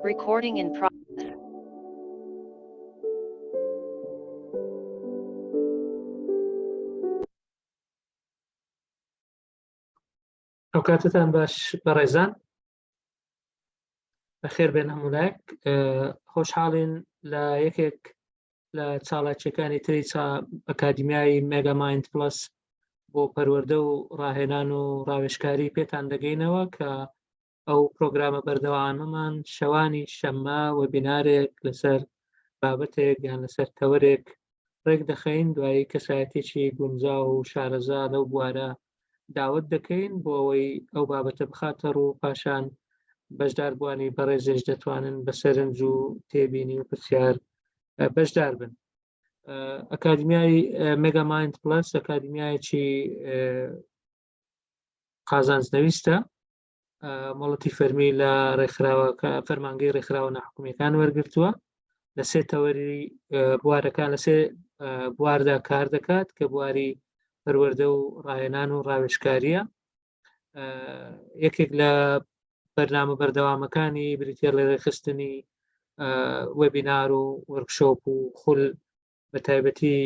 Recording in progress. ئەوکاتتان باش بەڕێزان بەخێر بێن هەمولایەک خۆشحاڵین لە یەکێک لە چاڵاکیەکانی تری ئەکادیمیای مێگامایند پلس بۆ پەروەردە و ڕاهێنان و ڕاوێژکاری پێتان دەگەینەوە کە ئەو پرۆگرامە بەردەوامەمان شەوانی شەممە وەبینارێک لەسەر بابەتێک یان لەسەر تەوەرێک ڕێک دەخەین دوایی کەسایەتێکی گونجاو و شارەزا لەو بوارە داوت دەکەین بۆ ئەوەی ئەو بابەتە بخاتە ڕوو پاشان بەشداربوانی بەڕێزێش دەتوانن بەسەرنج و تێبینی و پرسیار بەشدار بن. ئەکادیمیای مێگامایند پلس ئەکادیمیایەکی قازانجنەویستە مۆڵەتی فەرمی لە فەرمانگەی ڕێکخراوە ناحکومیەکان وەرگرتووە لە سێ تەوەری بوارەکان لە سێ بواردا کار دەکات کە بواری پەروەردە و ڕاهێنان و ڕاوێژکاریە. یەکێک لە بەرنامە بەردەوامەکانی بریتە لە ڕێخستنی وەبینار و وەرکشۆپ و خول بە تایبەتی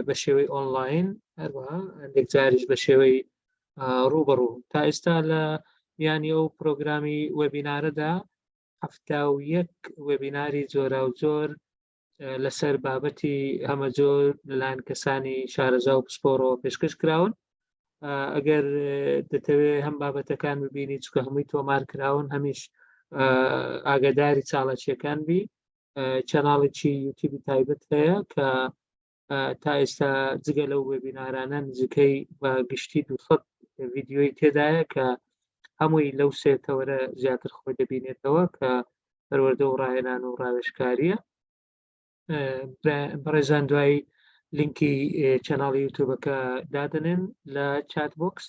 بە شێوەی ئۆنلاین هەروەها هەندێک جاریش بە شێوەی ڕوبەڕوو. تا ئێستا لە میانی ئەو پرۆگرامی وەبینارەدا 71 وەبیناری جۆرا و جۆر لەسەر بابەتی هەمەجۆر لەلایەن کەسانی شارەزا و پسپۆڕەوە پێشکەش کراون. ئەگەر دەتەوێت هەم بابەتەکان ببینی چکە هەمووی تۆمار کراون هەمیش ئاگاداری چاڵاکیەکان بی. چەناڵێکی یوتیوبی تایبەت هەیە کە تا ئێستا جگە لەو وێبینارانە نزیکەی بە گشتی 200 ڤیدیۆی تێدایە کە هەمووی لەو سێ تەوەرە زیاتر خۆی دەبینێتەوە کە پەروەردە و ڕاهێنان و ڕاوێژکاریە. بەڕێزان دوایی لینکی چەناڵی یوتیوبەکە دادنێن لە چات بۆکس.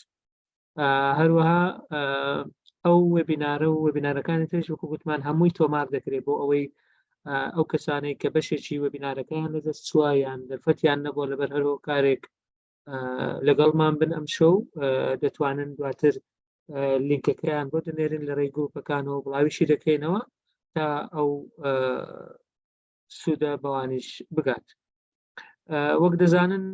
هەروەها ئەو وێبینارە و وێبینارەکانی ترش وەکو گوتمان هەمووی تۆمار دەکرێت بۆ ئەوەی ئەو کەسانەی کە بەشێکی وەبینارەکان لەدەست چووایان دەرفەتیان نەبووە لەبەر هەرەوە کارێک لەگەڵمان بن ئەم شەو دەتوانن دواتر لینکەکەیان بۆ دەنێرن لە ڕێی گروپەکانەوە بڵاویشی دەکەینەوە تا ئەو سوودە بەوانیش بگات. وەک دەزانن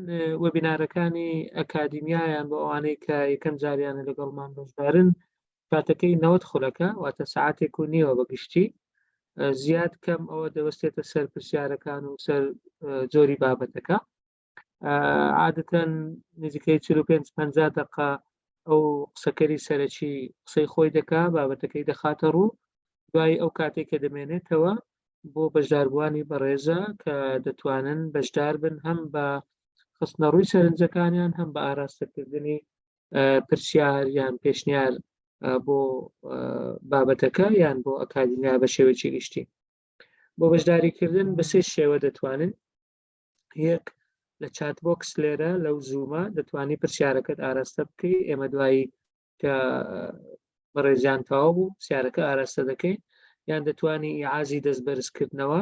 وەبینارەکانی ئەکادیمیایان بۆ ئەوانەی کە یەکەم جاریانە لەگەڵمان بەشدارن کاتەکەی 90 خولەکە واتە سەعاتێک و نیوە بەگشتی. زیاد کەم ئەوە دەوەستێتە سەر پرسیارەکان و سەر جۆری بابەتەکە. عادەتەن نزیکەی 45-50 دقە ئەو قسەکەری سەرەکی قسەی خۆی دەکا بابەتەکەی دەخاتە ڕوو. دوای ئەو کاتێک کە دەمێنێتەوە بۆ بەشداربوانی بەڕێزە کە دەتوانن بەشدار بن هەم بە خستنە ڕووی سەرنجەکانیان هەم بە ئاراستەکردنی پرسیار یان پێشنیار بۆ بابەتەکە یان بۆ ئەکادیمیا بە شێوەیەکی گشتی. بۆ بەشداریکردن بە سێ شێوە دەتوانن. یەک لە چات بۆکس لێرە لەو زوومە دەتوانی پرسیارەکەت ئاراستە بکەی. ئێمە دوایی کە بەڕێزیان تەواو بوو پرسیارەکە ئاراستە دەکەین یان دەتوانی ئیعازی دەست بەرزکردنەوە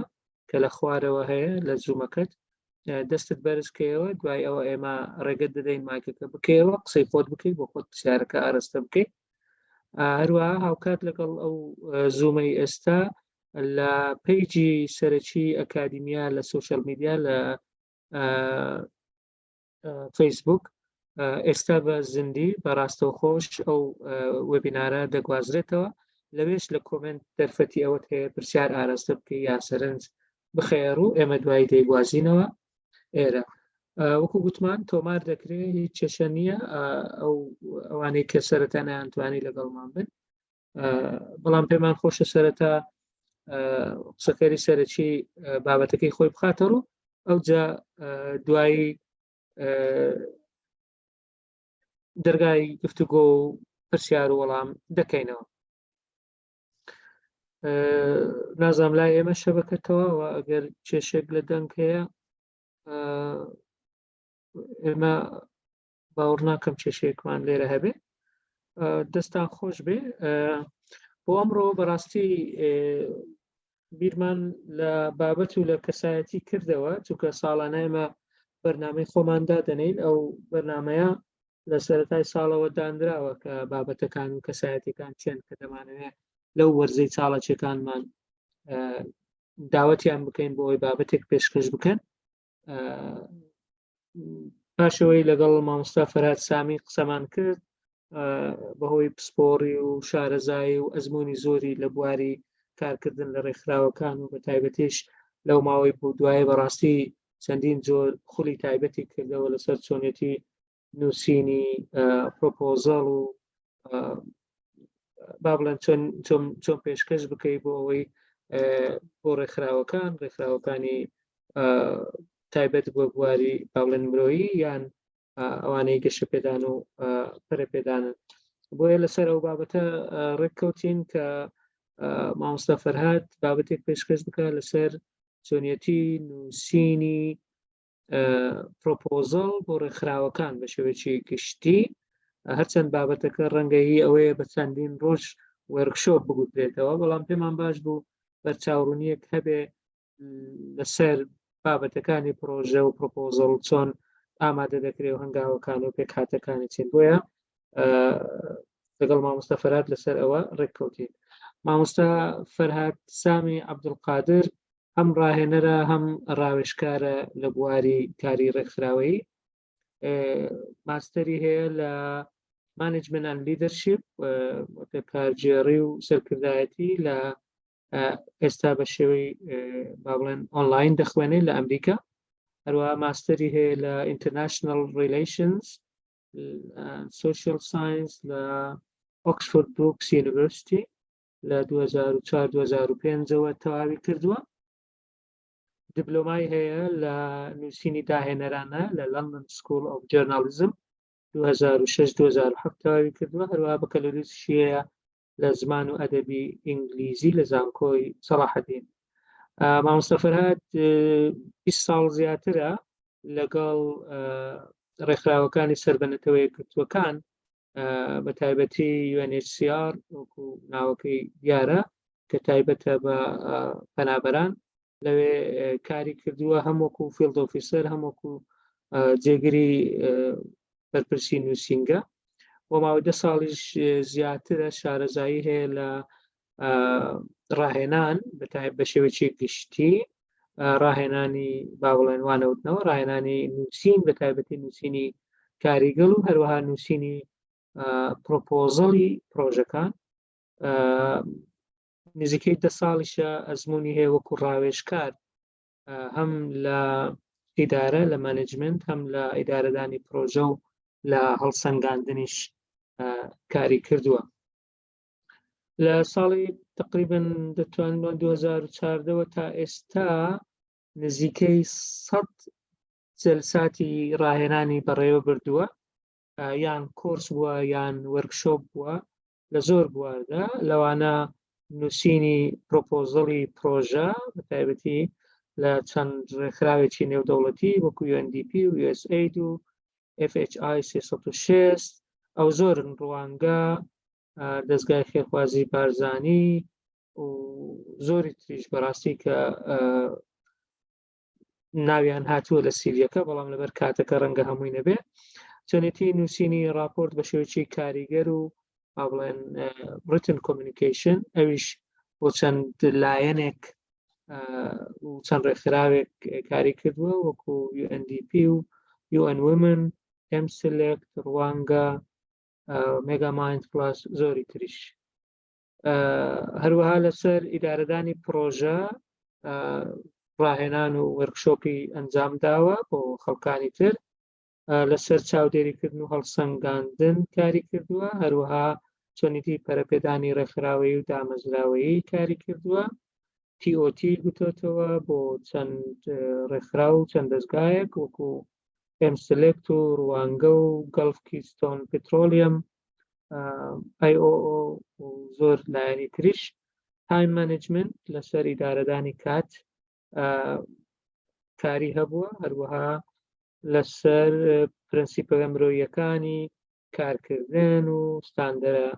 کە لە خوارەوە هەیە لە زوومەکەت دەستت بەرزکەیەوە دوای ئەوە ئێمە ڕێگەت دەدەین مایکەکە بکەیەوە قسەی خۆت بکەیت بۆ خۆت پرسیارەکە ئاراستە بکەیت. هەروەها هاوکات لەگەڵ ئەو زوومەی ئێستا لە پیجی سەرەکی ئەکادیمیا لە سۆشیال میدیا لە فەیسبوک ئێستا بە زیندی بەڕاستەوخۆش ئەو وەبینارە دەگوازرێتەوە. لەوێش لە کۆمنت دەرفەتی ئەوەت هەیە پرسیار ئاراستە بکەی یا سەرنج بخەیە ڕوو ئێمە دوایی دەیگوازینەوە ئێرە. وەکو گوتمان تۆمار دەکرێت هیچ کێشە نییە ئەوانەی کە سەرەتا نەیانتوانی لەگەڵمان بن. بەڵام پێمان خۆشە سەرەتا قسەکەری سەرەکی بابەتەکەی خۆی بخاتە ڕوو ئەوجا دوایی دەرگای گفتوگۆ و پرسیار و وەڵام دەکەینەوە. نازام لای ئێمە شەبەکەتەوە و ئەگەر کێشێک لە دەنگ هەیە ئێمە باوەڕ ناکەم کێشەیەکمان لێرە هەبێ. دەستان خۆش بێ. بۆ ئەمڕۆ بەڕاستی بیرمان لە بابەت و لە کەسایەتی کردەوە چونکە ساڵانە ئێمە بەرنامەی خۆمان دادەنین. ئەو بەرنامەیە لە سەرەتای ساڵەوە دانراوە کە بابەتەکان و کەسایەتەکان چێن کە دەمانەوێت لەو وەرزەی چاڵەکیەکانمان داوەتیان بکەین بۆ ئەوەی بابەتێک پێشکەش بکەن. پاشەوەی لەگەڵ مامۆستا فەرهاد سامی قسەمان کرد بەهۆی پسپۆڕی و شارەزایی و ئەزمموی زۆری لە بواری کارکردن لە ڕێکخراوەکان و بە تایبەتیش لەو ماوەی بوو دوایە بەڕاستی چەندین جۆر خولی تایبەتی کردەوە لەسەر چۆنێتی نووسینی پرۆپۆزەڵ و با بڵێن چۆن پێشکەش بکەی بۆ ئەوەی بۆ ڕێکخراوەکانی تایبەت بۆ بواری با بڵێن مرۆیی یان ئەوانەی گەشە پێدان و پەرە پێدانن. بۆیە لەسەر ئەو بابەتە ڕێککەوتین کە مامۆستا فەرهاد بابەتێک پێشکەش بکە لەسەر چۆنیەتی نووسینی پرۆپۆزەڵ بۆ ڕێکخراوەکان بە شێوەیەکی گشتی، هەرچەند بابەتەکە ڕەنگەی ئەوەیە بە چەندین ڕۆژ وەرکشۆپ بگوترێتەوە، بەڵام پێمان باش بوو بەرچاوڕوونیەک هەبێ لەسەر بابەتەکانی پرۆژە و پرۆپۆزەڵ چۆن ئامادە دەکرێت و هەنگاوەکان و پێکهاتەکانی چین. بۆیە لەگەڵ مامۆستا فەرهاد لەسەر ئەوە ڕێککەوتین. مامۆستا فەرهاد سامی عەبدولقادر هەم ڕاهێنەرە هەم ڕاوێژکارە لە بواری کاری ڕێکخراوەیی، ماستەری هەیە لە مانجمنت ئەند لیدەرشیپ کارگێڕی و سەرکردایەتی لە ئێستا بە شێوەی با بڵێن ئۆنلاین دەخوێنێت لە ئەمریکا. هەروەها ماستەری هەیە لە ئینتەرناشنەل ریلیشنز سۆشیال ساینس لە ئۆکسفۆرد بروکس یونیڤرسیتی لە 2004-2005ەوە تەواوی کردووە. دیپلۆمای هەیە لە نووسینی داهێنەرانە لە لندن سکول ئۆف جۆرنالیزم 2006-2007 تەواوی کردووە. هەروەها بەکەلۆریسیی هەیە لە زمان و ئەدەبی ئینگلیزی لە زانکۆی سەلاحەدین. مامۆستا فەرهاد 20 ساڵ زیاترە لەگەڵ ڕێکخراوەکانی سەربەنەتەوەی یەکگرتووەکان بە تایبەتی UNHCR وەکو ناوەکەی دیارە کە تایبەتە بە پەنابەران لەوێ کاری کردووە، هەم وەکو فیلد ئۆفیسەر هەم وەکو جێگری بەرپرسی نووسینگە. بۆ ماوەی 10 ساڵیش زیاترە شارەزایی هەیە لە ڕاهێنان بە شێوەیەکی گشتی ڕاهێنانی با بڵێن وانەوتنەوە، ڕاهێنانی نووسین بە تایبەتی نووسینی کاریگەڵ و هەروەها نووسینی پرۆپۆزەڵی پرۆژەکان. نزیکەی 10 ساڵیشە ئەزمموی هەیە وەکو ڕاوێژکار هەم لە ئیدارە لە مانجمنت هەم لە ئیدارەدانی پرۆژە و لە هەڵسەنگاندنیش کاری کردووە. لە ساڵی تقریباً دەتوانین 2014 تا ئێستا نزیکەی 100 جەلساتی ڕاهێنانی بەڕێوە بردووە، یان کۆرس بووە یان وەرکشۆپ بووە لە زۆر بواردا، لەوانە نووسینی پرۆپۆزەڵی پرۆژە بە تایبەتی لە چەند ڕێکخراوێکی نێودەوڵەتی وەکو UNDP و USAID و FHI 360 ئەو زۆرن، ڕوانگە، دەستگای خێرخوازی بارزانی و زۆری تریش بەڕاستی کە ناویان هاتووە لە سیریەکە، بەڵام لەبەر کاتەکە ڕەنگە هەمووی نەبێ. چۆنێتی نووسینی راپۆرت بە شێوەیەکی کاریگەر و با بڵێن written communication ئەویش بۆ چەند لایەنێک و چەند ڕێکخراوێک کاری کردووە وەکو UNDP و UN Women، MSelect، ڕوانگە، مێگامایند پلاس زۆری تریش. هەروەها لەسەر ئیدارەدانی پرۆژە ڕاهێنان و وەرکشۆپی ئەنجام داوە بۆ خەڵکانی تر، لەسەر چاودێریکردن و هەڵسەنگاندن کاری کردووە، هەروەها چۆنیتی پەرەپێدانی ڕێکخراوەیی و دامەزراوەیی کاری کردووە. TOT گوتۆتەوە بۆ چەند ڕێکخرا و چەند دەستگایەک وەکو MSelect و ڕوانگە و گەڵف کیستۆن پێترۆلیەم، IOO و زۆر لایەنی تریش. تایم مانجمنت لەسەر ئیدارەدانی کات کاری هەبووە، هەروەها لەسەر پرەنسیپە مرۆییەکانی کارکردن و ستاندەرە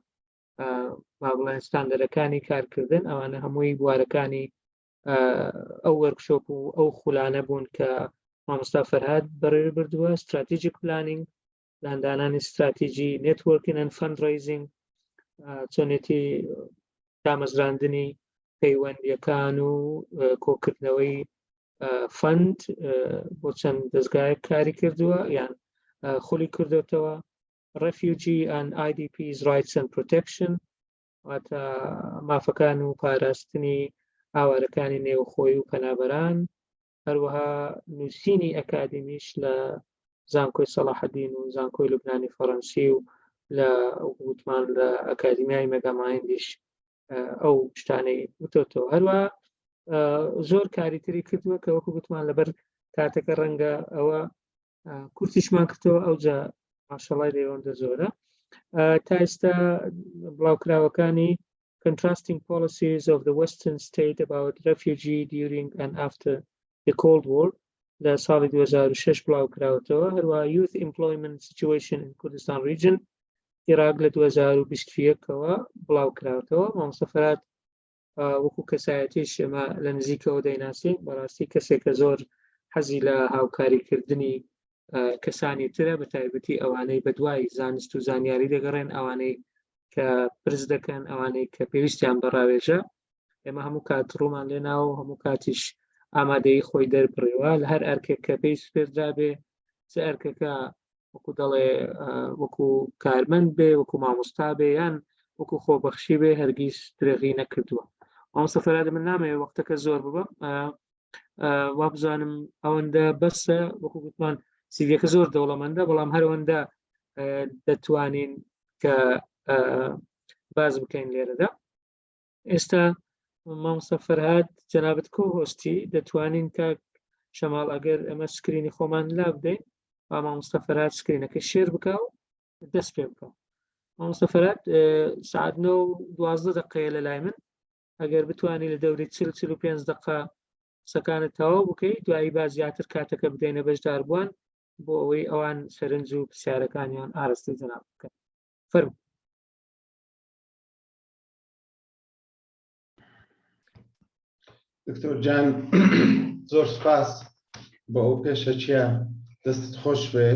با بڵێن ستاندەرەکانی کارکردن. ئەوانە هەمووی بوارەکانی ئەو وەرکشۆپ و ئەو خولانە بوون کە مامۆستا فەرهاد بەڕێوە بردووە. ستراتیجیک پلانینگ، لاندانانی استراتیژی، نێتوەرکینگ ئەند فەندڕەیزینگ، چۆنێتی دامەزراندنی پەیوەندیەکان و کۆکردنەوەی فەند بۆ چەند دەستگایەک کاری کردووە یان خولی کردوتەوە. Refugee and IDPs Rights and Protection واتە مافەکان و پاراستنی ئاوارەکانی نێوخۆی و پەنابەران، هەروەها نووسینی ئەکادمیش لە زانکۆی سەلاحەدین و زانکۆی لوبنانی فەڕەنسی و لە وتمان لە ئەکادمیای مەگامایندیش ئەو شتانەی وتۆتەوە. هەروەها زۆر کاریتری کردووە کە وەکو گوتمان لەبەر کاتەکە ڕەنگە ئەوە کورتیشمان کردەوە ئەوجا ماشەڵای لێوەندە زۆرە. تا ئێستا بڵاوکراوەکانی Contrasting Policies of the Western State about Refugee During and After the Cold War لە ساڵی 2006 بڵاوکراوەتەوە. هەروەها Youth Employment Situation in Kurdistan Region عێراق لە 2021ەوە بڵاوکراوەتەوە. مامۆستا فەرهاد وەکو کەسایەتیش ئێمە لە نزیکەوە دەیناسین، بەڕاستی کەسێکە زۆر حەزی لە هاوکاریکردنی کەسانی ترە، بە تایبەتی ئەوانەی بەدوای زانست و زانیاری دەگەڕێن، ئەوانەی کە پرس دەکەن، ئەوانەی کە پێویستیان بەڕاوێژە. ئێمە هەموو کات ڕوومان لێناوە و هەموو کاتیش ئامادەی خۆی دەربڕێەوە لە هەر ئەرکێک کە پێویست پێدرابێ، چ ئەرکەکە وەکو دەڵێ وەکو کارمەند بێ، وەکو مامۆستا بێ، یان وەکو خۆبەخشی بێ، هەرگیز درێغی نەکردووە. مامۆستا فەرهاد من نامەوێت وەختەکە زۆر ببە، وا بزانم ئەوەندە بەسە، وەکو گوتمان سیڤیەکە زۆر دەوڵەمەندە، بەڵام هەروەندە دەتوانین کە باز بکەین لێرەدا. ئێستا مامۆستا فەرهاد جەنابەت کۆهۆستی دەتوانین کاک شەماڵ ئەگەر ئەمە سکرینی خۆمان لا بدەین با مامۆستا فەرهاد سکرینەکە شێر بکە و دەست پێ بکە. مامۆستا فەرهاد سعات 9:12 دقەیە لە لای من، ئەگەر بتوانانی لە دەوری 40-45 دقە قسەکانت تەواو بکەیت، دوایی با زیاتر کاتەکە بدەینە بەشدار بووان بۆ ئەوەی ئەوان سەرنج و پرسیارەکانیان ئاراستی جەناب بکەن. فەرموو. دکتۆر جان زۆر سپاس بۆ ئەو پێشەچیە، دەستت خۆش بێ.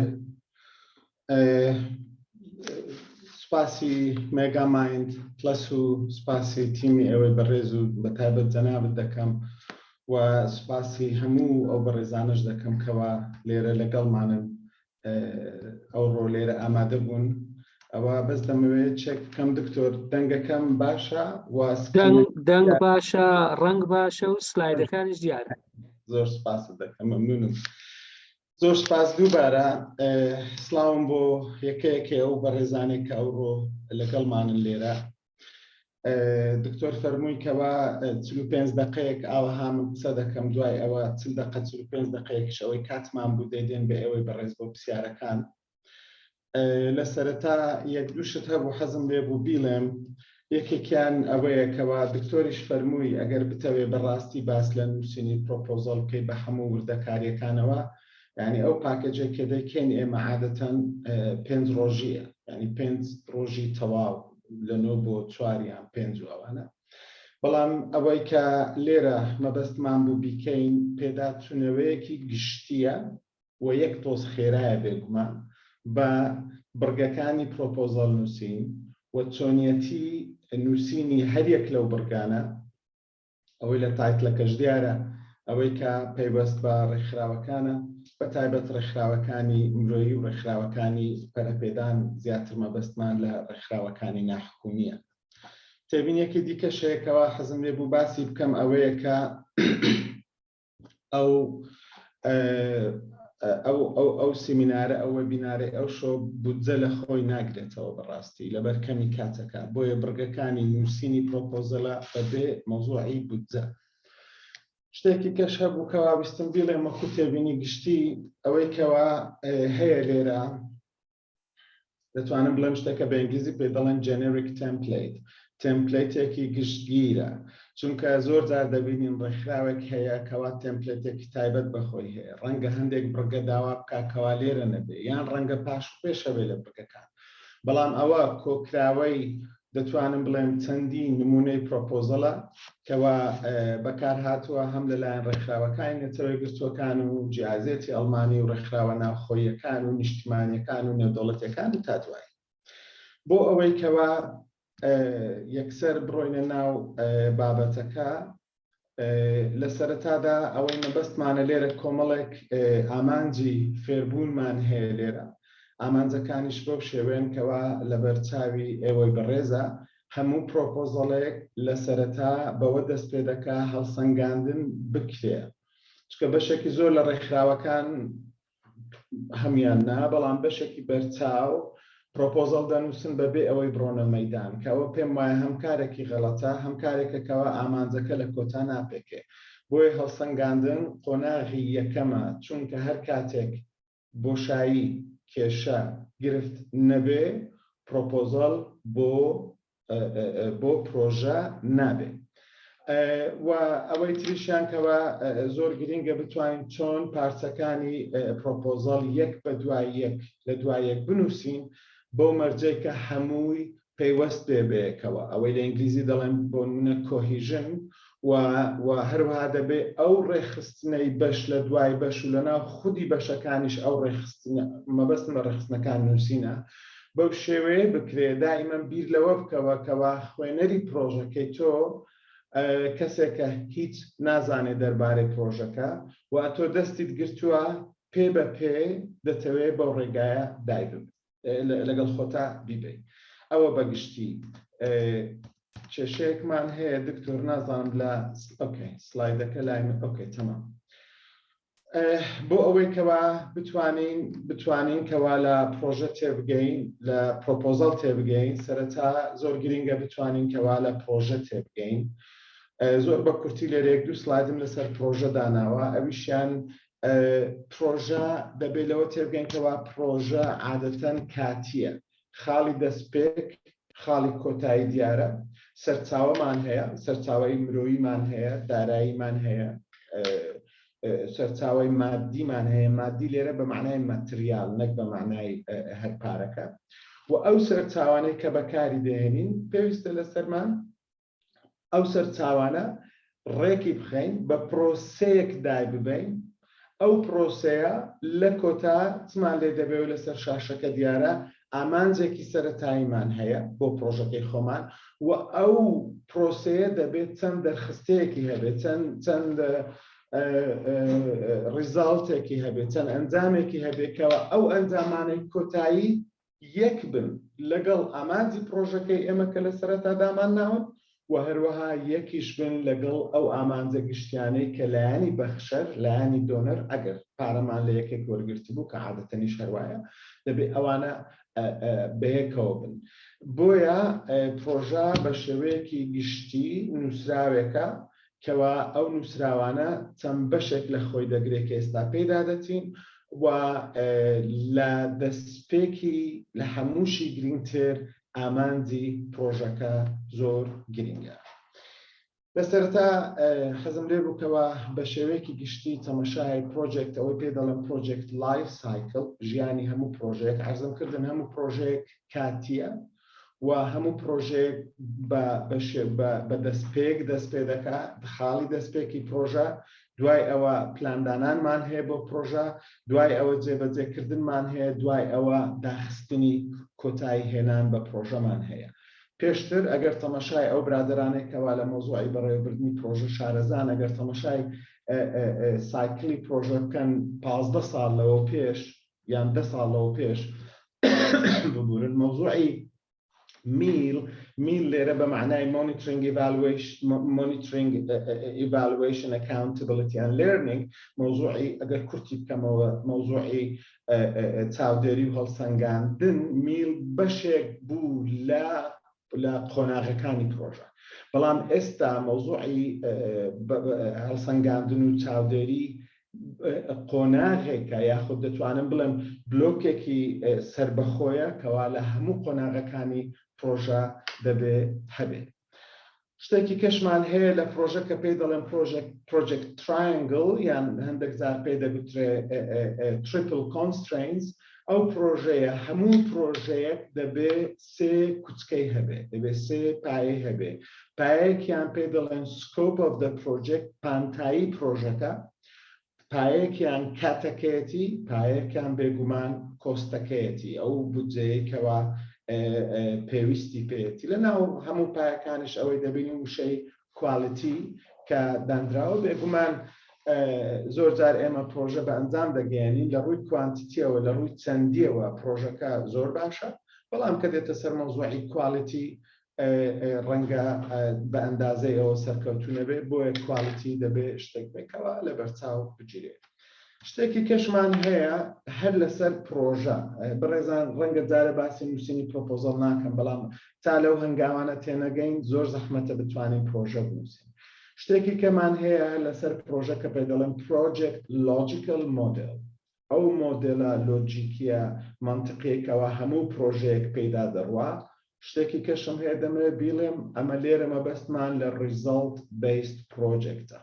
سپاسی مێگامایند پلەس و سپاسی تیمی ئەوەی بەڕێز و بەتایبەت جەنابەت دەکەم و سپاسی هەموو ئەو بەڕێزانەش دەکەم کەوا لێرە لەگەڵمانن ئەوڕۆ لێرە ئامادە بوون. ئەوە بەس دەمەوێت چێک بکەم دکتۆر دەنگەکەم باشە و دەنگ باشە، ڕەنگ باشە و سلایدەکانیش دیارە. زۆر سپاس دەکەم، مەمنونم. زۆر سپاس دووبارە. سڵاوم بۆ یەکەیەکێ ئەو بەڕێزانێک کە ئەوڕۆ لەگەڵمانن لێرە. دکتۆر فەرمووی کەوا 45 دقەیەک ئاوەها من قسە دەکەم، دوای ئەوە 40 دقە 45 دقەیەکیش ئەوەی کاتمان بوو دەیدێن بە ئێوەی بەڕێز بۆ پرسیارەکان. لە سەرەتا یەک دوو شت هەبوو حەزم لێ بوو بیڵێم. یەکێکیان ئەوەیە کەوا دکتۆریش فەرمووی ئەگەر بتەوێ بەڕاستی باس لە نووسینی پرۆپۆزۆڵ بکەی بە هەموو وردەکاریەکانەوە، یعنی ئەو پاکێجێک کە دەکەین ئێمە عادەتەن 5 ڕۆژیە، یعنی 5 ڕۆژی تەواو لە 9 بۆ 4 یان 5 ئەوانە. بەڵام ئەوەی کە لێرە مەبەستمان بوو بیکەین پێداچوونەوەیەکی گشتیە و یەک تۆز خێرایە بێگومان بە بڕگەکانی پرۆپۆزۆڵ نووسین و چۆنیەتی نووسینی هەریەک لەو بڕگانە، ئەوەی لە تایتلەکەش دیارە، ئەوەی کە پەیوەست بە ڕێکخراوەکانە، بە تایبەت ڕێکخراوەکانی مرۆیی و ڕێکخراوەکانی پەرەپێدان، زیاتر مەبەستمان لە ڕێکخراوەکانی ناحکومیە. تێبینیەکی دیکەشەیەکەوە حەزم لێ بوو باسی بکەم ئەوەیە کە ئەو سیمینارە، ئەو وەبینارە، ئەو شۆ بودجە لە خۆی ناگرێتەوە بەڕاستی لەبەر کەمی کاتەکە، بۆیە بڕگەکانی نووسینی پرۆپۆزەلە بەبێ مەوزوعی بودجە. شتێکی کەش هەبوو کەوا ویستم بیڵێم وەکو تێبینی گشتی، ئەوەی کەوا هەیە لێرە، دەتوانم بڵێم شتێکە بە ئینگلیزی پێ دەڵێن جێنێریک تێمپلیت، تێمپلیتێکی گشتگیرە، چونکە زۆر جار دەبینین ڕێکخراوێک هەیە کەوا تێمپلیتێکی تایبەت بەخۆی هەیە، ڕەنگە هەندێک بڕگە داوا بکە کەوا لێرە نەبێ، یان ڕەنگە پاش و پێشە بێ لە بڕگەکان. بەڵام ئەوە کۆکراوەی دەتوانم بڵێم چەندی نمونەی پرۆپۆزەڵە کەوا بەکار هاتووە هەم لەلایەن ڕێکخراوەکانی نەتەوەی گرتووەکان و جیازێتی ئەڵمانی و ڕێکخراوە ناوخۆییەکان و نیشتیمانیەکان و نێودەوڵەتیەکان و تا دوای. بۆ ئەوەی کەوا یەکسەر بڕۆینە ناو بابەتەکە. لە سەرەتادا ئەوەی مەبەستمانە لێرە کۆمەڵێک ئامانجی فێربوونمان هەیە لێرە. ئامانجەکانیش بۆ شێوێن کەوا لە بەرچاوی ئێوەی بەڕێزە هەموو پرۆپۆزەڵێک لە سەرەتا بەوە دەست پێ دەکا هەڵسەنگاندن بکرێ. چکە بەشێکی زۆر لە ڕێکخراوەکان هەمیان نا، بەڵام بەشێکی بەرچاو پرۆپۆزەڵ دەنووسن بەبێ ئەوەی بڕۆنە مەیدان، کەەوە پێم وایە هەم کارێکی غەڵەتە، هەم کارێکەکەوە ئامانجەکە لە کۆتا ناپێکێ. بۆیە هەڵسەنگاندن قۆناغی یەکەمە، چونکە هەر کاتێک بۆشایی کێشە گرفت نەبێ پرۆپۆزەڵ بۆ پرۆژە نابێ. و ئەوەی تریشیان کەوە زۆر گرینگە بتوانین چۆن پارچەکانی پرۆپۆزەڵ یەک بە دوای یەک لە دوای یەک بنووسین بۆ مەرجەی کە هەمووی پەیوەست بێ بەیەکەوە. ئەوەی لە ئینگلیزی دەڵێن بۆ نمونە کۆهیژن، و هەروەها دەبێ ئەو ڕێخستنەی بەش لە دوای بەش و لەناو خودی بەشەکانیش ئەو ڕێخستنە مەبەستن بە ڕێخستنەکان نووسینە بەو شێوەیە بکرێ. دائیمەن بیر لەوە بکەوە کەوا خوێنەری پرۆژەکەی تۆ کەسێکە هیچ نازانێت دەربارەی پرۆژەکە و تۆ دەستیت گرتووە پێ بە پێ دەتەوێت بەو ڕێگایە دایبێت لەگەڵ خۆتا بیبێ. ئەوە بەگشتی کێشەیەکمان هەیە دکتۆر، نازانم لە سلایدەکە لای من تەمام. بۆ ئەوەی کەوا بتوانین کەوا لە پرۆژە تێبگەین، لە پرۆپۆزەڵ تێبگەین، سەرەتا زۆر گرینگە بتوانین کەوا لە پرۆژە تێبگەین. زۆر بە کورتی لێرە یەک دوو سلایدم لەسەر پرۆژە داناوە. ئەویشیان پرۆژە دەبێت لەوە تێبگەین کەوا پرۆژە عادەتەن کاتیە، خاڵی دەستپێک خاڵی کۆتایی دیارە، سەرچاوەمان هەیە، سەرچاوەی مرۆییمان هەیە، داراییمان هەیە، سەرچاوەی مادیمان هەیە. مادی لێرە بە معنای ماتریال، نەک بە معنای هەرپارەکە. و ئەو سەرچاوانەی کە بەکاری دێنین پێویستە لەسەرمان ئەو سەرچاوانە ڕێکی بخەین، بە پرۆسەیەک دای ببین. ئەو پرۆسەیە لە کۆتا چمان لێ دەبێت و لەسەر شاشەکە دیارە ئامانجێکی سەرەتاییمان هەیە بۆ پرۆژەکەی خۆمان، و ئەو پرۆسەیە دەبێت چەند دەرخستەیەکی هەبێت، چەند ریزالتێکی هەبێت، چەند ئەنجامێکی هەبێتەوە ئەو ئەنجامانەی کۆتایی یەک بن لەگەڵ ئامانجی پرۆژەکەی ئێمە کە لە سەرەتا دامان ناون، و هەروەها یەکیش بن لەگەڵ ئەو ئامانجە گشتیانەی کە لایانی بەخشەر لایانی دۆنەر ئەگەر پارەمان لە یەکێک وەرگرتی بوو کە عادەتەنیش هەروایە دەبێت ئەوانە بەیەکەوە بن. بۆیە پرۆژە بە شێوەیەکی گشتی نووسراوێکە کەوا ئەو نووسراوانە چەند بەشێک لە خۆی دەگرێت کە ئێستا پێدا دەچین، و لە دەستپێکی لە هەمووشی گرنگتر ئامانجی پرۆژەکە زۆر گرنگە. بەسەرەتا حەزم لێ بووکەوە بە شێوەیەکی گشتی تەماشای پرۆژێکت، ئەوەی پێ دەڵێن پرۆژێکت لایف سایکل، ژیانی هەموو پرۆژێک. عەرزم کردن هەموو پرۆژێک کاتیە و هەموو پرۆژێک بە دەستپێک دەست پێ دەکات، خاڵی دەستپێکی پرۆژە، دوای ئەوە پلاندانانمان هەیە بۆ پرۆژە، دوای ئەوە جێبەجێکردنمان هەیە، دوای ئەوە داخستنی کۆتایی هێنان بە پرۆژەمان هەیە. پێشتر ئەگەر تەماشای ئەو برادرانێکەوە لە مۆزوعی بەڕێوەبردننی پرۆژە شارەزان ئەگەر تەماشای سایکلی پرۆژە بکەن 15 ساڵ لەوە پێش یان 10 ساڵ لەوە پێش ببورن، مۆزوعی میل لێرە بە معنای monitoring evaluation accountability and learning، مۆزوعی ئەگەر کورتی بکەمەوە مۆزوعی چاودێری و هەڵسەنگاندن میل بەشێک بوو لە قۆناغەکانی پرۆژە. بەڵام ئێستا مۆزوعی هەڵسەنگاندن و چاودێری قۆناغێکە، یاخود دەتوانم بڵێم بلۆکێکی سربەخۆیە کەوا لە هەموو قۆناغەکانی پرۆژە دەبێ هەبێ. شتێکی کەشمان هەیە لە پرۆژە کە پێی دەڵێن پرۆجێکت تراینگل، یان هەندێک جار پێی دەگوترێ تریپل کۆنسترینز. ئەو پرۆژەیە هەموو پرۆژەیەک دەبێ سێ کوچکەی هەبێ، دەبێ سێ پایە هەبێ. پایەکیان پێی دەڵێن scope of the project، پانتایی پرۆژەکە، پایەکیان کاتەکەیەتی، پایەکیان بێگومان کۆستەکەیەتی، ئەو بودجەیەکەوە پێویستی پێێتی لەناو هەموو پایەکانش ئەوەی دەبینی وشەی کوالیتی کە دانراوە بێگومان زۆر جار ئێمە پرۆژە بە ئەنجام دەگەیانین لە ڕووی کوانتیتیەوە لە ڕووی چەندیەوە پرۆژەکە زۆر باشە بەڵام کە دێتە سەر مەوزوعی کوالیتی ڕەنگە بە ئەندازەی ئەوە سەرکەوتوونە بێ بۆیە کوالیتی دەبێ شتێک بێکەوە لە بەرچاو بگیرێت شتێکی کەشمان هەیە هەر لەسەر پرۆژە بەڕێزان ڕەنگە جارە باسی نووسینی پرۆپۆزەڵ ناکەم بەڵام تا لەو هەنگاوانە تێنەگەین زۆر زەحمەتە بتوانین پرۆژە بنووسین شتێکی کەمان هەیە لەسەر پرۆژە کە پێ دەڵێن پرۆجێکت لۆجیکل مۆدل ئەو مۆدلە لۆجیکیە منطقیەکەوە هەموو پرۆژەیەک پەیدا دەڕوا شتێکی کەشم هەیە دەمەوێت بیڵێم ئەمە لێرە مەبەستمان لە ریزڵت بیست پرۆجێکتە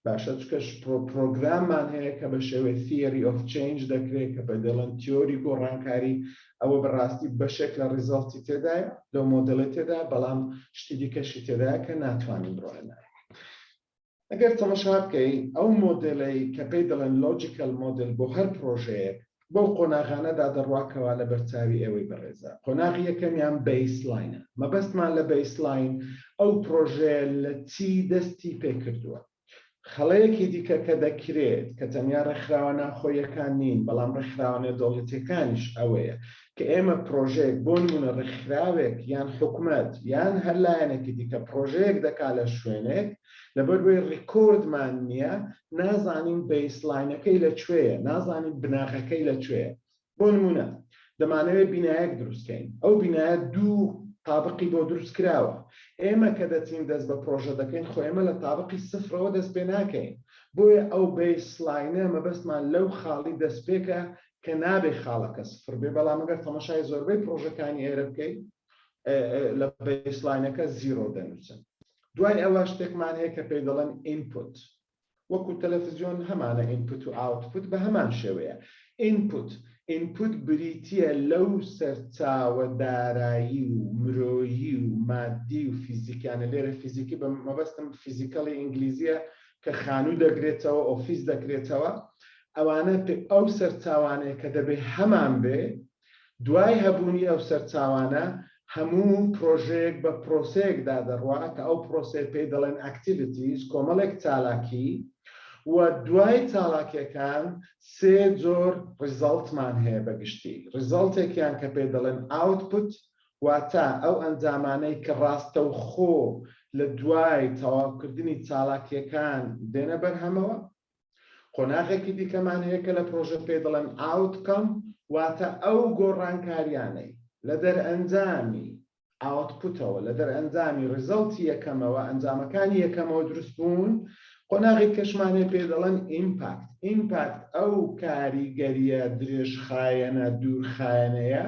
باشە چکەش پرۆگراممان هەیە کە بە شێوەی theory of change دەکرێت کە بە دەڵێن تیۆری گۆڕانکاری ئەوە بەڕاستی بەشێک لە ریزڵتی تێدایە لەو مۆدلە تێدا بەڵام شتی دیکەشی تێدایە کە ناتوانین بڕۆێنای ئەگەر تەماشا بکەین ئەو مۆدلەی کە پێی دەڵێن لۆجیکل مۆدل بۆ هەر پرۆژەیەک بۆ قۆناغانەدا دەڕواکەوە لە بەرچاوی ئەوەی بەڕێزە قۆناغی یەکەمیان بیسلاینە مەبەستمان لە بیسلاین ئەو پرۆژەیە لە چی دەستی پێ کردووە خەڵەیەکی دیکە کە دەکرێت کە تەنیا ڕێکخراوە ناخۆیەکان نین بەڵام ڕێکخراوانە دەوڵەتیەکانیش ئەوەیە کە ئێمە پرۆژەیەک بۆ نمونە ڕێکخراوێک یان حکوومەت یان هەر لایەنێکی دیکە پرۆژەیەک دەکا لە شوێنێک لەبەربووی ڕیکۆردمان نییە نازانین بیسلاینەکەی لەکوێیە نازانین بناغەکەی لەکوێیە بۆ نمونە دەمانەوێت بینایەک دروستکەین ئەو بینایە دوو تابقی بۆ دروست کراوە ئێمە کە دەچین دەست بە پرۆژە دەکەین خۆ ئێمە لە تابقی سفرەوە دەست پێ ناکەین بۆیە ئەو بیسلاینە مەبەستمان لەو خاڵی دەست پێکە کە نابێ خاڵەکە سفر بێ بەڵام ئەگەر تەماشای زۆربەی پرۆژەکانی ئێرە بکەین لە بیسلاینەکە زیرۆ دەنووسن دوای ئەوە شتێکمان هەیە کە پێی دەڵێن ئینپوت وەکو تەلەڤیزیۆن هەمانە ئینپوت و ئاوتپوت بە هەمان شێوەیە ئینپوت بریتیە لەو سەرچاوە دارایی و مرۆیی و مادی و فیزیکیانە لێرە فیزیکی بە مەبەستم فیزیکەڵی ئینگلیزیە کە خانوو دەگرێتەوە ئۆفیس دەکرێتەوە ئەوانە ئەو سەرچاوانەیە کە دەبێ هەمان بێ دوای هەبوونی ئەو سەرچاوانە هەموو پرۆژەیەک بە پرۆسەیەکدا دەڕوا کە ئەو پرۆسەیە پێی دەڵێن ئاکتیڤیتیز کۆمەڵێک چالاکی و دوای چالاکیەکان سێ جۆر ریزڵتمان هەیە بەگشتی ریزڵتێکیان کە پێ دەڵێن ئاوتپوت واتە ئەو ئەنجامانەی کە ڕاستەوخۆ لە دوای تەواوکردنی چالاکیەکان دێنە بەرهەمەوە قۆناغێکی دیکەمان هەیە کە لە پرۆژە پێ دەڵێن ئاوتکەم واتە ئەو گۆڕانکاریانەی لە دەرئەنجامی ئاوتپوتەوە لە دەرئەنجامی ریزڵتی یەکەمەوە ئەنجامەکانی یەکەمەوە دروست بوون قۆناغی کەشمانێ پێ دەڵێن ئیمپاکت ئەو کاریگەریە درێژخایەنە دوورخایەنەیە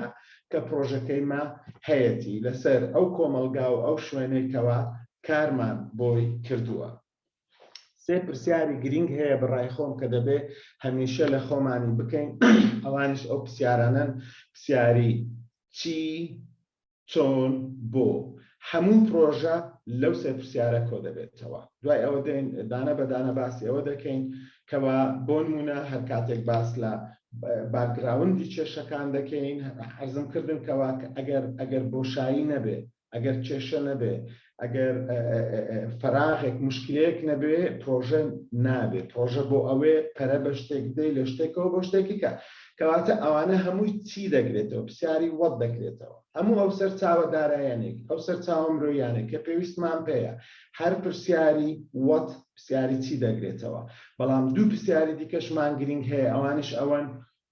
کە پرۆژەکەیمە هەیەی لەسەر ئەو کۆمەلگا و ئەو شوێنێکەوە کارمان بۆی کردووە سێ پرسیاری گرنگ هەیە بەڕای خۆم کە دەبێ هەمیشە لە خۆمانی بکەین ئەوانش ئەو پرسیارانن پرسیاری چی چۆن بۆ هەموو پرۆژە لەو سێ پرسیارە کۆ دەبێتەوە دوای ئەوە دێن دانە بەدانە باسی ئەوە دەکەین کەوا بۆ نمونە هەر کاتێک باس لە باگراوندی کێشەکان دەکەین حەزم کردن کەوا ئەگەر بۆشایی نەبێ ئەگەر کێشە نەبێ ئەگەر فەراغێک مشکلەیەک نەبێ پرۆژە نابێ پرۆژە بۆ ئەوێ پەرە بە شتێک دەی لە شتێکەوە بۆ شتێکی کە کەواتە ئەوانە هەمووی چی دەگرێتەوە پرسیاری وەت دەکرێتەوە هەموو ئەو سەرچاوە دارایانێک ئەو سەرچاوە مرۆیانێک کە پێویستمان پێیە هەر پرسیاری وەت پرسیاری چی دەگرێتەوە بەڵام دوو پرسیاری دیکەشمان گرنگ هەیە ئەوانش ئەوەن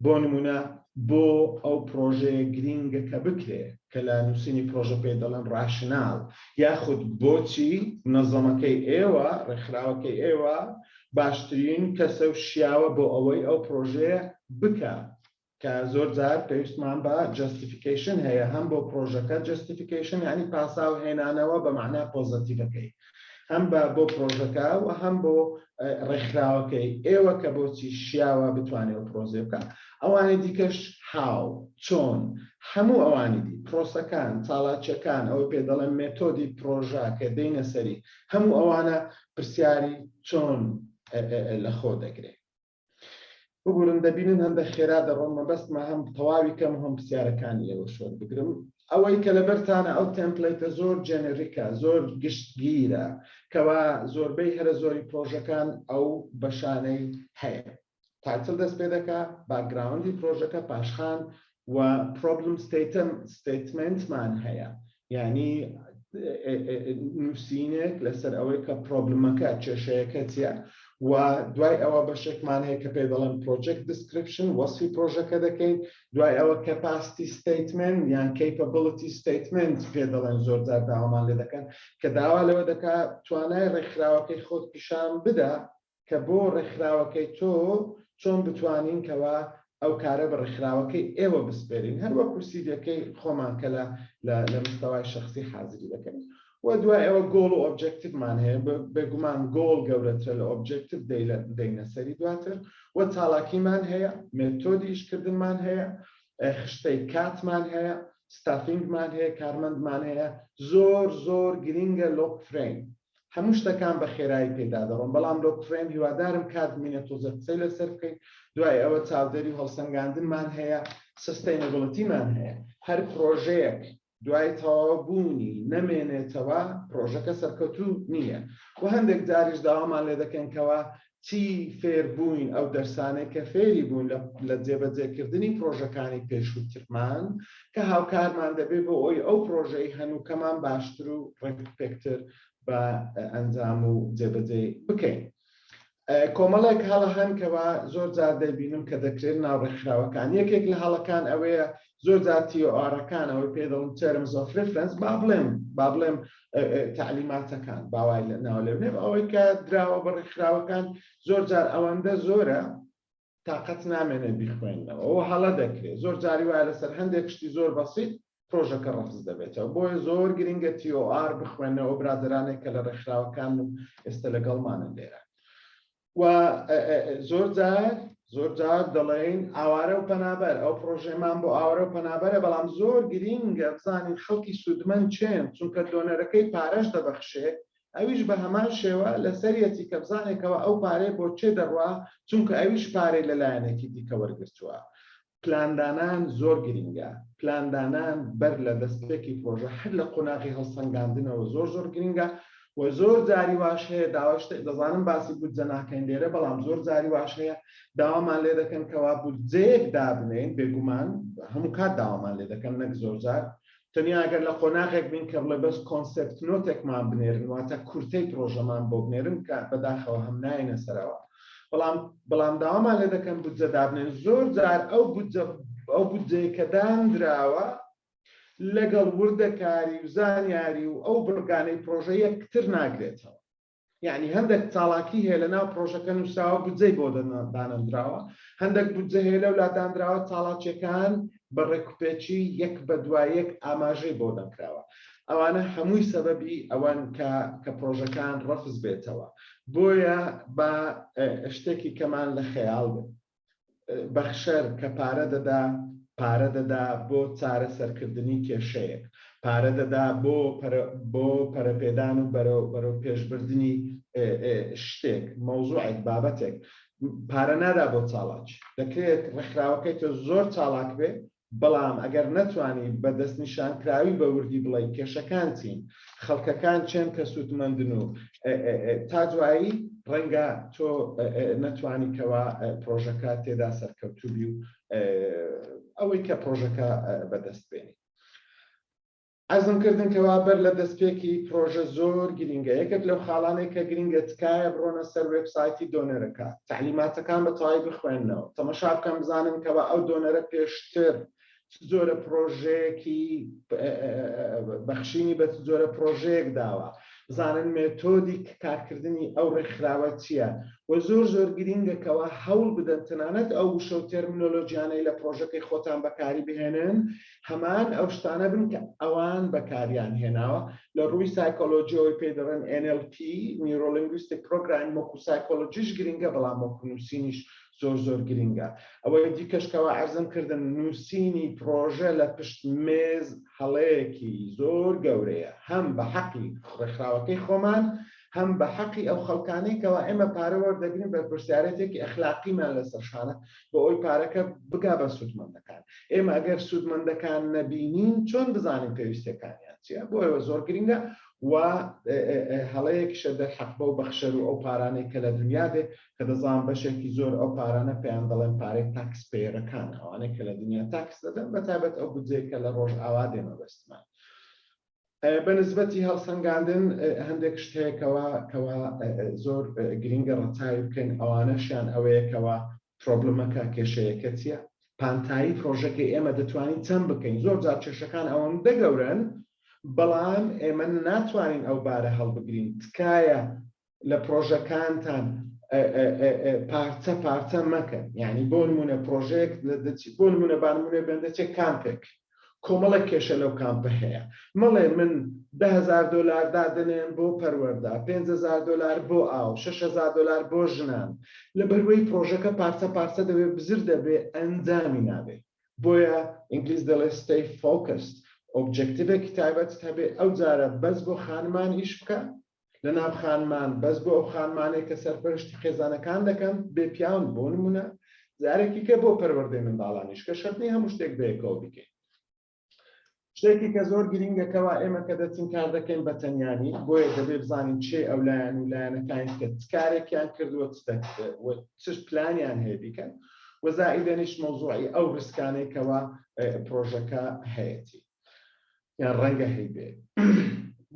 بۆ نمونە بۆ ئەو پرۆژەیە گرنگە کە بکرێ کە لە نووسینی پرۆژە پێ دەڵێن ڕاشناڵ یاخود بۆچی نەزەمەکەی ئێوە ڕێکخراوەکەی ئێوە باشترین کەسە و شیاوە بۆ ئەوەی ئەو پرۆژەیە بکە کە زۆر جار پێویستمان بە جەستیفیکیشن هەیە هەم بۆ پرۆژەکە جەستیفیکیشن یعنی پاساو هێنانەوە بە معنای پۆزتیڤەکەی هەم بۆ پرۆژەکە و هەم بۆ ڕێکخراوەکەی ئێوە کە بۆچی شیاوە بتوانێت پرۆژێ بکە ئەوانی دیکەش هاو چۆن هەموو ئەوانی دی پرۆسەکان چالاکیەکان ئەوە پێ دەڵێن مێتۆدی پرۆژە کە دێنە سەری هەموو ئەوانە پرسیاری چۆن لە خۆ دەگرێت بگورن دەبینن هەندە خێرا دەڕۆن مەبەستمە هەم تەواوی کەم هەم پرسیارەکانی ئێوە شۆر بگرم ئەوەی کە لەبەرتانە ئەو تمپلیتە زۆر جێنریکە، زۆر گشتگیرە، کەوا زۆربەی هەرە زۆری پرۆژەکان ئەو بەشانەی هەیە. تایتل دەست پێ دەکا، باکگراوندی پرۆژەکە، پاشخان و پرۆبلم ستیتمنتمان هەیە، یعنی نووسینێک لەسەر ئەوەی کە پرۆبلمەکە کێشەیەکە چیە، و دوای ئەوە بەشێکمان هەیە کە پێ دەڵێن پرۆجێکت دیسکریپشن، وەصفی پرۆژەکە دەکەین، دوای ئەوە کەپاسیتی ستیتمنت یان کەیپەبڵیتی ستیتمنت پێ دەڵێن، زۆر جار داوامان لێ دەکەن کە داوا لەوە دەکات توانای ڕێکخراوەکەی خۆت پیشان بدە کە بۆ ڕێکخراوەکەی تۆ چۆن بتوانین کەوا ئەو کارە بە ڕێکخراوەکەی ئێوە بسپێرین، هەروەکو سیدەکەی خۆمان کە لە مستەوای شخصی حازری دەکەین. و دوای ئەوە گۆڵ و ئۆبجێکتیڤمان هەیە، بێگومان گۆڵ گەورەترە لە ئۆبجێکتیڤ دەینە سەری دواتر، و چالاکیمان هەیە، مێتۆدی ئیشکردنمان هەیە، خشتەی کاتمان هەیە، ستافینگمان هەیە، کارمەندمان هەیە، زۆر گرینگە لۆک فریم. هەموو شتەکان بە خێرایی پێدا دەڕۆن، بەڵام لۆک فریم هیوادارم کات بمێنێت تۆزە قسەی لەسەر بکەیت. دوای ئەوە چاودێری هەڵسەنگاندنمان هەیە، سستینەبڵیتیمان هەیە. هەر پرۆژەیەک دوای تەواوبوونی نەمێنێتەوە پرۆژەکە سەرکەوتوو نییە، و هەندێک جاریش داوامان لێ دەکەنکەوە چی فێر بووین ئەو دەرسانەی کە فێری بوون لە جێبەجێکردنی پرۆژەکانی پێشووترمان کە هاوکارمان دەبێت بۆ ئەوی ئەو پرۆژەی هەنووکەمان باشتر و ڕێکپێکتر بە ئەنجام و جێبەجێ بکەین. کۆمەڵێک هەڵە هەنکەوە زۆر جار دەبینم کە دەکرێت ناوڕێکخراوەکان. یەکێک لە هەڵەکان ئەوەیە زۆر جار TOR-ەکان ئەوەی پێ دەڵێن terms of reference با بڵێم تعلیماتەکان باوای لە ناو لێ بنێم، ئەوەی کە دراوە بە ڕێکخراوەکان زۆر جار ئەوەندە زۆرە تاقەت نامێنێت بیخوێنەوە، ئەوە هەڵە دەکرێت. زۆر جاری وایە لەسەر هەندێک شتی زۆر بەسیط پرۆژەکە ڕەفز دەبێتەوە، بۆیە زۆر گرنگە TOR بخوێنەوە برادرانێک کە لە ڕێکخراوەکان و ئێستا لەگەڵمانن لێرە. و زۆر جار دەڵێن ئاوارە و پەنابەر، ئەو پرۆژێمان بۆ ئاوارە و پەنابەرە، بەڵام زۆر گرینگە بزانین خەڵکی سوودمەند چێن، چونکە دۆنەرەکەی پارەش دەبەخشێت، ئەویش بە هەمان شێوە لەسەرەتی کە بزانێکەوە ئەو پارەی بۆ چێ دەڕوا، چونکە ئەویش پارەی لەلایەنێکی دیکە وەرگرتووە. پلاندانان زۆر گرینگە، پلاندانان بەر لە دەستپێکی پرۆژە هەر لە قۆناغی هەڵسەنگاندنەوە زۆر گرینگە، و زۆر جاری واش هەیە داواشت دەزانم باسی بودجە ناکەین لێرە، بەڵام زۆر جاری واش هەیە داوامان لێ دەکەن کەوا بودجەیەک دابنێن، بێگومان هەموو کات داوامان لێ دەکەن، نەک زۆر جار تەنیا ئەگەر لە قۆناغێک بین کە بڵێ بەس کۆنسپت نۆتێکمان بنێرن، واتە کورتەی پرۆژەمان بۆ بنێرن کە بەداخەوە هەم ناینە سەرەوە، بەڵام داوامان لێ دەکەن بودجە دابنێن. زۆر جار ئەو بودجەیە کە دانراوە لەگەڵ وردەکاری و زانیاری و ئەو بڕگانەی پرۆژە یەکتر ناگرێتەوە. یعنی هەندێک چاڵاکی هەیە لە ناو پرۆژەکە نووسراوە بودجەی بۆ دانراوە، هەندێک بودجە هەیە لەولا دانراوە چاڵاکیەکان بە ڕێکوپێکی یەک بە دوای یەک ئاماژەی بۆ دەکراوە. ئەوانە هەمووی سەبەبی ئەوان کە پرۆژەکان ڕەفز بێتەوە. بۆیە بە شتێکی کەمان لە خەیاڵ بێت، بەخشەر کە پارە دەدا بۆ چارەسەرکردنی کێشەیەک، پارە دەدا بۆ پەرەپێدان و بەرەو پێشبردننی شتێک، مەوزوعێک، بابەتێک، پارە نادا بۆ چاڵاکی. دەکرێت ڕێکخراوەکەی تۆ زۆر چاڵاک بێ، بەڵام ئەگەر نەتوانی بە دەستنیشانکراوی بە وردی بڵێ کێشەکان چین، خەڵکەکان چێن کە سوودمەندن و تا دوایی ڕەنگە تۆ نەتوانیکەوە پرۆژەکە تێدا سەرکەوتوبی و ئەوەی کە پرۆژەکە بەدەست بێنی. ئەزم کردن کەوا بەر لە دەستپێکی پرۆژە زۆر گرینگە. یەکێک لەو خاڵانەی کە گرینگە تکایە بڕۆنە سەر وێبسایتی دۆنەرەکە، تعلیماتەکان بە تەواوی بخوێننەوە، تەماشا بکەن بزانن کەوا ئەو دۆنەرە پێشتر زۆرە پرۆژەیەکی بەخشینی بە زۆرە پرۆژەیەک داوە، بزانن مێتۆدی کارکردنی ئەو ڕێکخراوە چییە، و زۆر گرینگەکەوە هەوڵ بدەن تەنانەت ئەو وشە و تێرمینۆلۆژیانەی لە پرۆژەکەی خۆتان بەکاری بهێنن، هەمان ئەو شتانە بن کە ئەوان بەکاریان هێناوە لە ڕووی سایکۆلۆژیەوەی پێ دەڵێن NLP نیورۆلینگویستیک پرۆگرامینگ، وەکو سایکۆلۆژیش گرینگە، بەڵام وەکو نووسینیش زۆر گرینگە. ئەوەی دیکەشکەوە عەرزم کردن نووسینی پرۆژە لە پشت مێز هەڵەیەکی زۆر گەورەیە، هەم بە حەقی ڕێکخراوەکەی خۆمان، هەم بە حەقی ئەو خەڵکانەیەکەوە ئێمە پارە وەردەگرین بە پرسیارەتێکی ئەخلاقیمان لەسەرشانە بۆ ئەوی پارەکە بگا بە سوودمەندەکان. ئێمە ئەگەر سوودمەندەکان نەبینین چۆن بزانین پێویستەکانیان چیە؟ بۆ ئێوە زۆر گرنگە و هەڵەیەکیشە دەرحەق بە و بەخشەر و ئەو پارانەی کە لە دنیا دێ کە دەزانم بەشێکی زۆر ئەو پارانە پێیان دەڵێن پارەی تاکس پێیەرەکان، ئەوانەی کە لە دنیا تاکس دەدەن بەتابەت ئەو بودجەیە کە لە ڕۆژ ئاوا دێمە بەستمان. بەنسبەتی هەڵسەنگاندن هەندێک شتەیەکەوە کەوا زۆر گرنگە ڕەچاوی بکەین، ئەوانەشیان ئەوەیەکەوە پرۆبلمەکە کێشەیەکە چییە؟ پانتایی پرۆژەکەی ئێمە دەتوانین چەند بکەین. زۆر جار کێشەکان ئەوەندە گەورن بەڵام ئێمە ناتوانین ئەو بارە هەڵبگرین. تکایە لە پرۆژەکانتان پارچە پارچە مەکەن. یعنی بۆ نمونە پرۆژێک بۆ نمونە بانمونە بێندەچێک کامپێک کۆمەڵێک کێشە لەو کامپە هەیە، مەڵێ من $10,000 دادنێن بۆ پەروەردا، $5,000 بۆ ئاو، $6,000 بۆ ژنان، لە بەروەی پرۆژەکە پارچە پارچە دەبێ بزر دەبێ ئەنجامی نابێ. بۆیە ئینگلیز دەڵێ stay focused، ئۆبجێکتیڤێکی تایبەت هەبێ. ئەو جارە بەس بۆ خانمان ئیش بکە، لە ناو خانمان بەس بۆ ئەو خانمانێک کە سەرپەرشتی خێزانەکان دەکەن بێ پیاون بۆ نمونە، جارێکی کە بۆ پەروەردەی منداڵانیش کە شەرنی هەموو شتێک بەیەکەوە بکەین. شتێکی کە زۆر گرنگەکەوە ئێمە کە دەچین کار دەکەین بە تەنیانی، بۆیە دەبێت بزانین چێ ئەو لایەن و لایەنەکان کە کارێکیان کردووە چ پلانیان هەیە بیکەن، وەزائیدەنیش مەوزوعی ئەو ڕسکانێکەوە پرۆژەکە هەیەی یان ڕەنگە هەیبێ.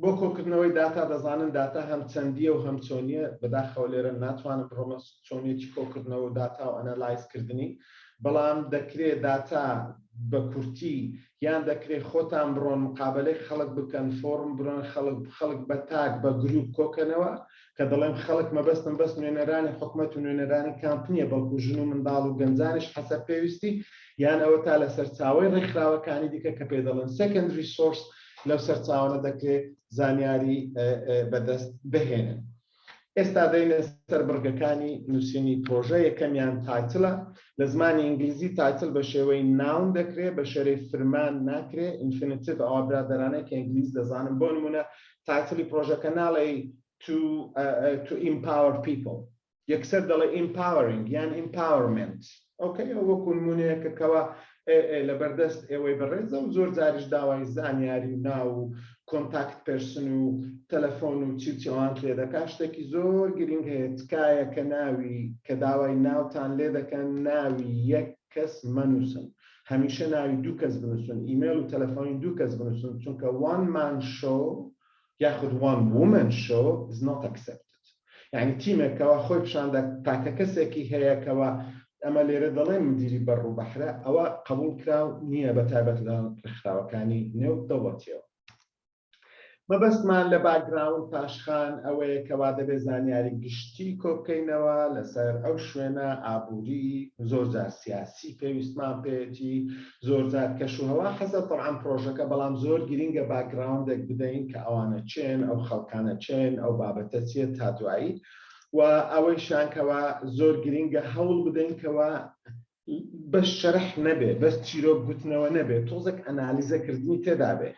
بۆ کۆکردنەوەی داتا دەزانن داتا هەم چەندیە و هەم چۆنیە، بەداخەوە لێرە ناتوانم بڕۆمە چۆنیەکی کۆکردنەوە و داتا و ئەنەلایزکردنی، بەڵام دەکرێت داتا بە کورتی یان دەکرێت خۆتان بڕۆن مقابلەی خەڵک بکەن، فۆرم بڕۆن خەڵک بە تاک بە گروپ کۆکەنەوە کە دەڵێن خەڵک مەبەستن بەس نوێنەرانی حکومەت و نوێنەرانی کامپنیە، بەڵکو ژن و منداڵ و گەنجانش حەسەب پێویستی، یان ئەوە تا لە سەرچاوەی ڕێکخراوەکانی دیکە کە پێ دەڵێن سەکەندری سۆرس، لەو سەرچاوانە دەکرێت زانیاری بەدەست بهێنن. ئێستا دەینە سەر بڕگەکانی نووسینی پرۆژە. یەکەمیان تایتڵە. لە زمانی ئینگلیزی تایتڵ بە شێوەی ناون دەکرێت، بە شێوەی فرمان ناکرێت. ئینفینیتیڤ ئەوە برادەرانەی کە ئینگلیز دەزانن بۆ نمونە تایتڵی پرۆژەکە ناڵێ to empower people، یەکسەر دەڵێ empowering یان empowerment. ئۆکەی ئەو وەکو نمونەیەکەکەوە لە بەردەست ئێوەی بەڕێزە و زۆر جاریش داوای زانیاری و ناو و کۆنتاکت پرسن و تەلەفۆن و چیوان لێ دەکا. شتێکی زۆر گرنگ هەیە تکایە کە ناوی کە داوای ناوتان لێ دەکەن ناوی یەک کەس مەنووسن، هەمیشە ناوی دوو کەس بنووسن، ئیمێل و تەلەفۆنی دوو کەس بنووسن، چونکە one man show یاخود one woman show is not accepted. یعنی تیمێکەوە خۆی پیشاندا تاکە کەسێکی هەیەکەوە ئەمە لێرە دەڵێن مدیری بەڕ و بەحرە، ئەوە قبول کراو نییە بەتایبەت لە ڕێکخراوەکانی نێو دەوڵەتیەوە. مەبەستمان لە باکگراوند پاشخان ئەوەیە کەوا دەبێت زانیاری گشتی کۆبکەینەوە لەسەر ئەو شوێنە ئابووری، زۆر جار سیاسی پێویستمان پێێتی، زۆر جار کەشوهەوا حەزە طبعاً پرۆژەکە، بەڵام زۆر گرنگە باکگراوندێک بدەین کە ئەوانە چێن، ئەو خەڵکانە چێن، ئەو بابەتە چێت تا دوایی، و ئەوەی شانکەوە زۆر گرنگە هەوڵ بدەینکەوە بەس شەرح نەبێ، بەس چیرۆک گوتنەوە نەبێت، تۆزێک ئەنالیزەکردنی تێدا بێ،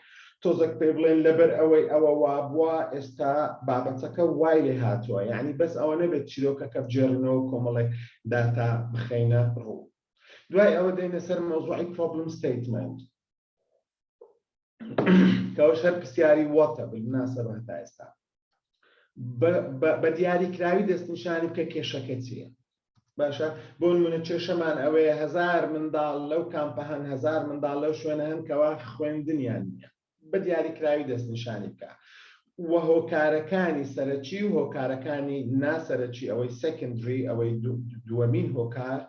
تۆزێک پێ بڵێن لەبەر ئەوەی ئەوە وابووە ئێستا بابەتەکە وای لێ هاتووە. یعنی بەس ئەوە نەبێت چیرۆکەکە بجێڕنەوە کۆمەڵێک داتا بخەینە ڕوو. دوای ئەوە دێنە سەر مەوزوعی پرۆبلم ستیتمنت کەەوەش هەر پرسیاری وەتە بالمناسبە هەتا ئێستا بە دیاریکراوی دەستنیشانی بکە کێشەکە چییە. باشە بۆ نمونە کێشەمان ئەوەیە 1000 منداڵ لەو کامپە هەن، 1000 منداڵ لەو شوێنە هەن کەوا خوێندنیان نییە، بە دیاریکراوی دەستنیشانی بکە. وە هۆکارەکانی سەرەکی و هۆکارەکانی ناسەرەکی ئەوەی سەکندری، ئەوەی دووەمین هۆکار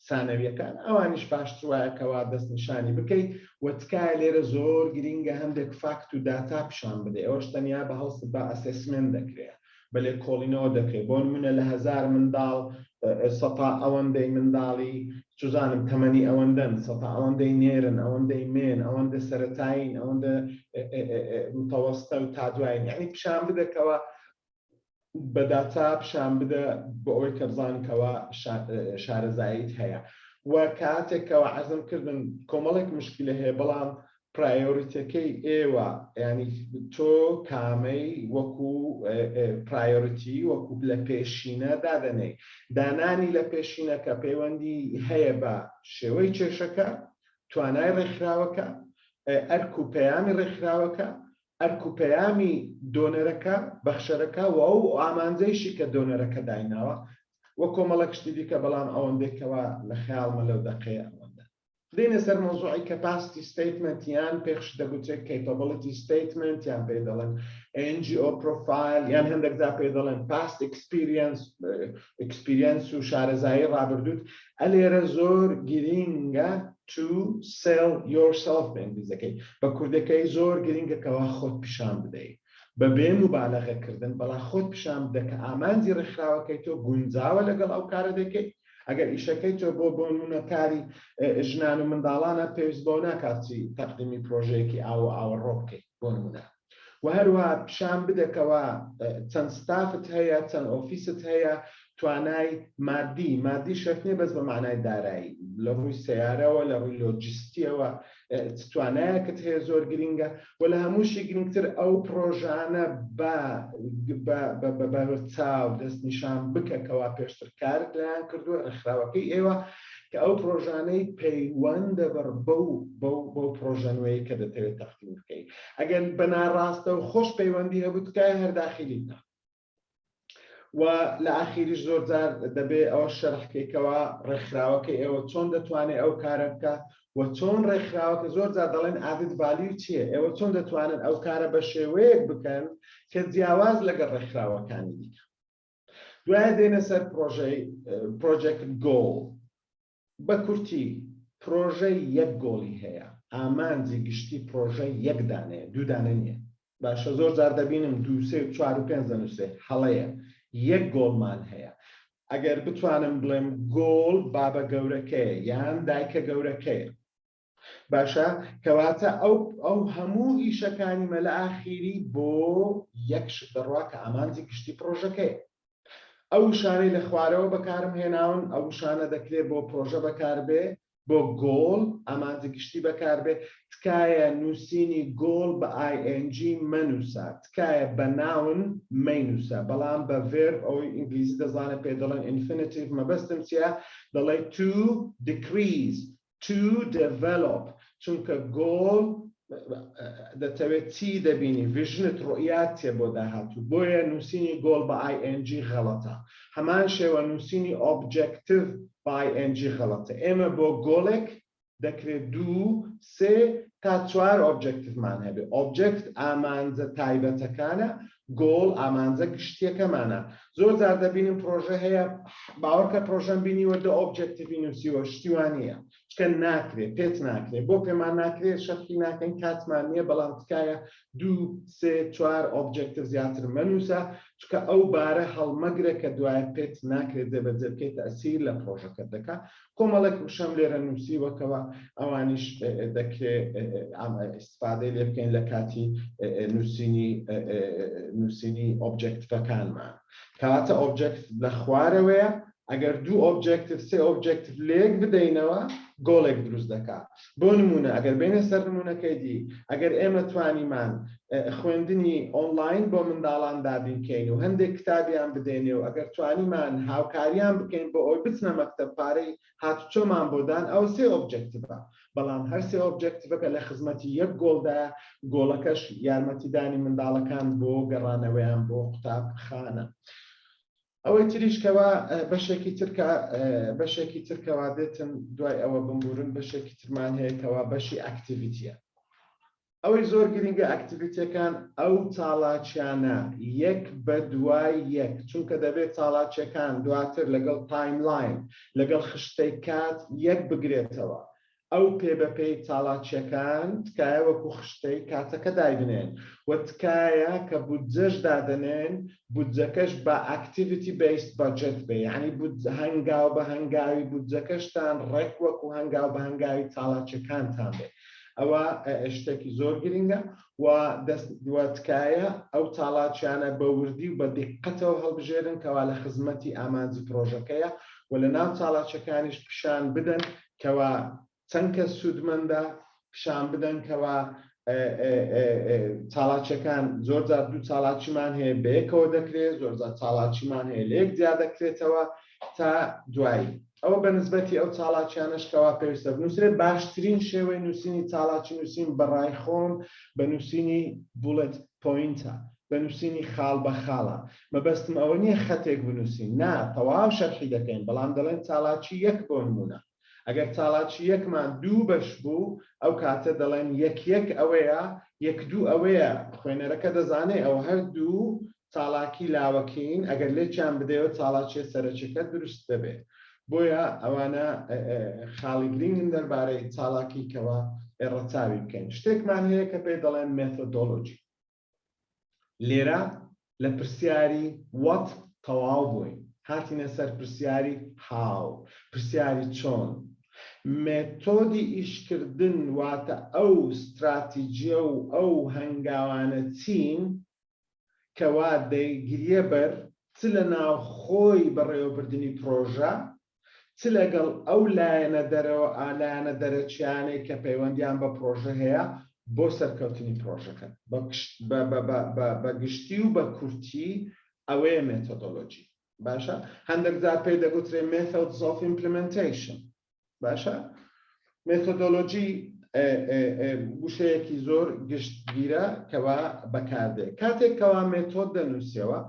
سانەویەکان، ئەوانیش باشترایەکەوا دەستنیشانی بکەیت. وەتکای لێرە زۆر گرنگە هەندێک فاکت و داتا پیشان بدەیت. ئەوەش تەنیا بە هەڵست بە ئەسسمنت دەکرێت، بەلێ کۆڵینەوە دەکرێت. بۆ نمونە لە 1000 منداڵ سەتا ئەوەندەی منداڵی چزانم تەمەنی ئەوەندەن، سەتا ئەوەندەی نێرن، ئەوەندەی مێن، ئەوەندە سەرەتاین، ئەوەندە متەوەستە و تا دوایین. یعنی پیشان بدەکەوە بە داتا پیشان بدە بۆ ئەوەی کە بزانکەوە شارەزاییت هەیە. و کاتێکەوە عەزم کردن کۆمەڵێک مشکلە هەیە، بەڵام پرایۆریتەکەی ئێوە ینی تۆ کامەی وەکو پرایۆریتی وەکو لە پێشینە دادەنێ دانانی لە پێشینەکە پەیوەندی هەیە بە شێوەی کێشەکە توانای ڕێکخراوەکە ئەرک و پەیامی ڕێکخراوەکە ئەرک و پەیامی دۆنەرەکە بەخشەرەکە و ئەو ئامانجەیشی کە دۆنەرەکە دایناوە وە کۆمەڵە شتی دیکە بەڵام ئەوەندێکەوە لە خەیاڵمە لەو دەقەیە ئەوەندە دێنە سەر مۆزوعی کەپاسیتی ستیتمنت یان پێش دەگوترێت کەیپەبڵیتی ستیتمنت یان پێ دەڵێن NGO پرۆفایل یان هەندێکدا پێ دەڵێن پاست ئەکسپیریەنس و شارەزایی ڕابردووت ئەلێرە زۆر گرینگە to sell yourself بە ئینگلیزەکەی بە کوردەکەی زۆر گرینگە کەوا خۆت پیشان بدەیت بەبێ مبالەغەکردن بەڵام خۆت پیشان بدە کە ئامانجی ڕێکخراوەکەی تۆ گونجاوە لەگەڵ ئەو کارە دەکەیت ئەگەر ئیشەکەی تۆ بۆ نمونە کاری ژنان و منداڵانە پێویست بۆ ناکاتی تەقدیمی پرۆژەیەکی ئاوەڕۆ بکەیت بۆ نمونە و هەروەها پیشان بدەکەوە چەند ستافت هەیە چەند ئۆفیست هەیە توانای مادی شەرت بەس بە معنای دارایی لە ڕووی سیارەوە لە ڕووی لۆجیستیەوە توانایەکت هەیە زۆر گرینگە و لە هەمووشی گرنگتر ئەو پرۆژانە بە چاو دەست نیشان بکەکەوە پێشتر کارت لایەن کردووە ڕێکخراوەکەی ئێوە کە ئەو پرۆژانەی پەیوەندە بەو پرۆژەنوەیە کە دەتەوێت تەقدیم بکەیت ئەگەر بەناڕاستە و خۆش پەیوەندی هەبوو تکایە هەرداخیلیتە و لە ئاخیریش زۆر جار دەبێت ئەوە شەرحکەیتەوە ڕێکخراوەکەی ئێوە چۆن دەتوانێت ئەو کارە بکە و چۆن ڕێکخراوەکە زۆر جار دەڵێن ئادت ڤالیو چییە ئێوە چۆن دەتوانن ئەو کارە بە شێوەیەک بکەن کە جیاواز لەگەڵ ڕێکخراوەکانی دیکە دوایە دێنە سەر پرۆژێکت گۆڵ بە کورتی پرۆژەی یەک گۆڵی هەیە ئامانجی گشتی پرۆژەی یەک دانەیە دوو دانە نییە باشە زۆر جار دەبینم 2 3 4 و 5 دەنووسێ هەڵەیە یەک گۆڵمان هەیە ئەگەر بتوانم بڵێم گۆڵ بابە گەورەکەیە یان دایکە گەورەکەیە باشە کەواتە ئەو هەموو ئیشەکانیمە لە ئاخیری بۆ یەک شت دەڕوا کە ئامانجی گشتی پرۆژەکەیە ئەو شانەی لە خوارەوە بەکارم هێناون ئەو شانە دەکرێت بۆ پرۆژە بەکاربێ بۆ گۆڵ ئامانجی گشتی بەکاربێ تکایە نووسینی گۆڵ بە ING مەنووسە تکایە بە ناون مەینووسە بەڵام بە ڤێرب ئەوەی ئینگلیزی دەزانێت پێ دەڵێن ئینفینیتیڤ مەبەستم چییە دەڵێ to decrease to develop چونکە گۆڵ دەتەوێت چی دەبینی ڤژنت ڕۆیاتێ بۆ داهاتوو بۆیە نووسینی گۆڵ بە ING غەڵەتە هەمان شێوە نووسینی ئۆبجێکتیڤ بە ING غەڵەتە ئێمە بۆ گۆڵێک دەکرێت 2 3 تا 4 ئۆبجێکتیڤمان هەبێ ئۆبجێکت ئامانجە تایبەتەکانە گۆڵ ئامانجە گشتیەکەمانە زۆر جار دەبینم پرۆژە هەیە باوەڕکە پرۆژەم بینیوە دە ئۆبجێکتیڤی نووسیوە شتیوانە چکە ناکرێت پێت ناکرێت بۆ پێمان ناکرێت شەرحی ناکەین کاتمان نییە بەڵام تکایە 2 3 4 ئۆبجێکتیڤ زیاتر مەنووسە چکە ئەو بارە هەڵمەگرە کە دوایە پێت ناکرێت دەبەجێ بکەیت ئەسیر لە پرۆژەکەت دەکات کۆمەڵێک وشەم لێرە نووسیوەکەوە ئەوانیش دەکرێت ئیستفادەی لێ بکەین لە کاتی نووسینی ئۆبجێکتیڤەکانمان کەواتە ئۆبجێکت لە خوارەوەیە ئەگەر 2 ئۆبجێکتیڤ 3 ئۆبجێکتیڤ لێک بدەینەوە گۆڵێک دروست دەکات بۆ نمونە ئەگەر بینە سەر نمونەکەی دی ئەگەر ئێمە توانیمان خوێندنی ئۆنلاین بۆ منداڵان دابینکەین و هەندێک کتابیان بدەینێ و ئەگەر توانیمان هاوکاریان بکەین بۆ ئەوی بچنە مەکتەب پارەی هاتوچۆمان بۆدان ئەو 3 ئۆبجێکتیڤە بەڵام هەر 3 ئۆبجێکتیڤەکە لە خزمەتی یەک گۆڵدایە گۆڵەکەش یارمەتیدانی منداڵەکان بۆ گەڕانەوەیان بۆ قوتابخانە ئەوەی تریشکەوە بەشێکی ترکەوا دێتن دوای ئەوە بمبورن بەشێکی ترمان هەیەکەوە بەشی ئەکتیڤیتیە ئەوەی زۆر گرنگە ئەکتیڤیتیەکان ئەو چاڵاکیانە یەک بە دوای یەک چونکە دەبێت چاڵاکیەکان دواتر لەگەڵ تایملاین لەگەڵ خشتەی کات یەک بگرێتەوە ئەو پێبەپێی چاڵاکیەکان تکایە وەکو خشتەی کاتەکە دایبنێن و تکایە کە بودجەش دادنێن بودجەکەش بە ئەکتیڤیتی بیست بەجێت بێ یعنی هەنگاو بە هەنگاوی بودجەکەشتان ڕێک وەکو هەنگاو بە هەنگاوی چاڵاکیەکانتان بێ ئەوە شتێکی زۆر گرنگە و تکایە ئەو چاڵاکیانە بە وردی و بە دیقەتەوە هەڵبژێرن کەوا لە خزمەتی ئامانجی پرۆژەکەیە و لە ناو چاڵاکیەکانیش پیشان بدەن کەوا چەند کەس سوودمەندە پیشان بدەن کەوا چالاکیەکان زۆر جار دوو چالاکیمان هەیە بەیەکەوە دەکرێت، زۆر جار چالاکیمان هەیە لە یەک جیا دەکرێتەوە تا دوایی. ئەوە بە نسبەتی ئەو چالاکیانەش کەوا پێویستە بنووسرێت. باشترین شێوەی نووسینی چالاکی نووسین بەڕای خۆم بە نووسینی بولت پۆینتە، بە نووسینی خاڵ بە خاڵە. مەبەستم ئەوە نییە خەتێک بنووسین، نا تەواو شەرحی دەکەین، بەڵام دەڵێن چالاکی یەک بۆ نمونە. ئەگەر چالاکی یەکمان دوو بەش بوو ئەو کاتە دەڵێن یەک ئەوەیە، یەک دوو ئەوەیە. خوێنەرەکە دەزانێت ئەو هەردوو چالاکی لاوەکەین، ئەگەر لێکیان بدەیەوە چالاکی سەرەکیەکە دروست دەبێت. بۆیە ئەوانە خاڵی گرنگن دەربارەی چالاکی کەوا ڕەچاوی بکەین. شتێکمان هەیە کە پێی دەڵێن مێتۆدۆلۆجی. لێرە لە پرسیاری وات تەواو بووین، هاتینە سەر پرسیاری هاو، پرسیاری چۆن. مێتۆدی ئیشکردن واتە ئەو استراتیژیە و ئەو هەنگاوانە چین کەوا دەیگریە بەر چ لە ناوخۆی بەڕێوەبردننی پرۆژە، چ لەگەڵ ئەو لایەنە دەرەچیانەی کە پەیوەندیان بە پرۆژە هەیە بۆ سەرکەوتنی پرۆژەکە. بە گشتی و بە کورتی ئەوەیە مێتۆدۆلۆجی. باشە؟ هەندێک جار پێی دەگوترێت methods of implementation. باشە؟ مێتۆدۆلۆجی وشەیەکی زۆر گشتگیرە کەوا بەکاردێت. کاتێک کەوا مێتۆد دەنووسیەوە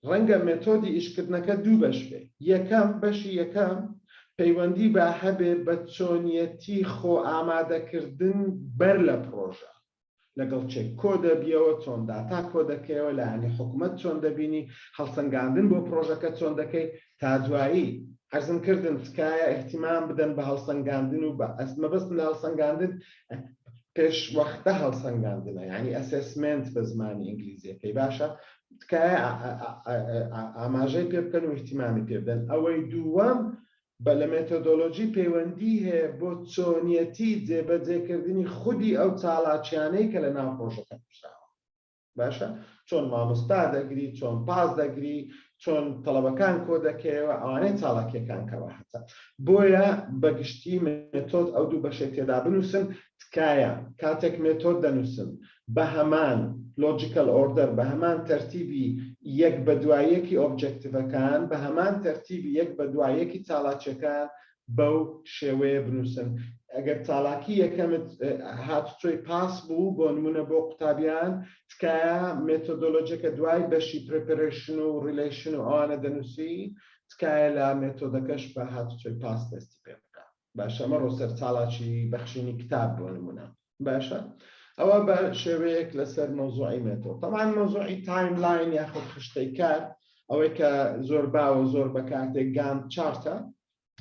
ڕەنگە مێتۆدی ئیشکردنەکە دوو بەش بێ. بەشی یەکەم پەیوەندی بە هەبێ بە چۆنیەتی خۆ ئامادەکردن بەر لە پرۆژە، لەگەڵ چێک کۆ دەبیەوە، چۆن داتا کۆ دەکەیەوە، لایەنی حکوومەت چۆن دەبینی، هەڵسەنگاندن بۆ پرۆژەکە چۆن دەکەی، تا دوایی عەرزم کردن تکایە احتیمام بدەن بە هەڵسەنگاندن و بە مەبەستم لە هەڵسەنگاندن پێش وەختە هەڵسەنگاندنە، یعنی ئەسێسمنت بە زمانی ئینگلیزیەکەی. باشە؟ تکایە ئاماژەی پێ بکەن و احتیمامی پێ بدەن. ئەوەی دووەم بە لە مێتۆدۆلۆجی پەیوەندی هەیە بۆ چۆنیەتی جێبەجێکردنی خودی ئەو چالاکیانەی کە لە ناو پرۆژەکە نووسراوە. باشە؟ چۆن مامۆستا دەگری، چۆن پاس دەگری، چۆن تەڵەبەکان کۆ دەکەیەوە، ئەوانەی چالاکیەکان کەوا هەتا. بۆیە بەگشتی مێتۆد ئەو دوو بەشێک تێدا بنووسن. تکایە کاتێک مێتۆد دەنووسن بە هەمان لۆجیکەل ئۆردەر، بە هەمان تەرتیبی یەک بە دوایەکی ئۆبجێکتیڤەکان، بە هەمان تەرتیبی یەک بە دوایەکی چالاکیەکان بەو شێوەیە بنووسن. ئەگەر چالاکی یەکەمت هاتوچۆی پاس بوو بۆ نمونە بۆ قوتابیان، تکایە مێتۆدۆلۆجیەکە دوای بەشی پرپەرێشن و ڕیلیشن و ئەوانە دەنووسی، تکایە لە مێتۆدەکەش بە هاتوچۆی پاس دەستی پێ بکە. باشە؟ ئەمە سەر چالاکی بەخشینی کتاب بۆ نمونە. باشە؟ ئەوە بە شێوەیەک لەسەر مەوزوعی مێتۆد. تەمان مەوزوعی تایملاین یاخود خشتەی کار، ئەوەی کە زۆر باوە زۆر بەکاتێک گانت چارتە،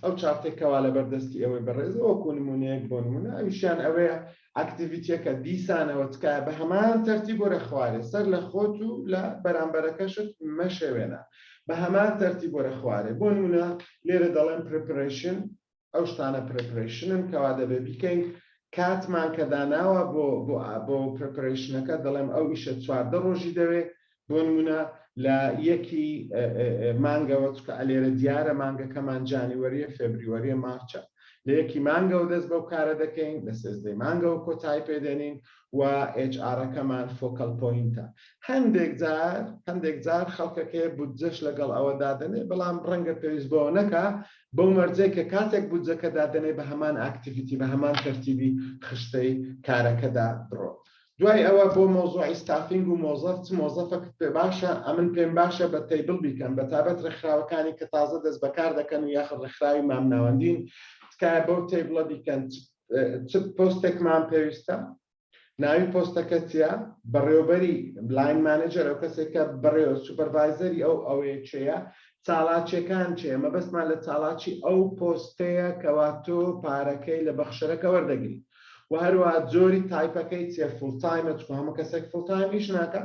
ئەو چارتێکەوە لە بەردەستی ئەوەی بەڕێزە وەکو نمونەیەک بۆ نمونە ئەویشیان ئەوەیە ئاکتیڤیتیەکە دیسانەوە تکایە بە هەمان تەرتیب وەرە خوارێ، سەر لە خۆت و لە بەرامبەرەکەشت مەشێوێنە، بە هەمان تەرتیب وەرە خوارێ. بۆ نمونە لێرە دەڵێن پرپەرێشن، ئەو شتانە پرپەرێشنن کەوا دەبێ بیکەین. کاتمان کە داناوە بۆ پرپەرێشنەکە دەڵێم ئەو ئیشە 14 ڕۆژی دەوێت. بۆ نمونە لە یەکی مانگەوە چکە لێرە دیارە مانگەکەمان جانیوەریە، فێبریوەریە، مارچە، لە یەکی مانگەوە دەست بەو کارە دەکەین، لە سێزدەی مانگەوە کۆتایی پێدێنین و HR-ەکەمان فۆکەڵ پۆینتە. هەندێک جار خەڵکەکەی بودجەش لەگەڵ ئەوە دادنێ، بەڵام ڕەنگە پێویست بۆ نەکە بەو مەرجەی کە کاتێک بودجەکە دادنێ بە هەمان ئاکتیڤیتی، بە هەمان تەرتیبی خشتەی کارەکەدا بڕۆ. دوای ئەوە بۆ مۆزوعی ستافینگ و مۆزەف چ مۆزەفێک پێ باشە، ئەمن پێم باشە بە تەیبڵ بیکەن، بە تابەت ڕێکخراوەکانی کە تازە دەست بەکار دەکەن و یاخود ڕێکخراوی مامناوەندین، تکایە بەو تەیبڵە بیکەن چ پۆستێکمان پێویستە، ناوی پۆستەکە چییە، بەڕێوەبەری لاین مانەجەر ئەو کەسێکە بەڕێوە سوپەرڤایزەری ئەوەیە چێیە، چالاکیەکان چێ. مەبەستمان لە چالاکی ئەو پۆستەیە کەوا تۆ پارەکەی لە بەخشەرەکە وەردەگری، و هەروەها جۆری تایپەکەی چێ، فوڵتایمە، چکە هەموو کەسێک فوڵتایم ئیش ناکە،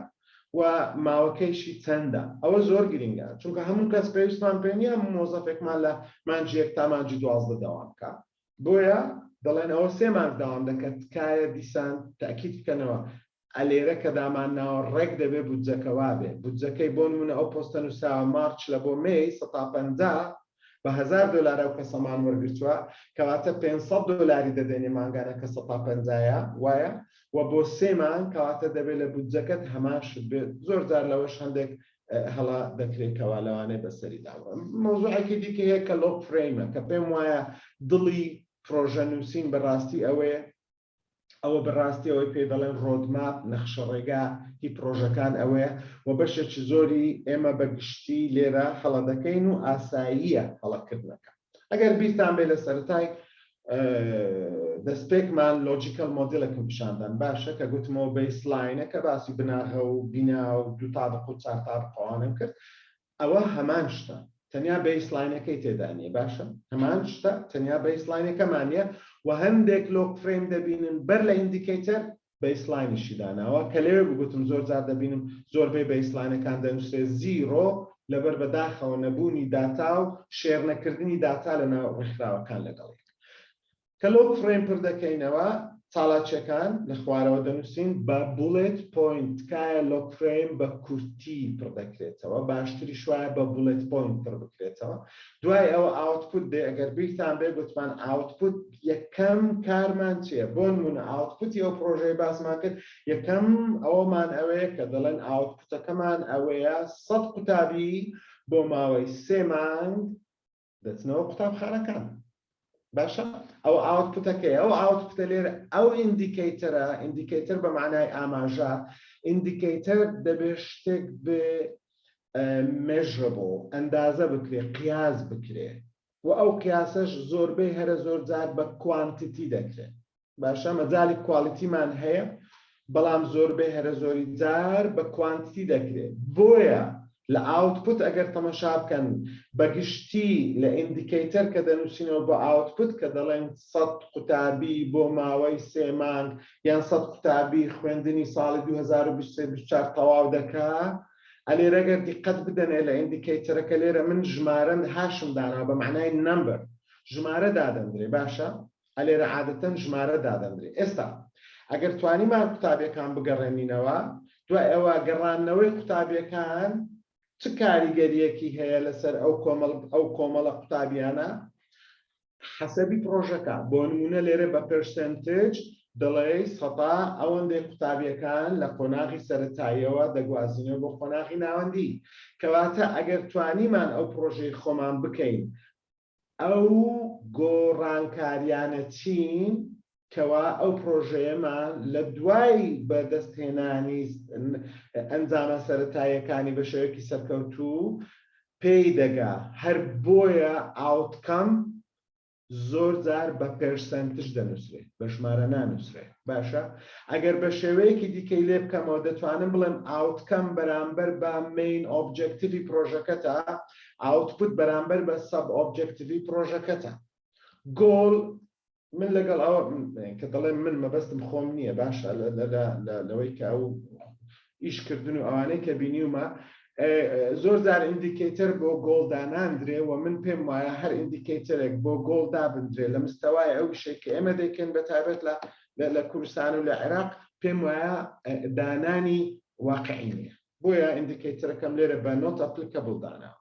و ماوەکەیشی چەندە. ئەوە زۆر گرنگە، چونکە هەموو کەس پێویستمان پێ نییە مۆزەفێکمان لە مانجی یەک تا مانجی 12 دەوام بکە. بۆیە دەڵێن ئەوە 3 مانگ داوام دەکات. تکایە دیسان تاکید بکەنەوە ئەلێرە کە دامانناوە ڕێک دەبێ بودجەکەوا بێ. بودجەکەی بۆ نمونە ئەو پۆستە نووسراوە مارچ لە بۆ مێی 150، بە $1000 ئەو کەسەمان وەرگرتووە کەواتە $500 دەدەینێ مانگانە کە 150 وایە و بۆ 3 مانگ کەواتە دەبێت لە بودجەکەت هەمان شت بێت زۆر جار لەوەش هەندێک هەڵا دەکرێتەوە لەوانەیە بەسەری داوە مۆزوعێکی دیکە هەیە کە لۆک فرەیمە کە پێم وایە دڵی پرۆژە نووسین بەڕاستی ئەوە بەڕاستی ئەوەی پێ دەڵێن ڕۆدماپ نەخشە ڕێگا هی پرۆژەکان ئەوەیە و بەشێکی زۆری ئێمە بەگشتی لێرە هەڵە دەکەین و ئاساییە هەڵەکردنەکە ئەگەر بیرتان بێ لە سەرەتای دەستپێکمان لۆجیکەل مۆدیلەکەم پیشاندان باشە کە گوتمەوە بیسلاینە کە باسی بناغە و بینا و 2 تابق و 4 تابقەوانم کرد ئەوە هەمان شتە تەنیا بیسلاینەکەی تێدانیە باشە هەمان شتە تەنیا بیسلاینەکەمانە و هەندێک لۆک فرێم دەبینن بەر لە ئیندیکیتەر بیسلاینیشی داناوە کە لێوێ بگوتم زۆر جار دەبینم زۆربەی بیسلاینەکان دەنووسێت زیرۆ لەبەر بەداخەوە نەبوونی داتا و شێرنەکردنی داتا لە ناو ڕێکخراوەکان لەگەڵ کە لۆک فرێم پر دەکەینەوە چالاکیەکان لە خوارەوە دەنووسین بە بولێت پۆینت کایە لۆک فرێم بە کورتی پر دەکرێتەوە باشتری شوایە بە بولێت پۆینت پر بکرێتەوە دوای ئەوە ئاوتپوت دێ ئەگەر بیرتان بێ گوتمان ئاوتپوت یەکەم کارمان چییە بۆ نمونە ئاوتپوتی ئەو پرۆژەی باسمان کرد یەکەم ئەوەمان ئەوەیە کە دەڵێن ئاوتپوتەکەمان ئەوەیە 100 قوتابی بۆ ماوەی 3 مانگ دەچنەوە قوتابخانەکان باشە ئەو ئاوتپوتەکەی ئەو ئاوتپوتە لێرە ئەو ئیندیکیتەرە ئیندیکیتەر بە معنای ئاماژە ئیندیکیتەر دەبێت شتێک بێ measurable ئەندازە بکرێ قیاس بکرێ و ئەو قیاسەش زۆربەی هەرە زۆر جار بە کوانتیتی دەکرێت باشە مەجالی کوالیتیمان هەیە بەڵام زۆربەی هەرە زۆری جار بە کوانتیتی دەکرێت بۆیە لە ئاوتپوت ئەگەر تەماشا بکەن بەگشتی لە ئیندیکیتەر کە دەنووسینەوە بە ئاوتپوت کە دەڵێن 100 قوتابی بۆ ماوەی 3 مانگ یان 100 قوتابی خوێندنی ساڵی 2023-24 تەواو دەکا ئەلێرەگەر دیقەت بدەنێ لە ئیندیکیتەرەکە لێرە من ژمارە هاشم دانا بە معنای نمبر ژمارە دادەندرێ باشە ئەلێرە عادەتەن ژمارە دادەندرێ ئێستا ئەگەر توانیمان قوتابیەکان بگەڕێنینەوە دوای ئەوە گەڕانەوەی قوتابیەکان چ کاریگەریەکی هەیە لەسەر ئەو کۆمەڵە قوتابیانە حەسەبی پرۆژەکە بۆ نمونە لێرە بە پرسنتج دەڵێ سەتا ئەوەندەی قوتابیەکان لە قۆناغی سەرەتاییەوە دەگوازینەوە بۆ قۆناغی ناوەندی کەواتە ئەگەر توانیمان ئەو پرۆژەی خۆمان بکەین ئەو گۆڕانکاریانە چین کەوا ئەو پرۆژەیەمان لە دوای بەدەستهێنانی ئەنجامە سەرەتاییەکانی بە شێوەیەکی سەرکەوتوو پێی دەگا هەر بۆیە ئاوتکەم زۆر جار بە پێرسەنتج دەنووسرێت بە ژمارە نانووسرێت باشە ئەگەر بە شێوەیەکی دیکەی لێ بکەمەوە دەتوانم بڵێم ئاوتکەم بەرامبەر بە مین ئۆبجێکتیڤی پرۆژەکەتە ئاوتپوت بەرامبەر بە سەب ئۆبجێکتیڤی پرۆژەکەتە گۆڵ من لەگەڵ ئەوە کە دەڵێم من مەبەستم خۆم نییە باشە لەوەی کە ئەو ئیشکردن و ئەوانەی کە بینیومە زۆر جار ئیندیکیتەر بۆ گۆڵداناندرێ و من پێم وایە هەر ئیندیکیتەرێک بۆ گۆڵ دابدرێ لە مستەوای ئەو شێککە ئێمە دەیکەن بە تایبەت لە کوردستان و لە عێراق پێم وایە دانانی واقعی نییە بۆیە ئیندیکیتەرەکەم لێرە بە نۆت ئەپلیکەبڵ داناوە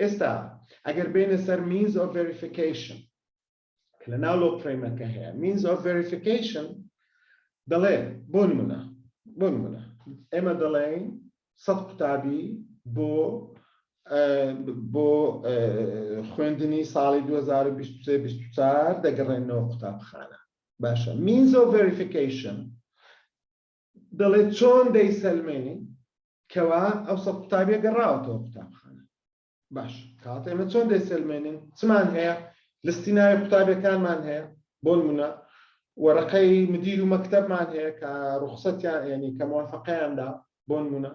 ئێستا ئەگەر بینە سەر means of verification لە ناو لۆک فرێمەکە هەیە means of verification دەڵێ بۆ نمونە ئێمە دەڵێن 100 قوتابی بۆ خوێندنی ساڵی 2023-24 دەگەڕێنەوە قوتابخانە باشە means of verification دەڵێت چۆن دەیسەلمێنین کەوا ئەو 100 قوتابیە گەڕاوەتەوە قوتابخانە باش کات ئێمە چۆن دەیسەلمێنین چمان هەیە لستی ناوی قوتابیەکانمان هەیە بۆ نمونە وەرەقەی مدیر و مەکتەبمان هەیە کە ڕوخسەتیان یعنی کە موافقەیاندا بۆ نمونە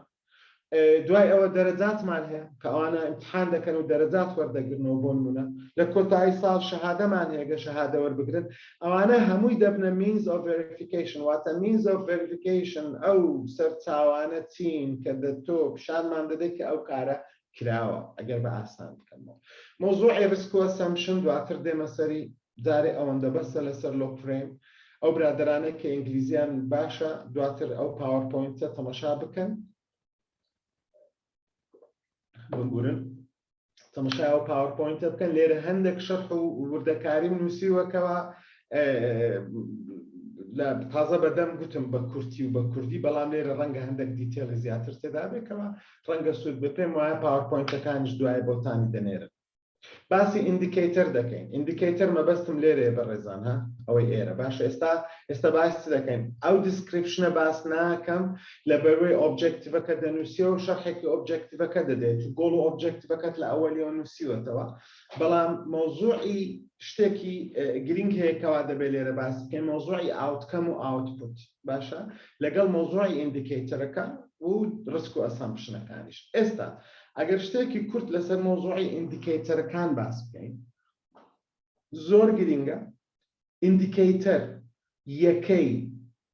دوای ئەوە دەرەجاتمان هەیە کە ئەوانە ئیمتحان دەکەن و دەرەجات وەردەگرنەوە بۆ نمونە لە کۆتایی ساڵ شەهادەمان هەیە گە شەهادە وەربگرن ئەوانە هەمووی دەبنە means of verification واتە means of verification ئەو سەرچاوانە چین کە تۆ پیشانمان دەدەیت کە ئەو کارە کراوە ئەگەر بە ئاسان بکەنەوە مۆزوعی ریسک و ئەسەمپشن دواتر دێمە سەری جارێ ئەوەندە بەسە لەسەر لۆک فرێم ئەو برادرانە کە ئینگلیزیان باشە دواتر ئەو پاوەرپۆینتە تەماشا بکەن بگورن تەماشای PowerPoint بکەن لێرە هەندێک شەرح و وردەکاری نووسیوەکەوە لە تازە بەدەم گوتم بە کورتی و بە کوردی بەڵام لێرە ڕەنگە هەندێک دیتێڵی زیاتر تێدا بێتەوە ڕەنگە سوود بە پێم وایە PowerPointەکانیش دوای بۆتانی دەنێرن باسی ئیندیکیتر دەکەین ئیندیکیتر مەبەستم لێرەیە بەڕێزان ها ئەوەی ئێرە باشە ئێستا باسی دەکەین ئەو دیسکریپشنە باس ناکەم لە بەروەی ئۆبجێکتیڤەکە دەنووسیەوە و شەرحێکی ئۆبجێکتیڤەکە دەدێت و گۆڵ و ئۆبجێکتیڤەکەت لە ئەوەلیەوە نووسیوەتەوە بەڵام مۆزوعی شتێکی گرنگ هەیەکەوا دەبێت لێرە باس بکەین مۆزوعی ئاوتکەم و ئاوتپوت باشە لەگەڵ مۆزوعی ئیندیکیترەکە و ڕسک و ئەسامپشنەکانیش ئێستا ئەگەر شتێکی کورت لەسەر مۆزوعی ئیندیکیترەکان باس بکەین زۆر گرنگە ئیندیکیتر یەکەی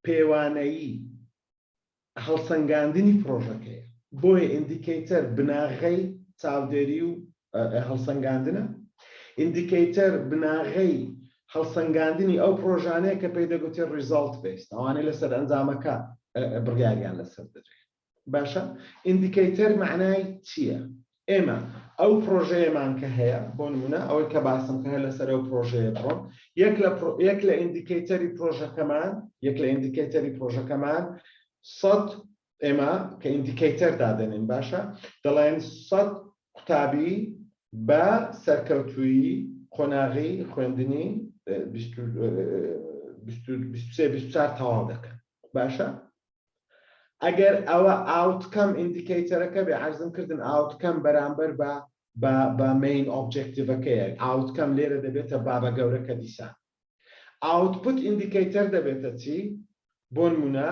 پێوانەیی هەڵسەنگاندنی پرۆژەکەیە بۆیە ئیندیکیتر بناغەی چاودێری و هەڵسەنگاندنە ئیندیکیتر بناغەی هەڵسەنگاندنی ئەو پرۆژانەیە کە پێی دەگوتێت ریزالت بیست ئەوانەی لەسەر ئەنجامەکە بڕیاریان لەسەر دەدرێت باشە ئیندیکیتر معنای چییە ئێمە ئەو پرۆژەیەمان کە هەیە بۆ نمونە ئەوەی کە باسم کە هەیە لەسەر ئەو پرۆژەیە بڕۆم یەک لە ئیندیکیتەری پرۆژەکەمان سەد ئێمە کە ئیندیکیتر دادەنین باشە دەڵێن سەد قوتابی بە سەرکەوتووی قۆناغی خوێندنی 23 تەواو دەکەن باشە ئەگەر ئەوە ئاوتکەم ئیندیکیتەرەکە بێ عەرزم کردن ئاوتکەم بەرامبەر بە مین ئۆبجێکتیڤەکەیە ئاوتکەم لێرە دەبێتە بابە گەورەکە دیسان ئاوتپوت ئیندیکیتەر دەبێتە چی بۆ نمونە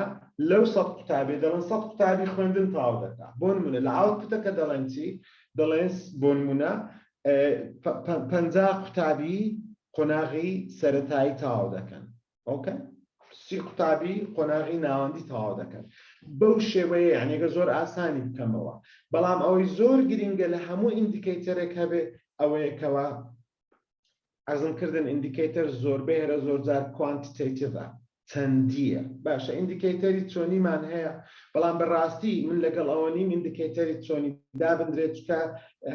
لەو سەد قوتابی دەڵێن سەد قوتابی خوێندن تەواو دەکا بۆ نمونە لە ئاوتپوتەکە دەڵێن چی دەڵێن بۆ نمونە 50 قوتابی قۆناغی سەرەتایی تەواو دەکەن ئۆکێ 30 قوتابی قۆناغی ناوەندی تەواو دەکەن بەو شێوەیە یعنیگە زۆر ئاسانی بکەمەوە بەڵام ئەوەی زۆر گرنگە لە هەموو ئیندیکیتەرێک هەبێ ئەوەیەکەوە عەرزم کردن ئیندیکیتەر زۆربەی هەرە زۆر جار کوانتیتیڤە چەندیە باشە ئیندیکیتەری چۆنیمان هەیە بەڵام بەڕاستی من لەگەڵ ئەوە نیم ئیندیکیتەری چۆنی دابدرێت چکە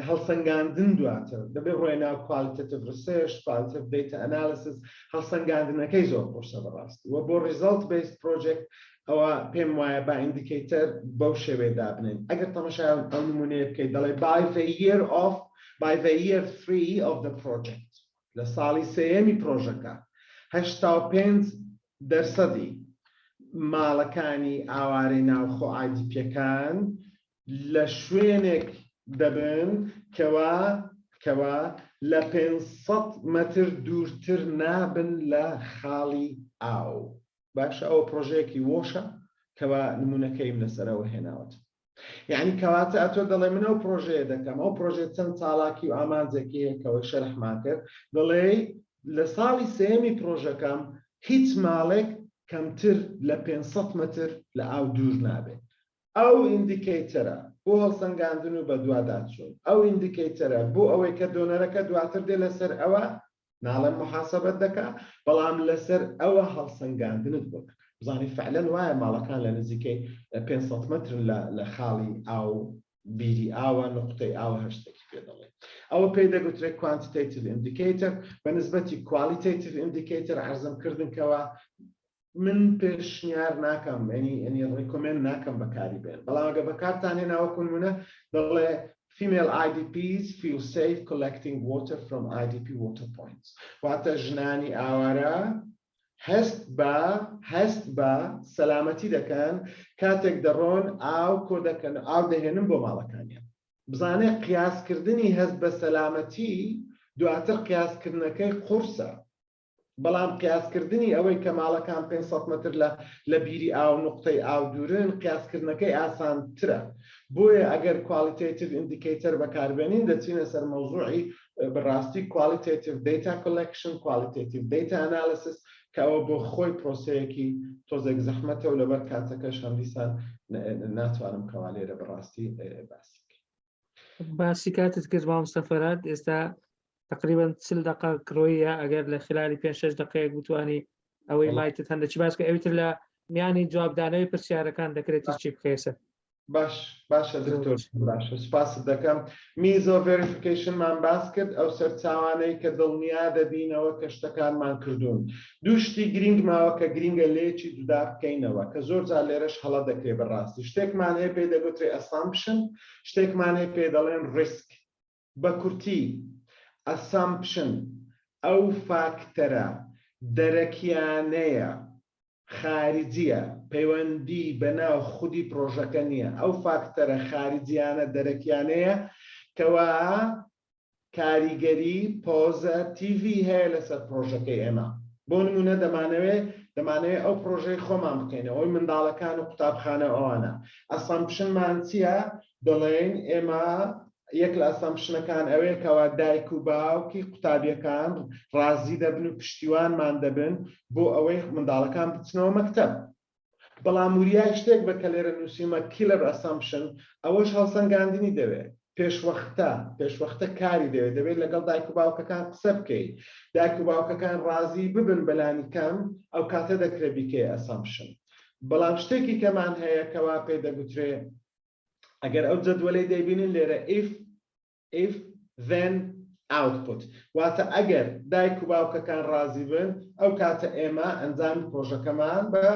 هەڵسەنگاندن دواتر دەبێت ڕۆی ناو qualitative research qualitative data analysis هەڵسەنگاندنەکەی زۆر خۆشە بەڕاستی وە بۆ result based project ئەوە پێم وایە با ئیندیکیتەر بەو شێوەیە دابنێن ئەگەر تەماشای ئەو نمونەیە بکەیت دەڵێ by the year 3 of the project لە ساڵی سێیەمی پرۆژەکە 85% ماڵەکانی ئاوارەی ناوخۆ IDPەکان لە شوێنێک دەبن کەوا لە 500 مەتر دوورتر نابن لە خاڵی ئاو باشە ئەوە پرۆژەیەکی وۆشە کەوا نمونەکەیم لەسەرەوە هێناوەت یعنی کەواتە ئەتۆ دەڵێ من ئەو پرۆژەیە دەکەم ئەو پرۆژێ چەند چاڵاکی و ئامانجێکی هەیەکەوە شەرحمان کرد دەڵێ لە ساڵی سێمی پرۆژەکەم هیچ ماڵێک کەمتر لە 500 متر لە ئاو دوور نابێت ئەو ئیندیکیتەرە بۆ هەڵسەنگاندن و بە دوواداچوون ئەو ئیندیکیتەرە بۆ ئەوەی کە دۆنەرەکە دواتر دێ لەسەر ئەوە ناڵێن محاسەبەت دەکا بەڵام لەسەر ئەوە هەڵسەنگاندنت بۆ بزانی فعلەن وایە ماڵەکان لە نزیکەی 500 متر لە خاڵی ئاو بیری ئاوە نقطەی ئاوە هەشتێکی پێ دەڵێت ئەوە پێی دەگوترێت quantitative indicator بە نسبەتی qualitative indicator عەرزم کردنکەوە من پێشنیار ناکەم ینی ڕیکۆمێند ناکەم بەکاری بێن بەڵام ئەگە بەکارتان هێناوە نمونە دەڵێ female IDPs feel safe collecting water from IDP water points واتە ژنانی ئاوارە هەست بە سەلامەتی دەکەن کاتێک دەڕۆن ئاو کۆ دەکەن ئاو دەهێنن بۆ ماڵەکانیان بزانێ قیاسکردنی هەست بە سەلامەتی دواتر قیاسکردنەکەی قورسە بەڵام قیاسکردنی ئەوەی کە ماڵەکان 500 متر لە بیری ئاو نقطەی ئاو دوورن قیاسکردنەکەی ئاسانترە بۆیە ئەگەر qualitative indicator بەکاربێنین دەچینە سەر مەوزوعی بەڕاستی qualitative data collection qualitative data analysis کە ئەوە بۆ خۆی پرۆسەیەکی تۆزێک زەحمەتە و لەبەر کاتەکەش هەندیسان ناتوانم کەوا لێرە بەڕاستی باسی کاتت کرد مامۆستا فەرهاد ئێستا تقریبا 40 دقه کڕۆیە ئەگەر لە خلالی 5-6 دقەیەک بتوانی ئەوەی مایتت هەندە چی باس کە ئەویتر لە میانی جوابدانەوەی پرسیارەکان دەکرێت چی بکەیسە باشە دکتۆر باشە سپاس دەکەم میزۆ ڤێریفیکیشنمان باس کرد ئەو سەرچاوانەی کە دڵنیا دەبینەوە کە شتەکانمان کردوون دوو شتی گرنگ ماوە کە گرنگە لێکی دوودا بکەینەوە کە زۆر جار لێرەش هەڵە دەکرێت بەڕاستی شتێکمان هەیە پێی دەگوترێت ئەسامپشن شتێکمان هەیە پێ دەڵێن ڕیسک بە کورتی ئەسامپشن ئەو فاکتەرە دەرەکیانەیە خارجیە پەیوەندی بەناو خودی پرۆژەکە نییە ئەو فاکتەرە خارجیانە دەرەکیانەیە کەوا کاریگەری پۆزەتیڤی هەیە لەسەر پرۆژەکەی ئێمە بۆ نمونە دەمانەوێت ئەو پرۆژەی خۆمان بکەینەوە ئەوی منداڵەکان و قوتابخانە ئەوانە ئەسامپشنمان چییە دەڵێن ئێمە یەک لە ئەسامپشنەکان ئەوەیە کەوا دایک و باوکی قوتابیەکان ڕازی دەبن و پشتیوانمان دەبن بۆ ئەوەی منداڵەکان بچنەوە مەکتەب بەڵام وریای شتێک بە کە لێرە نووسیمە کیلر ئەسامپشن ئەوەش هەڵسەنگاندنی دەوێت پێشوەختە کاری دەوێت لەگەڵ دایک و باوکەکان قسە بکەیت دایک و باوکەکان ڕازی ببن بەلانی کەم ئەو کاتە دەکرێت بیکەی ئەسامپشن بەڵام شتێکی کەمان هەیە کەوا پێی دەگوترێت ئەگەر ئەو جەدوەلەی دەیبینن لێرە if then output واتە ئەگەر دایک و باوکەکان ڕازی بن ئەو کاتە ئێمە ئەنجامی پرۆژەکەمان بە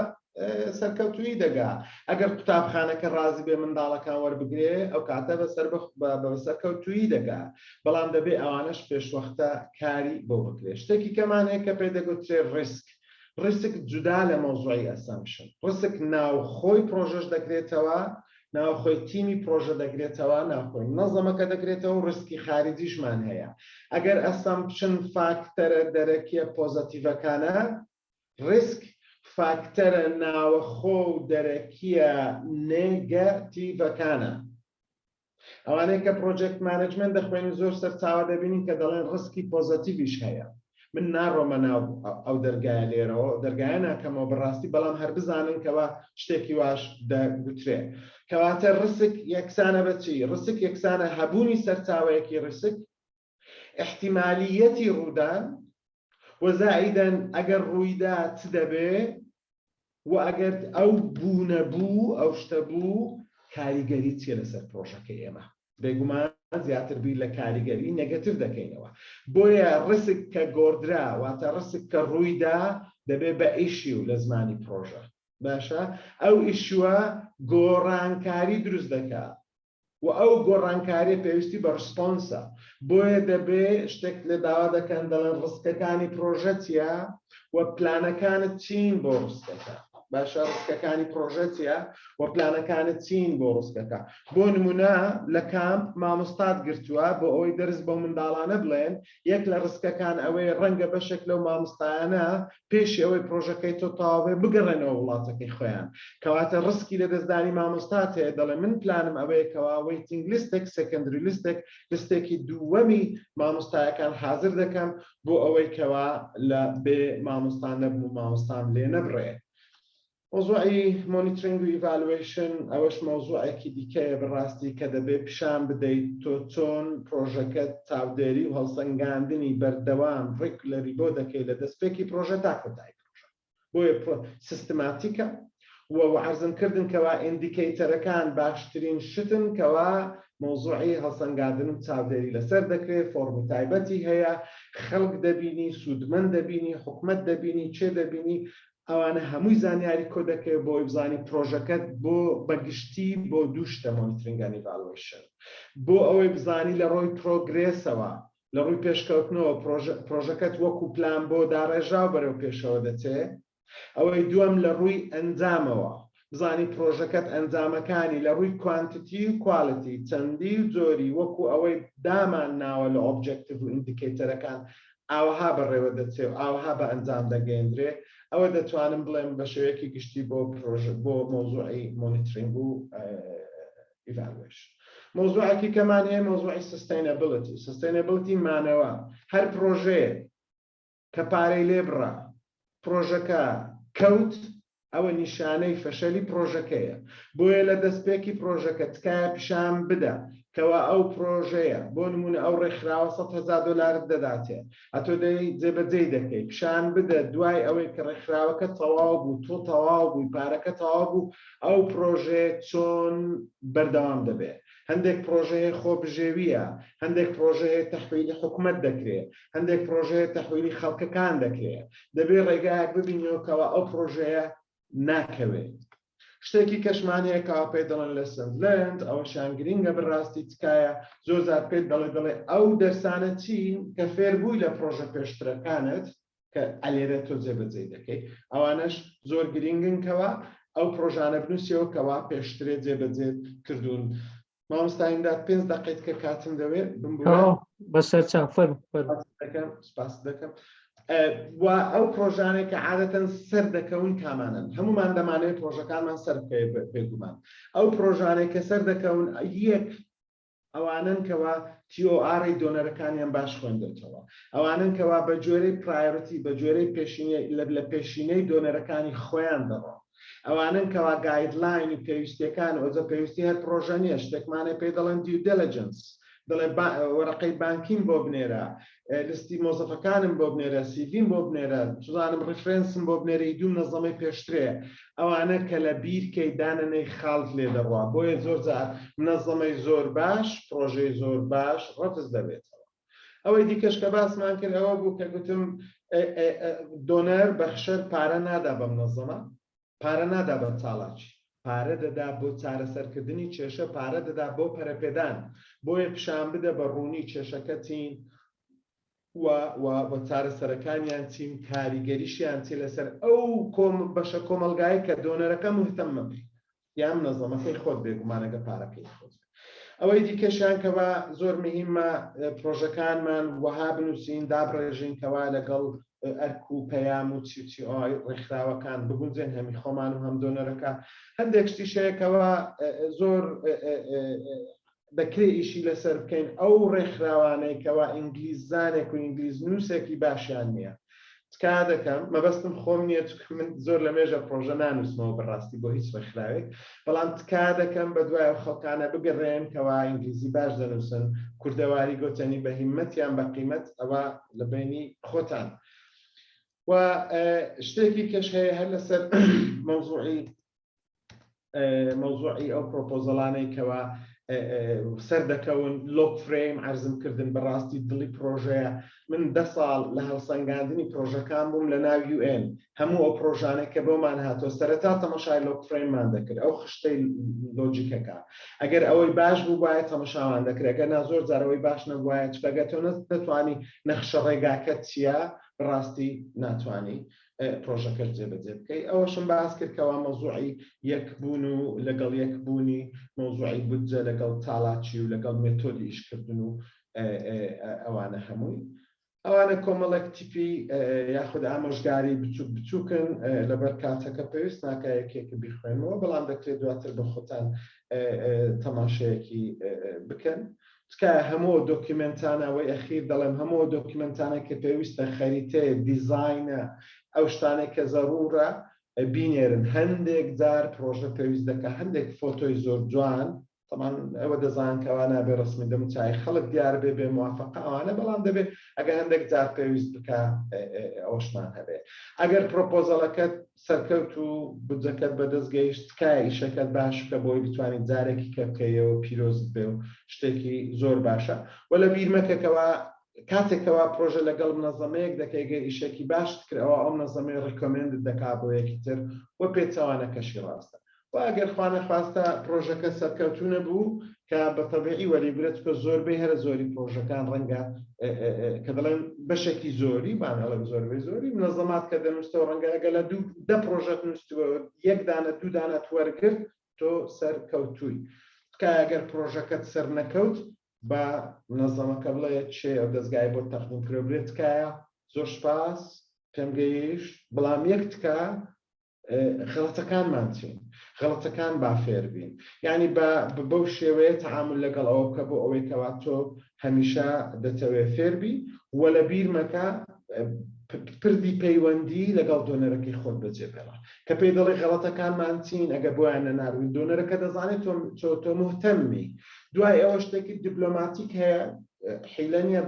سەرکەوتووی دەگا ئەگەر قوتابخانەکە ڕازی بێ منداڵەکان وەربگرێ ئەو کاتە بە سەرکەوتووی دەگا بەڵام دەبێ ئەوانش پێشوەختە کاری بۆ بکرێت شتێکی کەمان هەیە کە پێی دەگوترێت ڕیسک جودا لە مۆزوعی ئەسامپشن ڕیسک ناوخۆی پرۆژەش دەکرێتەوە ناوخۆی تیمی پرۆژە دەگرێتەوە ناوخۆی نەظەمەکە دەگرێتەوە و ڕسکی خارجیشمان هەیە ئەگەر ئەسامپشن فاکتەرە دەرەکیە پۆزەتیڤەکانە ڕسک فاکتەرە ناوەخۆ و دەرەکیە نێگەتیڤەکانە ئەوانەیە کە پرۆجێکت مانجمنت دەخوێنین زۆر سەرچاوە دەبینین کە دەڵێن ڕسکی پۆزەتیڤیش هەیە من ناڕۆمە ناو ئەو دەرگایە لێرەوە دەرگایە ناکەمەوە بەڕاستی بەڵام هەر بزانن کەوا شتێکی واش دەگوترێت کەواتە ڕسک یەکسانە بەچی ڕسک یەکسانە هەبوونی سەرچاوەیەکی ڕسک احتیمالیەتی ڕوودان وەزائیدەن ئەگەر ڕوویدا چ دەبێ و ئەگەر ئەو بوونەبوو ئەو شتە بوو کاریگەری چیە لەسەر پرۆژەکە ئێمە بێگومان زیاتر بیر لە کاریگەری نێگەتیڤ دەکەینەوە بۆیە ڕسک کە گۆڕدرا واتە ڕسک کە ڕوویدا دەبێت بە ئیشیو لە زمانی پرۆژە باشە ئەو ئیشووە گۆڕانکاری دروست دەکات و ئەو گۆڕانکاری پێویستی بە ڕسپۆنسە بۆیە دەبێت شتێک لە داوا دەکەن دەڵێن ڕسکەکانی پرۆژە چیە و پلانەکانت چین بۆ ڕسکەکە باشە ڕسکەکانی پرۆژە چیە و پلانەکانت چین بۆ ڕسکەکە بۆ نمونە لە کامپ مامۆستات گرتووە بۆ ئەوەی دەرس بۆ منداڵانە بڵێن یەک لە ڕسکەکان ئەوەی ڕەنگە بەشێک لەو مامۆستایانە پێشی ئەوەی پرۆژەکەی تۆ تەواوێ بگەڕێنەوە وڵاتەکەی خۆیان کەواتە ڕسکی لە دەستدانی مامۆستات هەیە دەڵێ من پلانم ئەوەیە کەوا وەیتینگ لیستێک سەکەندری لیستێکی دووەمی مامۆستایەکان حاضر دەکەم بۆ ئەوەی کەوا لە بێ مامۆستان نەبوو و مامۆستان لێ نەبڕێ مۆزوعی مۆنیترینگ و ئیڤالوێشن ئەوەش مۆزوعێکی دیکەیە بەڕاستی کە دەبێت پیشان بدەیت تۆ چۆن پرۆژەکەت چاودێری و هەڵسەنگاندنی بەردەوام ڕێگولەری بۆ دەکەیت لە دەستپێکی پرۆژە تا کۆتایی پرۆژە بۆیە سیستماتیکە و عەرزمکردن کەوا ئیندیکەیتەرەکان باشترین شتن کەوا مۆزوعی هەڵسەنگاندن و چاودێری لەسەر دەکرێت فۆرمی تایبەتی هەیە خەڵک دەبینی سوودمەند دەبینی حکومەت دەبینی چێ دەبینی ئەوانە هەمووی زانیاری کۆ دەکەوێت بۆ بزانی پرۆژەکەت بۆ بەگشتی بۆ دوو شتە مۆنیترینگ ئیڤالوێشن بۆ ئەوەی بزانی لە ڕۆی پرۆگرێسەوە لە ڕووی پێشکەوتنەوە پرۆژەکەت وەکو پلان بۆ داڕێژاو بەرەو پێشەوە دەچێت ئەوەی دووەم لە ڕووی ئەنجامەوە بزانی پرۆژەکەت ئەنجامەکانی لە ڕووی کوانتیتی و کوالیتی چەندی و جۆری وەکو ئەوەی دامان ناوە لە ئۆبجێکتیڤ و ئیندیکەیتەرەکان ئاوەها بەڕێوە دەچێت و ئاوەها بە ئەنجام دەگەیەندرێت ئەوە دەتوانم بڵێم بە شێوەیەکی گشتی بۆ مۆزوعی مۆنیترینگ و ئیڤالوێشن مۆزوعێکی کەمان هەیە مۆزوعی سستینەبڵیتی مانەوە هەر پرۆژەیە کە پارەی لێ بڕا پرۆژەکە کەوت ئەوە نیشانەی فەشەلی پرۆژەکەیە بۆیە لە دەستپێکی پرۆژەکە تکایە پیشان بدە کەوا ئەو پرۆژەیە بۆ نمونە ئەو ڕێکخراوە $100,000 دەداتێ ئەتۆ دەی جێبەجێ دەکەی پیشان بدە دوای ئەوەی کە ڕێکخراوەکە تەواو بوو تۆ تەواو بووی پارەکە تەواو بوو ئەو پرۆژێ چۆن بەردەوام دەبێت هەندێک پرۆژەیە خۆبژێویە هەندێک پرۆژەیە تەحویلی حکوومەت دەکرێت هەندێک پرۆژەیە تەحویلی خەڵکەکان دەکرێت دەبێت ڕێگایەک ببینەوەکەوە ئەو پرۆژەیە ناکەوێت شتێکی کەشمانەیە کەوا پێ دەڵێن لەسن لەند ئەوەشیان گرینگە بەڕاستی تکایە زۆر زار پێت دەڵێ ئەو دەرسانە چین کە فێربووی لە پرۆژە پێشترەکانت کە ئەلێرە تۆ جێبەجێ دەکەی ئەوانەش زۆر گرینگنکەوە ئەو پرۆژانە بنووسیەوە کەوا پێشترێ جێبەجێ کردوون مامۆستاییمداد 5 دقیقەت کە کاتم دەوێت بەسەر چاوفەر سپاس دەکەم و ئەو پرۆژانێک کە عادەتەن سەر دەکەون کامانن هەمومان دەمانێت پرۆژەکانمان سەر بێگومان ئەو پرۆژانێک کە سەر دەکەون یەک ئەوانن کەوا TOR دۆنەرەکانیان باش خوێندێتەوە ئەوانن کەوا بە جۆرەی پرایۆریتی بە جۆرەی لە پێشینەی دۆنەرەکانی خۆیان دەڕۆ ئەوانن کەوا گایدلاینی پێویستیەکان ئۆزە پێویستی هەر پرۆژە نیە شتێکمانێ پێ دەڵێن دیو دەلیجنس دەڵێ وەرەقەی بانکیم بۆ بنێرە لیستی مۆزەفەکانم بۆ بنێرە سیڤیم بۆ بنێرە سوزانم ڕفرێنسم بۆ بنێرەی دوو نەزەمەی پێشترێ ئەوانە کە لە بیرکەی دانەنەی خاڵت لێ دەڕوا بۆیە زۆر جار منەزەمەی زۆر باش پرۆژەی زۆر باش ڕەتز دەبێتەوە ئەوەی دیکەش کە باسمان کرد ئەوە بوو کە گوتم دۆنەر بەخشەر پارە نادا بە منەزەمە پارە نادا بە چاڵاکی پارە دەدا بۆ چارەسەرکردنی کێشە پارە دەدا بۆ پەرەپێدان بۆیە پیشان بدە بە ڕوونی کێشەکە چین بە چارەسەرەکانیان چین کاریگەریشیان چی لەسەر ئەو بەشە کۆمەلگای کە دۆنەرەکە مهتەممە بێ یان نەزەمەکەی خۆت بێگومانەگە پارەکەی خۆت ئەوەی دیکەشیان کەوا زۆر مهمە پرۆژەکانمان وەها بنووسین دابڕێژین کەوا لەگەڵ ئەرک و پەیام و چی ڕێکخراوەکان بگونجێن هەمی خۆمان و هەم دۆنەرەکە هەندێک شتیشەیەکەوە زۆر دەکرێت ئیشی لەسەر بکەین ئەو ڕێکخراوانەی کەوا ئینگلیزانێک و ئینگلیز نووسێکی باشیان نییە تکا دەکەم مەبەستم خۆم نییە من زۆر لە مێژە پرۆژە نانووسمەوە بەڕاستی بۆ هیچ ڕێکخراوێک بەڵام تکا دەکەم بە دوای خەڵکانە بگەڕێن کەوا ئینگلیزی باش دەنووسن کوردەواری گۆتەنی بە هیمەتیان بە قیمەت ئەوە لە بینی خۆتان و شتێکی کەش هەیە هەر لەسەر مەوزوعی ئەو پرۆپۆزەڵانەی کەوا سەر دەکەون لۆک فریم عەرزمکردن بەڕاستی دڵی پرۆژەیە من 10 ساڵ لە هەڵسەنگاندنی پرۆژەکان بووم لە ناو UN هەموو ئەو پرۆژانێک کە بۆمان هاتۆ سەرەتا تەماشای لۆک فریممان دەکرد ئەو خشتەی لۆجیکەکە ئەگەر ئەوەی باش بوو وایە تەماشاوان دەکرێت ئەگەر زۆر جارەوەی باش نەبووایە چکەگە تۆ نەتوانی نەخشە ڕێگاکە چییە بەڕاستی ناتوانی پرۆژەکە جێبەجێ بکەی ئەوەشم باس کرد کەوا مەوزوعی یەکبوون و لەگەڵ یەکبوونی مەوزوعی بودجە لەگەڵ چالاکی و لەگەڵ مێتۆدی ئیشکردن و ئەوانە هەمووی ئەوانە کۆمەڵێک تیپی یاخود ئامۆژگاری بچووکن لەبەر کاتەکە پێویست ناکە یەکێکی بیخوێنەوە بەڵام دەکرێت دواتر بە خۆتان تەماشەیەکی بکەن تکایە هەموو دۆکیمنتانەوەی ئەخیر دەڵێم هەموو دۆکیمنتانە کە پێویستە خەریتێ دیزاینە ئەو شتانێک کە زەڕورە بینێرن هەندێک جار پرۆژە پێویست دەکە هەندێک فۆتۆی زۆر جوان تەمان ئەوە دەزان کەوا نابێ ڕسمی دەموچای خەڵک دیار بێ بێ موافقە ئەوانە بەڵام دەبێت ئەگەر هەندێک جار پێویست بکە ئەوەشمان هەبێ ئەگەر پرۆپۆزەڵەکەت سەرکەوت و بودجەکەت بەدەستگەیشت تکایە ئیشەکەت باش بکە بۆی بتوانیت جارێکی کە بکەیەوە پیرۆزت بێ و شتێکی زۆر باشە وە لە بیر مەکەکەوە کاتێکەوە پرۆژە لەگەڵ منەزەمەیەک دەکەیگە ئیشێکی باش کردەوە ئەو منەزەمەی ڕیکۆمێند دەکا بۆ یەکی تر وە پێچەوانەکەشی ڕاستە و ئەگەر خوانە خواستە پرۆژەکە سەرکەوتونە بوو کە بە تەبیعی وەریگرێت کە زۆربەی هەرە زۆری پرۆژەکان ڕەنگە کە دەڵێن بەشێکی زۆری بانەڵە زۆربەی زۆری منەزەمات کە دەنووسەوە ڕەنگە ئەگە لە 10 پرۆژەت نووسیوە 1 دانە 2 دانەت وەرگرت تۆ سەرکەوتووی تکایە ئەگەر پرۆژەکەت سەر نەکەوت بە منەزەمەکە بڵێ چێ ئەو دەستگای بۆ تەقدیم کرێ بێت تکایە زۆر سوپاس پێم گەیشت بەڵام یەک تکە غەڵەتەکانمان چین غەڵەتەکان با فێر بین یعنی بەو شێوەیە تەعامل لەگەڵ ئەوە بکە بۆ ئەوەی کەوا تۆ هەمیشە دەتەوێت فێر بی وە لە بیر مەکە پردی پەیوەندی لەگەڵ دۆنەرەکەی خۆت بەجێبێڵە کە پێی دەڵێ غەڵەتەکانمان چین ئەگە بۆیان نەناروین دۆنەرەکە دەزانێت تۆ مهتەمی دوای ئەوە شتێکی دیپلۆماتیک هەیە حیلە نییە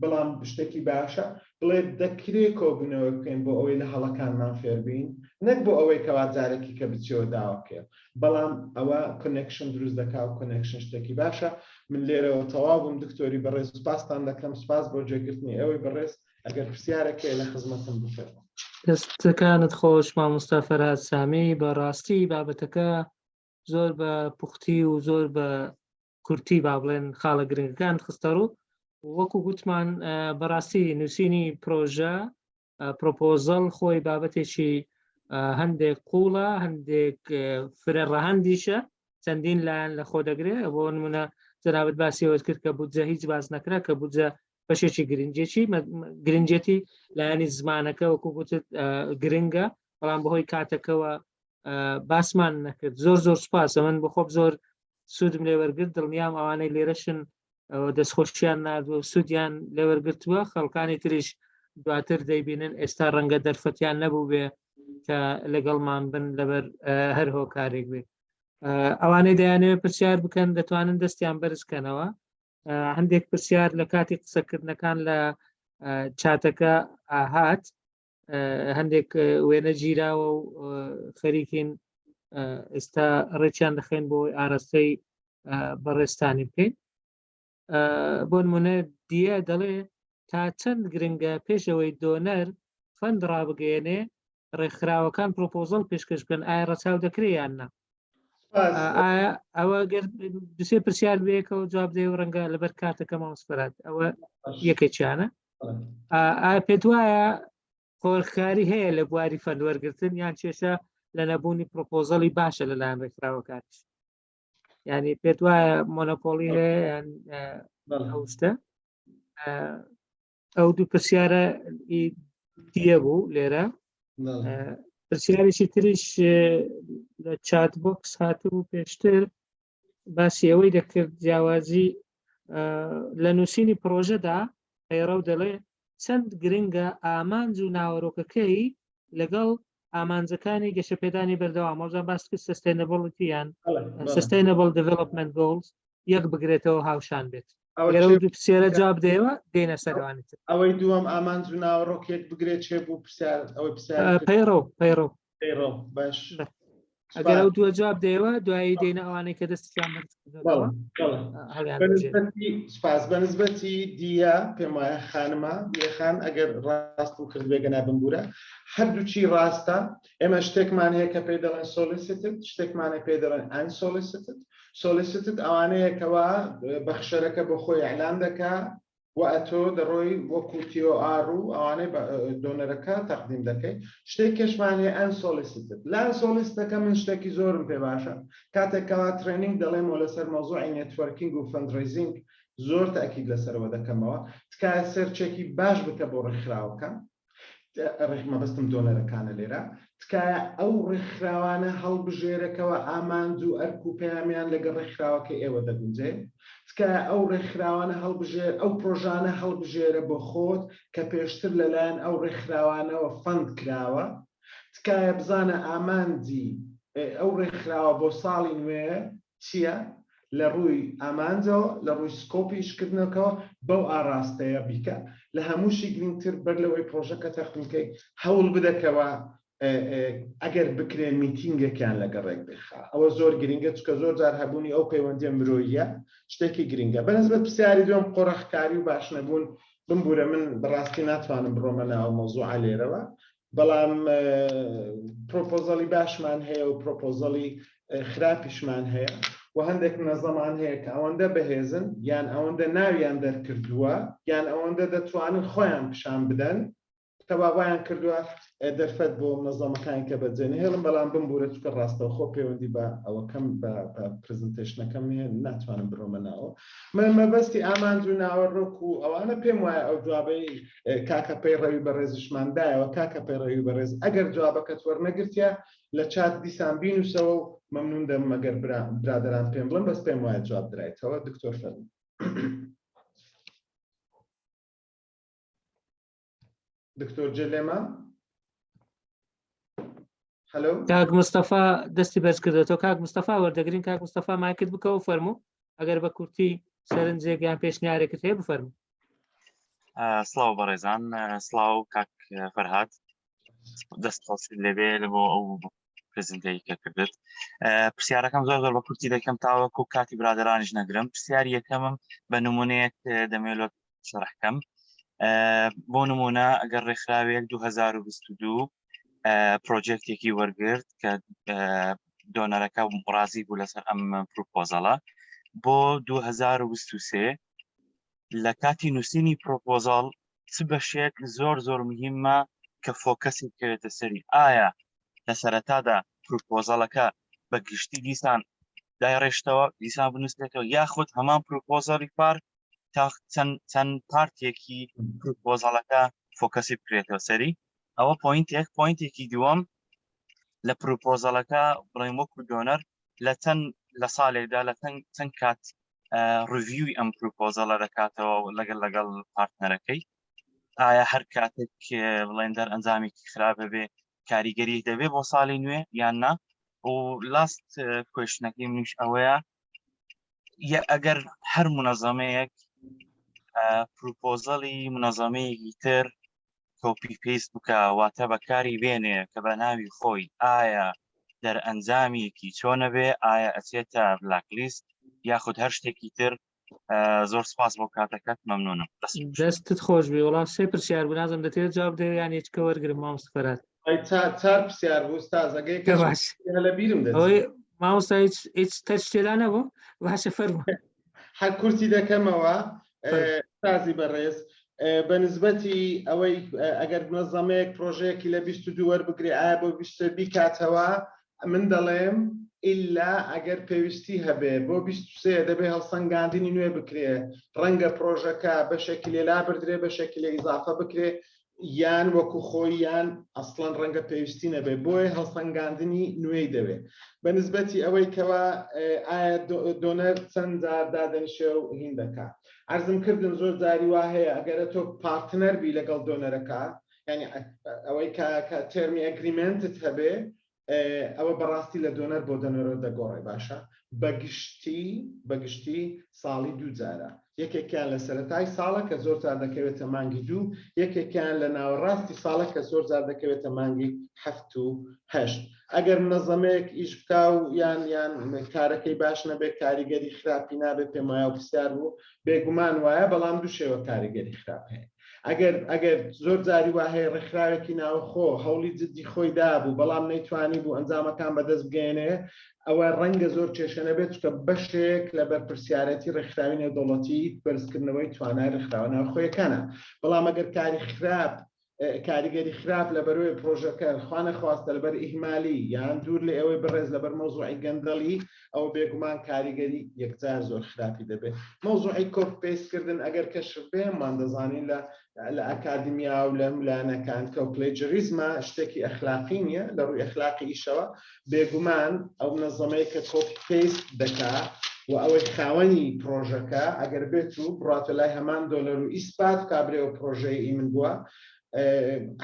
بەڵام شتێکی باشە بڵێ دەکرێت کۆبوونەوە بکەین بۆ ئەوەی لە هەڵەکانمان فێربین نەک بۆ ئەوەی کەوا جارێکی کە بچێەوە داواکەێ بەڵام ئەوە کۆنێکشن دروست دەکات و کۆنێکشن شتێکی باشە من لێرەوە تەواو بووم دکتۆری بەڕێز سوپاستان دەکەم سوپاس بۆ جێگرتنی ئەوەی بەڕێز ئەگەر پرسیارێکە لە خزمەتم بفەرمە دەستەکانت خۆش مامۆستا فەرهاد سامی بەڕاستی بابەتەکە زۆر بە پوختی و زۆر بە کورتی با بڵێن خاڵە گرنگەکان خستە ڕوو وەکو گوتمان بەڕاستی نووسینی پرۆژە پرۆپۆزەڵ خۆی بابەتێکی هەندێک قوڵە هەندێک فرە ڕەهەندیشە چەندین لایەن لە خۆ دەگرێت بۆ نمونە جەنابەت باسی ئەوەت کرد کە بودجە هیچ باز نەکرا کە بودجە بەشێکی گرنجێتی لایەنی زمانەکە وەکو گوتت گرنگە بەڵام بەهۆی کاتەکەەوە باسمان نەکرد زۆر سوپاسە من بخۆب زۆر سوودم لێ وەرگرت دڵنیام ئەوانەی لێرەشن دەستخۆشیان نردووە و سوودیان لێ وەرگرتووە خەڵکانی تریش دواتر دەیبینن ئێستا ڕەنگە دەرفەتیان نەبوو بێ کە لەگەڵمان بن لەبەر هەر هۆکارێک بێ ئەوانەی دەیانەوێت پرسیار بکەن دەتوانن دەستیان بەرزکەنەوە هەندێک پرسیار لە کاتی قسەکردنەکان لە چاتەکە ئاهات هەندێک وێنە گیراوە و خەریکین ئێستا ڕێکیان دەخێن بۆ ئاراستەی بەڕێستانی بکەین بۆ نمونە دیە دەڵێ تا چەند گرنگە پێشەوەی دۆنەر فەند ڕابگەێنێ ڕێکخراوەکان پرۆپۆزەڵ پێشکەش بکەن ئایا ڕەچاو دەکرێت یان نا ئەوە دوسێ پرسیار بەیەکەوە جواب دێ و ڕەنگە لەبەر کاتەکە مامۆستا ئەوە یەکێکیانە پێت وایە خۆرخکاری هەیە لە بواری فەنوەرگرتن یان کێشە لە نەبوونی پرۆپۆزەڵی باشە لەلایەن ڕێکخراوەکانش یعنی پێت وایە مۆنۆپۆلی هەیە یان ئەو شتە ئەو دوو پرسیارە دیە بوو لێرە پرسیارێکی تریش لە چات بۆکس هاتبوو پێشتر باسی ئەوەی دەکرد جیاوازی لە نووسینی پرۆژەدا ئێرە و دەڵێ چەند گرنگە ئامانج و ناوەڕۆکەکەی لەگەڵ ئامانجەکانی گەشەپێدانی بەردەوام مۆزان باس کرد سستێنەبڵیتی یان سستێنەبڵ دڤلۆپمنت گۆڵز یەک بگرێتەوە هاوشان بێت پرسیارە جواب دێوە دێنە سەروانی تر ئەوەی دووەم ئامانج و ناوەڕۆک یەک بگرێت چێ بوو پرسیار ئەوەی پەیڕۆ باش ئەگەر ئەو دووە جواب دێوە دوایی دێنە ئەوانەی کە دەستیان سپاس بەنسبەتی دیە پێم وایە خانمە دیەخان ئەگەر ڕاستم کرد بێگەنا بمبورە هەردووچی ڕاستە ئێمە شتێکمان هەیە کە پێی دەڵێن سۆلیسیتد شتێکمانە پێی دەڵێن ئەنسۆلیسیتد ئەوانەیەکەوە بەخشەرەکە بۆ خۆی ئەعلان دەکا و ئەتۆ دەڕۆی وەکو TOR و ئەوانەی دۆنەرەکە تەقدیم دەکەی شتێک کەشمانێ ئەنسۆلیسیتد لە ئەنسۆلیستەکە من شتێکی زۆرم پێ باشە کاتێکەوە ترێنینگ دەڵێمەوە لەسەر مۆزوعی نێتوەرکینگ و فەندڕێزینگ زۆر تاکید لەسەرەوە دەکەمەوە تکایە سەرچێکی باش بکە بۆ ڕێکخراوەکان ڕێکمەبەستم دۆنەرەکانە لێرە تکایە ئەو ڕێکخراوانە هەڵبژێرەکەوە ئامانج و ئەرک و پەیامیان لەگەڵ ڕێکخراوەکە ئێوە دەگونجێت تکایە ئەو ڕێکخراوانە هەڵبژێر ئەو پرۆژانە هەڵبژێرە بۆ خۆت کە پێشتر لەلایەن ئەو ڕێکخراوانەوە فەند کراوە تکایە بزانە ئامانجی ئەو ڕێکخراوە بۆ ساڵی نوێ چییە لە ڕووی ئامانجەوە لە ڕووی سکۆپیشکردنەوەکەوە بەو ئاراستەیە بیکە لە هەمووشی گرنگتر بەر لەوەی پرۆژەکە تەقدیمکەی هەوڵ بدەکەوە ئەگەر بکرێن میتینگێکیان لەگەڵ ڕێک بخا ئەوە زۆر گرنگە چکە زۆر جار هەبوونی ئەو پەیوەندیە مرۆییە شتێکی گرنگە بەنسبەت پرسیاری دوم قۆڕەخکاری و باش نەبوون بمبورە من بەڕاستی ناتوانم بڕۆمە ناو مۆزوعە لێرەوە بەڵام پرۆپۆزەڵی باشمان هەیە و پرۆپۆزەڵی خراپیشمان هەیە و هەندێک نەزەمان هەیە کە ئەوەندە بەهێزن یان ئەوەندە ناویان دەرکردووە یان ئەوەندە دەتوانن خۆیان پیشان بدەن تەواویان کردووە دەرفەت بۆ نەزەمەکانی کە بەجێنێ هێڵم بەڵام بمبورە چکە ڕاستەوە خۆ پەیوەندی بە ئەوەکەم بە پرزنتێشنەکەم ناتوانم بڕۆمە ناوە من مەبەستی ئامانج و ناوەڕۆک و ئەوانە پێم وایە ئەو جوابەی کاکە پەیڕەوی بەڕێزشماندایەوە کاکە پەیڕەوی بەڕێز ئەگەر جوابەکەت وەرنەگرتیا لە چات دیسان بینوسەوە و مەمنون دەم ئەگەر برادران پێم بڵم بەس پێم وایە جواب درایتەوە دکتۆر فەرمی دکتۆر جلێما کاک مستەفا دەستی بەرز کردێتەوە کاک مستەفا وەردەگرین کاک مستەفا مایکت بکەوە فەرموو ئەگەر بە کورتی سەرنجێک یان پێشنیارێکت هەیە بفەرموو. سڵاو بەڕێزان، سڵاو کاک فەرهاد، دەست خۆشی لەبێ لە بۆ ئەو پرزنتەی کە کردت. پرسیارەکەم زۆر زۆر بە کورتی دەکەم تاوەکو کاتی برادرانیش نەگرم. پرسیاری یەکەمم بە نمونەیەک دەمێت شەڕحکەم. بۆ نمونە ئەگەر ڕێکخراوێک 2022 پرۆجێکتێکی وەرگرت کە دۆنەرەکە ڕازی بوو لەسەر ئەم پروپۆزەڵە، بۆ 2023 لە کاتی نووسینی پرۆپۆزال چ بەشێک زۆر زۆر مهمە کە فۆکەسی بکەوێتە سەری؟ ئایا لە سەرەتادا پروپۆزەڵەکە بە گشتی دیسان دایڕێشتەوە دیسان بنووسێتەوە، یاخود هەمان پروپۆزەڵی پار تا چەند پارتێکی پروپۆزەڵەکە فۆکەسی بکرێتەوە سەری؟ ئەوە پۆینتێکی دووەم لە پروپۆزەڵەکە بڵێم وەکو دۆنەر لە ساڵێکدا لە چەند کات ڕڤیوی ئەم پروپۆزەڵە دەکاتەوە لەگەڵ پارتنەرەکەی؟ ئایا هەر کاتێک بڵێن دەرئەنجامێکی خراپە بێ کاریگەری دەبێ بۆ ساڵی نوێ یان نا؟ و لاست کوێشنەکەی منیش ئەوەیە ئەگەر هەر منەظەمەیەک پروپۆزەڵی منەظەمەیەکی تر کۆپی پێست بکە واتە بەکاری بێنێ کە بە ناوی خۆی، ئایا دەرئەنجامێکی چۆنە بێ؟ ئایا ئەچێتە بلاکلیست یاخود هەر شتێکی تر؟ زۆر سپاس بۆ کاتەکەت، مەمنونم. دەستت خۆش بێ. وەڵام سێ پرسیار بوو، نازم دەتێت جواب دێ یان هیچ کە وەرگرم مامۆستا فەرهاد؟ چار پرسیار بوو ئوستاز، ئەگەی لە بیرم ئەوەی مامۆستا هیچ تەچ تێدا نەبوو؟ باشە فەرموو. حەک کورتی دەکەمەوە ئوستازی بەڕێز. بە نسبەتی ئەوەی ئەگەر منەظەمەیەک پرۆژەیەکی لە 22 وەربگرێ ئایا بۆ 22 بیکاتەوە، من دەڵێم ئیلا ئەگەر پێویستی هەبێ بۆ 23 دەبێ هەڵسەنگاندنی نوێ بکرێ، ڕەنگە پرۆژەکە بەشێکی لێلا بردرێ بەشێکی لێ ئیزافە بکرێ، یان وەکو خۆی یان ئەسڵەن ڕەنگە پێویستی نەبێ، بۆیە هەڵسەنگاندنی نوێی دەوێ. بە نسبەتی ئەوەی کەوا ئایا دۆنەر چەند جار دادەنیشێ و هین دەکات. عەرزم کردن زۆر جاری وا هەیە ئەگەرە تۆ پارتنەر بی لەگەڵ دۆنەرەکە، یعنی ئەوەی کە تێرمی ئەگریمنتت هەبێ، ئەوە بەڕاستی لە دۆنەر بۆ دۆنەرەوە دەگۆڕێ. باشە بەگشتی ساڵی 2 جارە، یەکێکیان لە سەرەتای ساڵە کە زۆر جار دەکەوێتە مانگی 2، یەکێکیان لە ناوەڕاستی ساڵە کە زۆر جار دەکەوێتە مانگی 7 و 8. ئەگەر منەظەمەیەک ئیش بکا و یان کارەکەی باش نەبێت، کاریگەری خراپی نابێت، پێم وایە و پرسیار بوو بێگومان وایە، بەڵام دوو شێوە کاریگەری خراپ هەیە. ئەگەر زۆر جاری وا هەیە ڕێکخراوێکی ناوخۆ هەوڵی جددی خۆی دابوو بەڵام نەیتوانی بوو ئەنجامەکان بەدەست بگەێنێ، ئەوە ڕەنگە زۆر کێشە بێت کە بەشێک لە بەرپرسیارەتی ڕێکخراوی نێودەوڵەتی بەرزکردنەوەی توانای ڕێکخراوە ناوخۆیەکانە. بەڵام ئەگەر کاریگەری خراپ لە بەروێ پرۆژەکە خوا نەخواستە لەبەر ئیهمالی یان دوور لە ئەوەی بەڕێز لەبەر مەوزوعی گەندەڵی، ئەو بێگومان کاریگەری یەکجار زۆر خراپی دەبێت. مەوزوعی کۆپیپێستکردن ئەگەر کەشف بێ مان دەزانین لە ئەکادمیا و لە ملانەکان کە پلێجەریزمە شتێکی ئەخلاقی نییە، لە ڕووی ئەخلاقی ئیشەوە بێگومان ئەو منەظەمەیە کە کۆپیپێست دەکات و ئەوەی خاوەنی پرۆژەکە ئەگەر بێت و بڕاتە لای هەمان دۆلەر و ئیسپات کابرێەوە پرۆژەی من بووە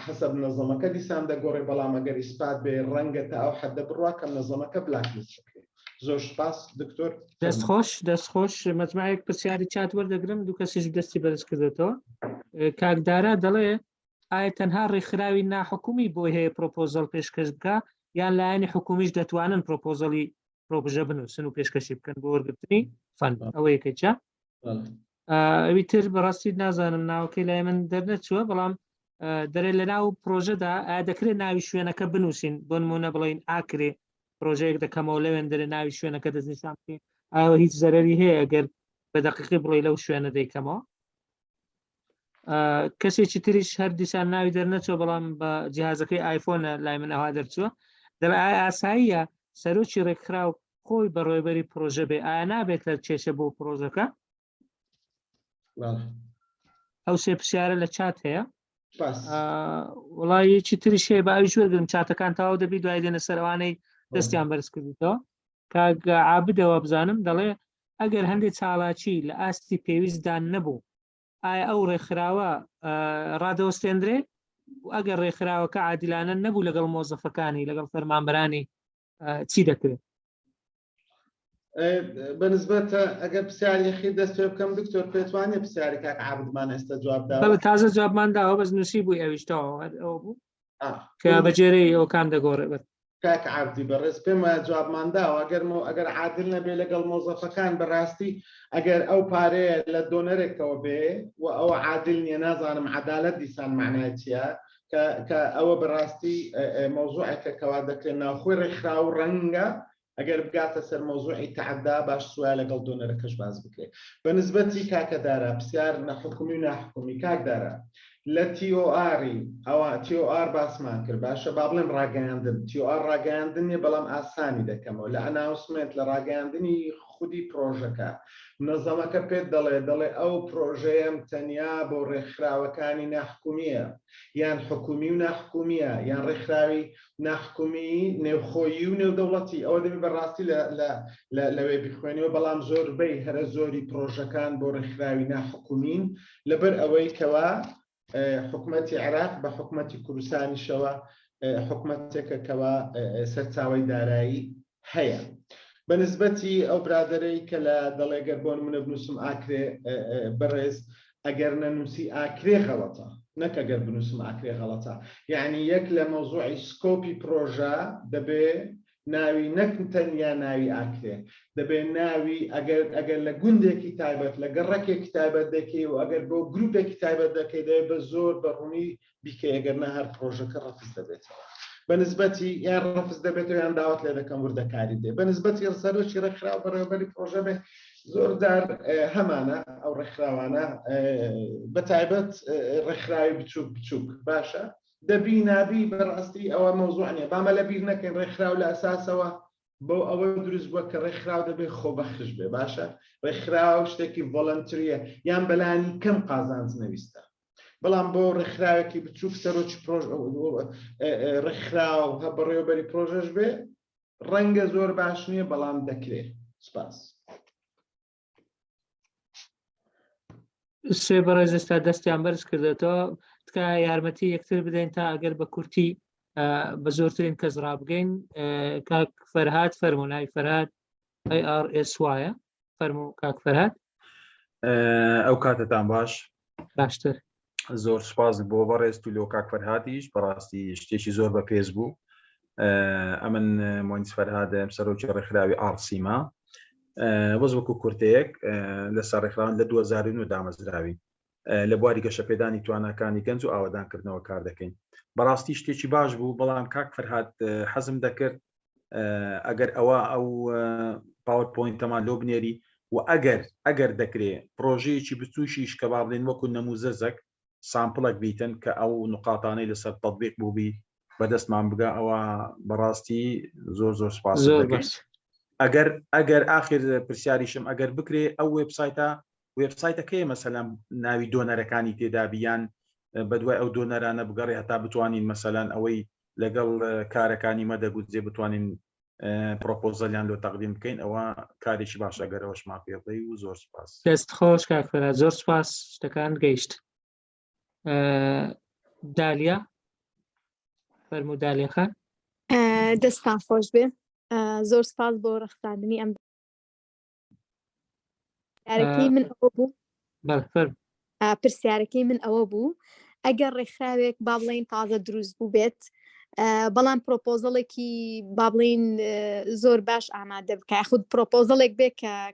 حسب منەظەمەکە دیسان دەگۆڕێ، بەڵام ئەگەر ئیسپات بێ ڕەنگە تا ئەو حەدە بڕوا کە منەظەمەکە بلاکلیست بکرێت. زۆر سپاس دکتۆر. دەستخۆش. مەجموعەیەک پرسیاری چات وەردەگرم، دوو کەسیش دەستی بەرز کردێتەوە. کاکدارا دەڵێ ئایا تەنها ڕێکخراوی ناحکومی بۆ هەیە پرۆپۆزەڵ پێشکەش بکە یان لایەنی حکومیش دەتوانن پرۆپۆزەڵی پرۆژە بنووسن و پێشکەشی بکەن بۆ وەرگرتنی فەند؟ ئەوە یەکێکە. ئەوی تر بەڕاستی نازانم ناوەکەی لای من دەرنەچووە، بەڵام دەرێت لە ناو پرۆژەدا ئایا دەکرێت ناوی شوێنەکە بنووسین؟ بۆ نمونە بڵین ئاکرێ پرۆژەیەک دەکەمەوە لەوێن دەرێ ناوی شوێنەکە دەستنیشان بکەین، ئایا هیچ زەرەری هەیە ئەگەر بە دەقیقی بڵێ لەو شوێنە دەیکەمەوە؟ کەسێکی تریش هەر دیسان ناوی دەرنەچوە، بەڵام بە جیهازەکەی ئایفۆنە لای من ئەوها دەرچووە، دەڵێ ئایا ئاساییە سەرۆکی ڕێکخراو خۆی بە ڕێوەبەری پرۆژە بێ، ئایا نابێت لە کێشە بۆ پرۆژەکە؟ ئەو سێ پرسیارە لە چات هەیە. وڵایەکی تریش هەیە بە ئەویش وەرگرم، چاتەکان تاوا دەبی دوای دێنە سەروانەی دەستیان بەرز کردیتەوە. کاک عابدەوە بزانم دەڵێ ئەگەر هەندێک چالاکی لە ئاستی پێویستدان نەبوو، ئایا ئەو ڕێکخراوە ڕادەوەستێنرێ؟ و ئەگەر ڕێکخراوەکە عادیلانە نەبوو لەگەڵ مۆزەفەکانی لەگەڵ فەرمانبەرانی چی دەکرێت؟ بنسبة ئەگەر پرسیاری یەخی دەست پێ بکەم دکتۆر پێتوانێت پرسیاری کاک عابدمان ئێستا جواب داوە؟ تازە جوابمان داوە بەس نووسی بووی ئەویشتەوە ئەوە بوو کە آه. بەجێرەی ئەوکان دەگۆڕێت. کاک عابدی بەڕێز پێمە جوابمان داوە ئەگەر عادل نەبێ لەگەڵ مۆزەفەکان بەڕاستی ئەگەر ئەو پارەیە لە دۆنەرێکەوە بێ و ئەوە عادل نییە نازانم عەدالەت دیسان معنای چییە کە ئەوە بەڕاستی مۆزوعێکە کەوا دەکرێت ناوخۆی ڕێکخرا و ڕەنگە ئەگەر بگاتە سەر مۆزوعی تعەدا باش سوای لەگەڵ دۆنەرەکەش باز بکرێت. بەنسبەتی کاکەدارە پرسیار نەحکومی و ناحکومی کاکدارە لە TOR-ی ئەوە TOR باسمان کرد باشە با بڵێم ڕاگەیاندن TOR ڕاگەیاندن نیە بەڵام ئاسانی دەکەمەوە لە ئەناوسمنت لە ڕاگەیاندنی خودی پرۆژەکە منەظەمەکە پێت دەڵێ ئەو پرۆژەیەم تەنیا بۆ ڕێکخراوەکانی ناحکومیە یان حکومی و ناحکومیە یان ڕێکخراوی ناحکومی نێوخۆیی و نێودەوڵەتی ئەوە دەبێت بەڕاستی لەوێ بخوێنەوە بەڵام زۆربەی هەرە زۆری پرۆژەکان بۆ ڕێکخراوی ناحکومین لەبەر ئەوەی کەوا حکومەتی عێراق بە حکومەتی کوردستانیشەوە حکومەتێکە کەوا سەرچاوەی دارایی هەیە. بەنسبەتی ئەو برادەرەی کە لە دەڵێگەر بۆ نمونە بنووسم ئاکرێ بەڕێز ئەگەر نەنووسی ئاکرێ غەڵەتە نەک ئەگەر بنووسم ئاکرێ غەڵەتە یعنی یەک لە مۆزوعی سکۆپی پرۆژە دەبێ ناوی نەک تەنیا ناوی ئاکرێ دەبێ ناوی ئەگەر لە گوندێکی تایبەت لە گەڕەکێکی تایبەت دەکەی و ئەگەر بۆ گروپێکی تایبەت دەکەی دەبێت بە زۆر بەڕوونی بیکە ئەگەر هەر پرۆژەکە ڕەفز دەبێتەوە بەنسبەتی یان ڕەفز دەبێتەوە یان داوت لێ دەکەم وردەکاری دێ بەنسبەتی سەرۆکی ڕێکخراو بەڕێوەبەری پرۆژە بێ زۆردار هەمانە ئەو ڕێکخراوانە بەتایبەت ڕێکخراوی بچووک بچووک باشە دەبی نابی بەڕاستی ئەوە مەوزوع نیە بامە لە بیر نەکەین ڕێکخراو لە ئەساسەوە بۆ ئەوە دروست بووە کە ڕێکخراو دەبێت خۆبەخش بێ باشە ڕێکخراو شتێکی ڤۆڵەنتریە یان بەلانی کەم قازانج نەویستە بەڵام بۆ ڕێکخراوێکی بچووک سەرۆکی ڕێکخراو هە بەڕێوەبەری پرۆژەش بێ ڕەنگە زۆر باش نییە بەڵام دەکرێت. سپاس. سێ بەڕێز ئێستا دەستیان بەرز کردێتەوە تکا یارمەتی یەکتر بدەین تا ئەگەر بە کورتی بە زۆرترین کەس ڕابگەین کاک فەرهاد فەرمونای فەرهاد ARS وایە فەرموو کاک فەرهاد. ئەو کاتتان باش باشتر زۆر سپاس بۆ بەڕێز و لۆ کاک فەرهادیش بەڕاستی شتێکی زۆر بەپێز بوو. ئەمن مهندس فەرهادم سەرۆکی ڕێکخراوی ئارسیما وەز وەکو کورتەیەک لەسەر ڕێکخراون لە 2009 دامەزراوی لە بواری گەشەپێدانی تواناکانی گەنج و ئاوەدانکردنەوە کار دەکەین. بەڕاستی شتێکی باش بوو بەڵام کاک فەرهاد حەزم دەکرد ئەگەر ئەوە ئەو پاوەرپۆینتەمان لۆ بنێری و ئەگەر دەکرێت پرۆژەیەکی بچووشیش کە با بڵێن وەکو نەموزەزەک سامپڵێک بیتن کە ئەو نقاطانەی لەسەر تەطبیق بووبی بەدەستمان بگا ئەوە بەڕاستی زۆر سپاس دەکەین. ئەگەر ئاخر پرسیاریشم ئەگەر بکرێ ئەو وێبسایتەکەی مەسەلەن ناوی دۆنەرەکانی تێدا بیان بەدوای ئەو دۆنەرانە بگەڕێ هەتا بتوانین مەسەلەن ئەوەی لەگەڵ کارەکانی مەدەگوت بتوانین پرۆپۆزەلیان لۆ تەقدیم بکەین ئەوە کارێکی باش ئەگەرەوەش ماپێڵی و زۆر سپاس. دەست خۆش کاک فەرهاد زۆر سپاس شتەکان گەیشت. دالیا فەرموو دالیا خان. دەستان خۆش بێ زۆر سپاس بۆ ڕەخساندنی ئەم پرسیارەکەی من ئەوە بوو پرسیارەکەی من ئەوە بوو ئەگەر ڕێکخراوێک با بڵێن تازە دروست بوو بێت بەڵام پرۆپۆزەڵێکی با بڵێن زۆر باش ئامادە بکە خود پرۆپۆزەڵێک بێ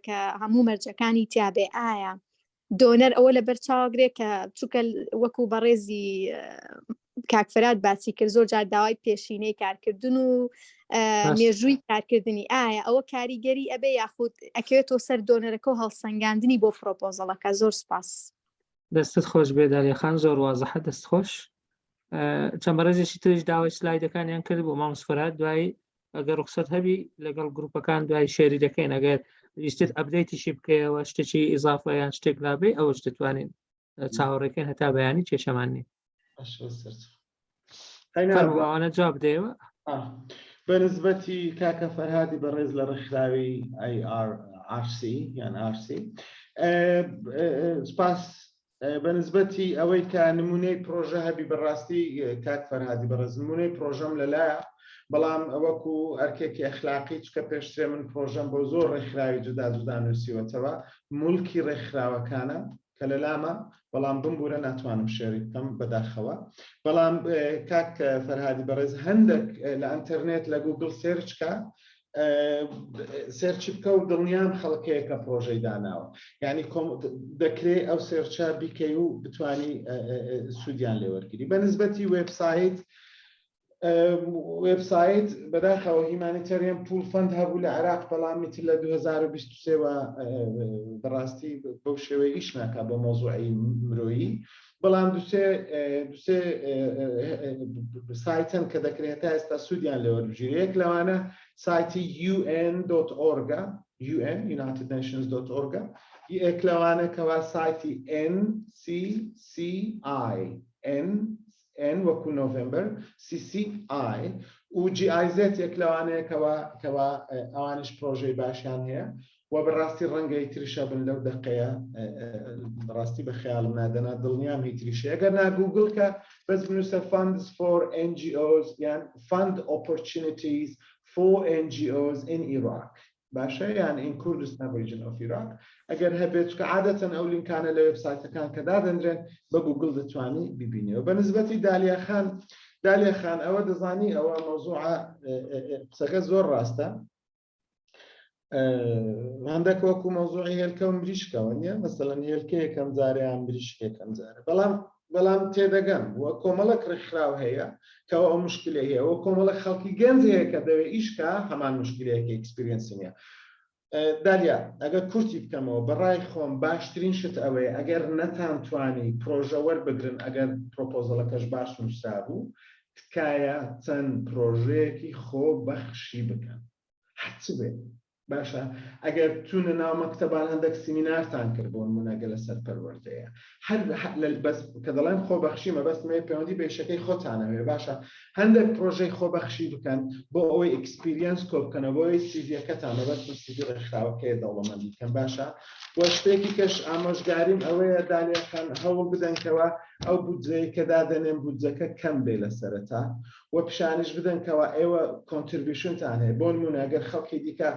کە هەموو مەرجەکانی تیابێ ئایا دۆنەر ئەوە لە بەرچاوگرێ کە چووکە وەکو بەڕێزی کاک فەرهاد باسی کرد زۆر جار داوای پێشینەی کارکردن و مێژووی کارکردنی ئایا ئەوە کاریگەری ئەبێ یاخود ئەکەوێتەوە سەر دۆنەرەکە و هەڵسەنگاندنی بۆ پرۆپۆزەڵەکە. زۆر سپاس. دەستت خۆش بێ دالیا خان زۆر وازەحە دەست خۆش. چەند بەڕێزێکی تریش داوای سلایدەکانیان کرد بۆ مامۆس فەرهاد دوای ئەگەر ڕوخسەت هەبی لەگەڵ گروپەکان دوای شێری دەکەین ئەگەر ویستت ئەپدەیتیشی بکەیەوە شتێکی ئیزافەیان شتێک لابێ ئەوەش دەتوانین چاوەڕێکەین هەتا بەیانی کێشەمان نیە. فەرمووانە جواب بدەیەوە. بەنسبەتی کاکە فەرهادی بەڕێز لە ڕێکخراوی ARC یان RC سپاس بەنسبەتی ئەوەی کە نمونەی پرۆژە هەبی بەڕاستی کاک فەرهادی بەڕێز نمونەی پرۆژەم لەلایە بەڵام ئەوەکو ئەرکێکی ئەخلاقی چکە پێشترێ من پرۆژەم بۆ زۆر ڕێکخراوی جودا جودا نووسیوەتەوە مولکی ڕێکخراوەکانە کە لەلامە بەڵام بمبورە ناتوانم شێری بکەم بەداخەوە بەڵام کاک فەرهادی بەڕێز هەندێک لە ئەنتەرنێت لە گوگل سێرچکە سێرچی بکە و دڵنیام خەڵکەیەکە پرۆژەی داناوە یعنی دەکرێت ئەو سێرچە بیکەی و بتانی سوودیان لێوەرگری بەنسبەتی وێبسایت بەداخەوە هیمانیتەریان پول فەند هەبوو لە عێراق بەڵام میتر لە 2023 بەڕاستی بەو شێوەیە ئیش ناکا بۆ مۆزوعی مرۆیی بەڵام دوسێ سایتن کە دەکرێتە ئێستا سوودیان لێوەربژێری یەک لەوانە سایتی UN.org UNITED-Nations.org یەک لەوانە کەوا سایتی NCCI N وەکو نۆڤمبەر CCI و GIZ یەک لەوانەیە کەوا ئەوانش پرۆژەی باشیان هەیە و بەڕاستی ڕەنگەی تریشە بن لەو دەقەیە بەڕاستی بە خەیاڵم نادەنا دڵنیام هی تریشە ئەگەر نا گوگل کە بەس بنووسە funds for NGOs یان fund opportunities for NGOs in Iraq باشە یان in Kurdistan region of Iraq ئەگەر هەبێت کە عادەتەن ئەو لینکانە لە وێبسایتەکان کە دادەنرێن بە گوگل دەتوانی ببینیەوە بەنسبەتی دالیا خان ئەوە دەزانی ئەوە مۆزوعە قسەکە زۆر ڕاستە هەندێک وەکو مۆزوعی هێلکە و مریشکەوە نییە مەسەڵەن هێلکە یەکەم جارەیان مریشک یەکەم جارە بەڵام تێدەگەن وە کۆمەڵک ڕێکخراو هەیە کەەوە ئەو مشکلی هەیە وە کۆمەڵە خەڵکی گەنج هەیە کە دەوێت ئیشکە هەمان مشکلەیەکی ئەکسپریەنسی نیە دالیا ئەگەر کورتی بکەمەوە بەڕای خۆم باشترین شت ئەوەیە ئەگەر نەتانتوانی پرۆژە وەربگرن ئەگەر پرۆپۆزەڵەکەش باش نووسا بوو تکایە چەند پرۆژەیەکی خۆ بەخشی بکەن هەچ بێت باشە ئەگەر چونە ناو مەکتەبان هەندێک سیمینارتان کرد بۆ نمونەگە لەسەر پەروەردەیە بەس کە دەڵێن خۆبەخشیمە بەستمێ پەیوەندی بێشەکەی خۆتانەوێ باشە هەندێک پرۆژەی خۆبەخشی بکەن بۆ ئەوەی ئەکسپیریەنس کۆ بکەنە بۆی سیڤیەکەتانە بەس سیڤی ڕێکخراوەکەی دەوڵەمەندی بکەن باشە وە شتێکی کەش ئامۆژگاریم ئەوەیە دالێخان هەوڵ بدەنکەوە ئەو بودجەی کە دادەنێن بودجەکە کەم بێ لە سەرەتا وە پیشانیش بدەنکەوە ئێوە کۆنتریبیوشنتان هەیە بۆ نمونە ئەگەر خەڵکی دیکە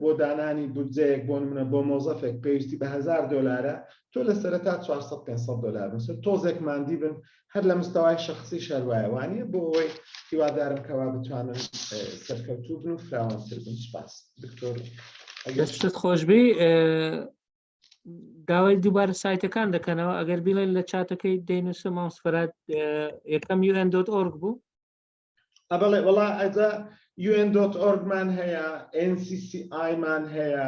بۆ دانانی بودجەیەک بۆ نمونە بۆ مۆزەفێک پێویستی بە $1000 تۆ لە سەرەتا $400-500 بنسە تۆزێک ماندی بن هەر لە مستەوای شخصی شەروایەوانیە بۆ ئەوەی هیوادارم کەوا بتوانن سەرکەوتوو بن و فراوانتر بن سپاس دکتۆر دەستت خۆشبی داوای دووبارە سایتەکان دەکەنەوە ئەگەر بیڵێن لە چاتەکەی دەینووسە مامسفەرات یەکەم UN.org بوو ئەبڵێ وڵا ئەجا UN.org مان هەیە NCCI مان هەیە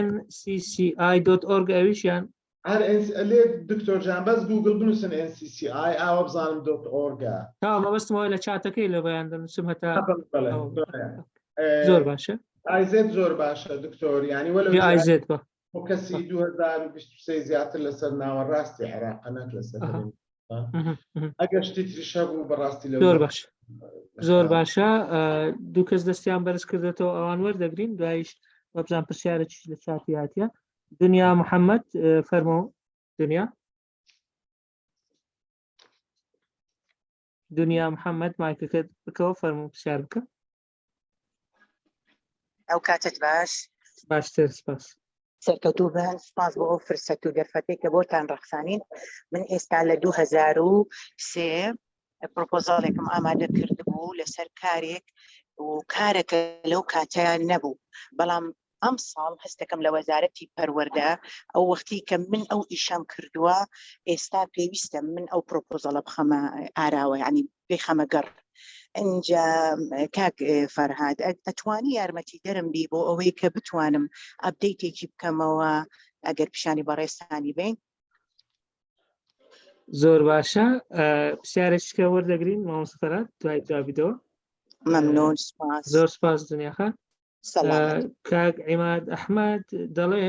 NCCI.org ئەویشیان هەر لێ دکتۆر جان بەس گوگل بنووسن NCCI ئاوە بزانم .org تا مەبەستمەوەی لە چاتەکەی لە بەیان دەنووسم هەتا زۆر باشە ئایزێت زۆر باشە دکتۆر ینی وەلو ئایزێت بە کەسی 2023 زیاتر لەسەر ناوەڕاستی عێراق نەک لەسەر ئەگەر شتی تریشە بوو بەڕاستی لە زۆر باشە دوو کەس دەستیان بەرز کردێتەوە ئەوان وەردەگرین دوایش وەبزان پرسیارێکیش لە چاتی هاتیە دنیا محەممەد فەرمۆ دنیا محەممەد مایکەکەت بکەوە فەرمۆ پرسیار بکە ئەو کاتت باشتر سپاس سەرکەوتوو بەن سپاس بۆ ئەو فرسەت و دەرفەتێک کە بۆتان ڕەخسانین من ئێستا لە 2003 پرۆپۆزاڵێکم ئامادە کرد بوو لەسەر کارێک و کارەکە لەو کاتیان نەبوو بەڵام ئەم ساڵ هەستەکەم لە وەزارەتی پەروەردە ئەو وەختی کە من ئەو ئیشەم کردووە ئێستا پێویستە من ئەو پرۆپۆزاڵە بخەمە ئاراوە ینی بخەمە گەڕ ئەنجا کاک فەرهاد ئەتوانی یارمەتی دەرم بی بۆ ئەوەی کە بتوانم ئەپدەیتێکی بکەمەوە ئەگەر پیشانی بەڕێستانی بین زۆر باشە پرسیارێکیکە وەردەگرین مامۆستافەرات دوای جوابیدەوە مەمنون زۆر سپاس دنیاخان کاک عیماد ئەحمەد دەڵێ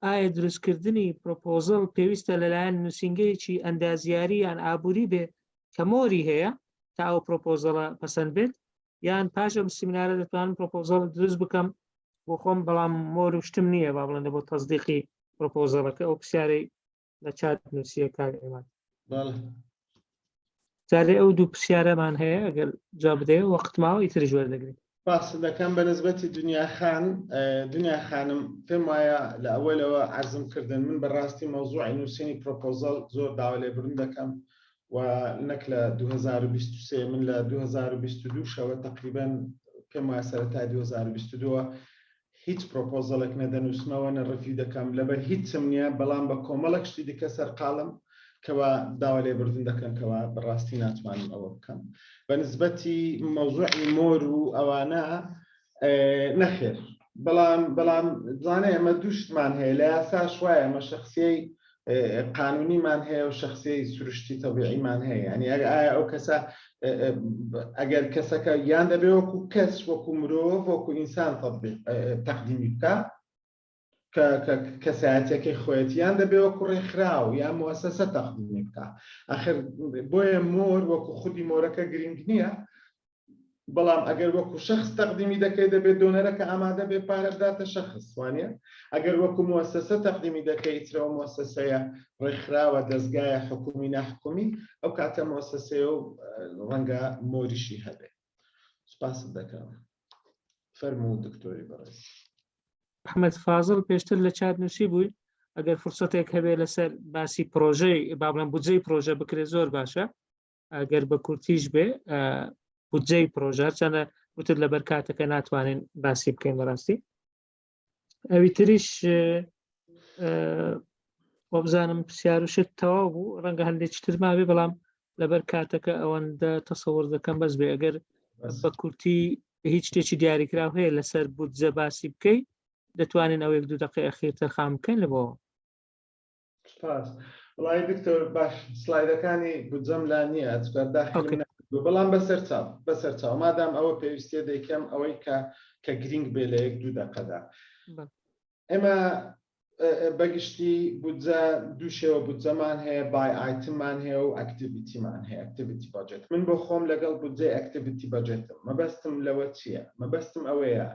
ئایا دروستکردنی پرۆپۆزڵ پێویستە لەلایەن نووسینگەیەکی ئەندازیاری یان ئابووری بێ کە مۆری هەیە تا ئەو پرۆپۆزڵە پەسەند بێت یان پاش ئەم سیمینارە دەتوانم پرۆپۆزڵ دروست بکەم بۆ خۆم بەڵام مۆر و شتم نییە با بڵێن بۆ تەزدیقی پرۆپۆزڵەکە ئەو پرسیارەی لە چات نووسیە کار ئێوان بەڵێ جارێ ئەو دوو پرسیارەمان هەیە ئەگەر جا بدەێ وەقت ماوە ئیتر ژوەردەگرین باس دەکەم بە نسبەتی دنیا خانم پێم وایە لە ئەوەلەوە عەرزم کردن من بەڕاستی مەوزوعی نووسینی پرۆپۆزەڵ زۆر داوا لێبڕن دەکەم و نەک لە 2023 من لە 2022 شەوە تقریبا پێم وایە سەرەتای 2022 هیچ پرۆپۆزەڵێک نەدەنووسمەوە نەڕەفی دەکەم لەبەر هیچم نییە بەڵام بە کۆمەڵک شتی دیکە سەرقاڵم کەوا داوا لێبردن دەکەن کەوا بەڕاستی ناتوانم ئەوە بکەم بە نسبەتی مەوزوعی مۆر و ئەوانە نەخێر بەڵام زانێ ئەمە دووشتمان هەیە لە یاساش وایە ئەمە شەخسیەی قانونیمان هەیە و شەخسیەی سروشتی تەبیعیمان هەیە ینی ئایا ئەو کەسە ئەگەر کەسەکە یان دەبێ وەکو کەس وەکو مرۆڤ وەکو ئینسان تەقدیمی بکە کە کەسایەتەکەی خۆیەتیان دەبێ وەکو ڕێکخراو یان موەسسە تەقدیمی بکە ئاخر بۆیە مۆر وەکو خودی مۆرەکە گرنگ نییە بەڵام ئەگەر وەکو شخص تەقدیمی دەکەی دەبێت دۆنەرەکە ئامادە بێ پارە بداتە شخص وانە ئەگەر وەکو موەسسە تەقدیمی دەکەی ترەوە موەسسەیە ڕێکخراوە دەستگایە حکومی ناحکومی ئەو کاتە موەسسەیە و ڕەنگە مۆریشی هەبێ سوپاست دەکەم فەرموو دکتۆری بەڕێز محەممەد فازڵ پێشتر لە چات نووسی بووی ئەگەر فرسەتێک هەبێ لەسەر باسی پرۆژەی بابڵم بودجەی پرۆژە بکرێت زۆر باشە ئەگەر بە کورتیش بێ بودجەی پرۆژە چەنە وتر لەبەر کاتەکە ناتوانین باسی بکەین بەڕاستی ئەوی تریش وە بزانم پرسیار وشت تەواو بوو ڕەنگە هەندێکی تر مابێ بەڵام لەبەر کاتەکە ئەوەندە تەسەوڕ دەکەم بەس بێ ئەگەر بە کورتی هیچ شتێکی دیاریکراو هەیە لەسەر بودجە باسی بکەی دەتوانین ئەو 1-2 دقیقە ئەخیرتر خام بکەین لەبەوە وڵای دکتۆر باش سلایدەکانی بودجەم لا نییە داخل بەڵام بەسەر چاو مادام ئەوە پێویستە دەیکەم ئەوەی کە گرنگ بێ لە 1-2 دقەدا ئێمە بەگشتی بودجە دوو شێوە بودجەمان هەیە بای ئایتممان هەیە و ئەکتیڤیتیمان هەیە ئەکتیڤیتی باجێت من بۆ خۆم لەگەڵ بودجەی ئەکتیڤیتی باجێتم مەبەستم لەوە چییە مەبەستم ئەوەیە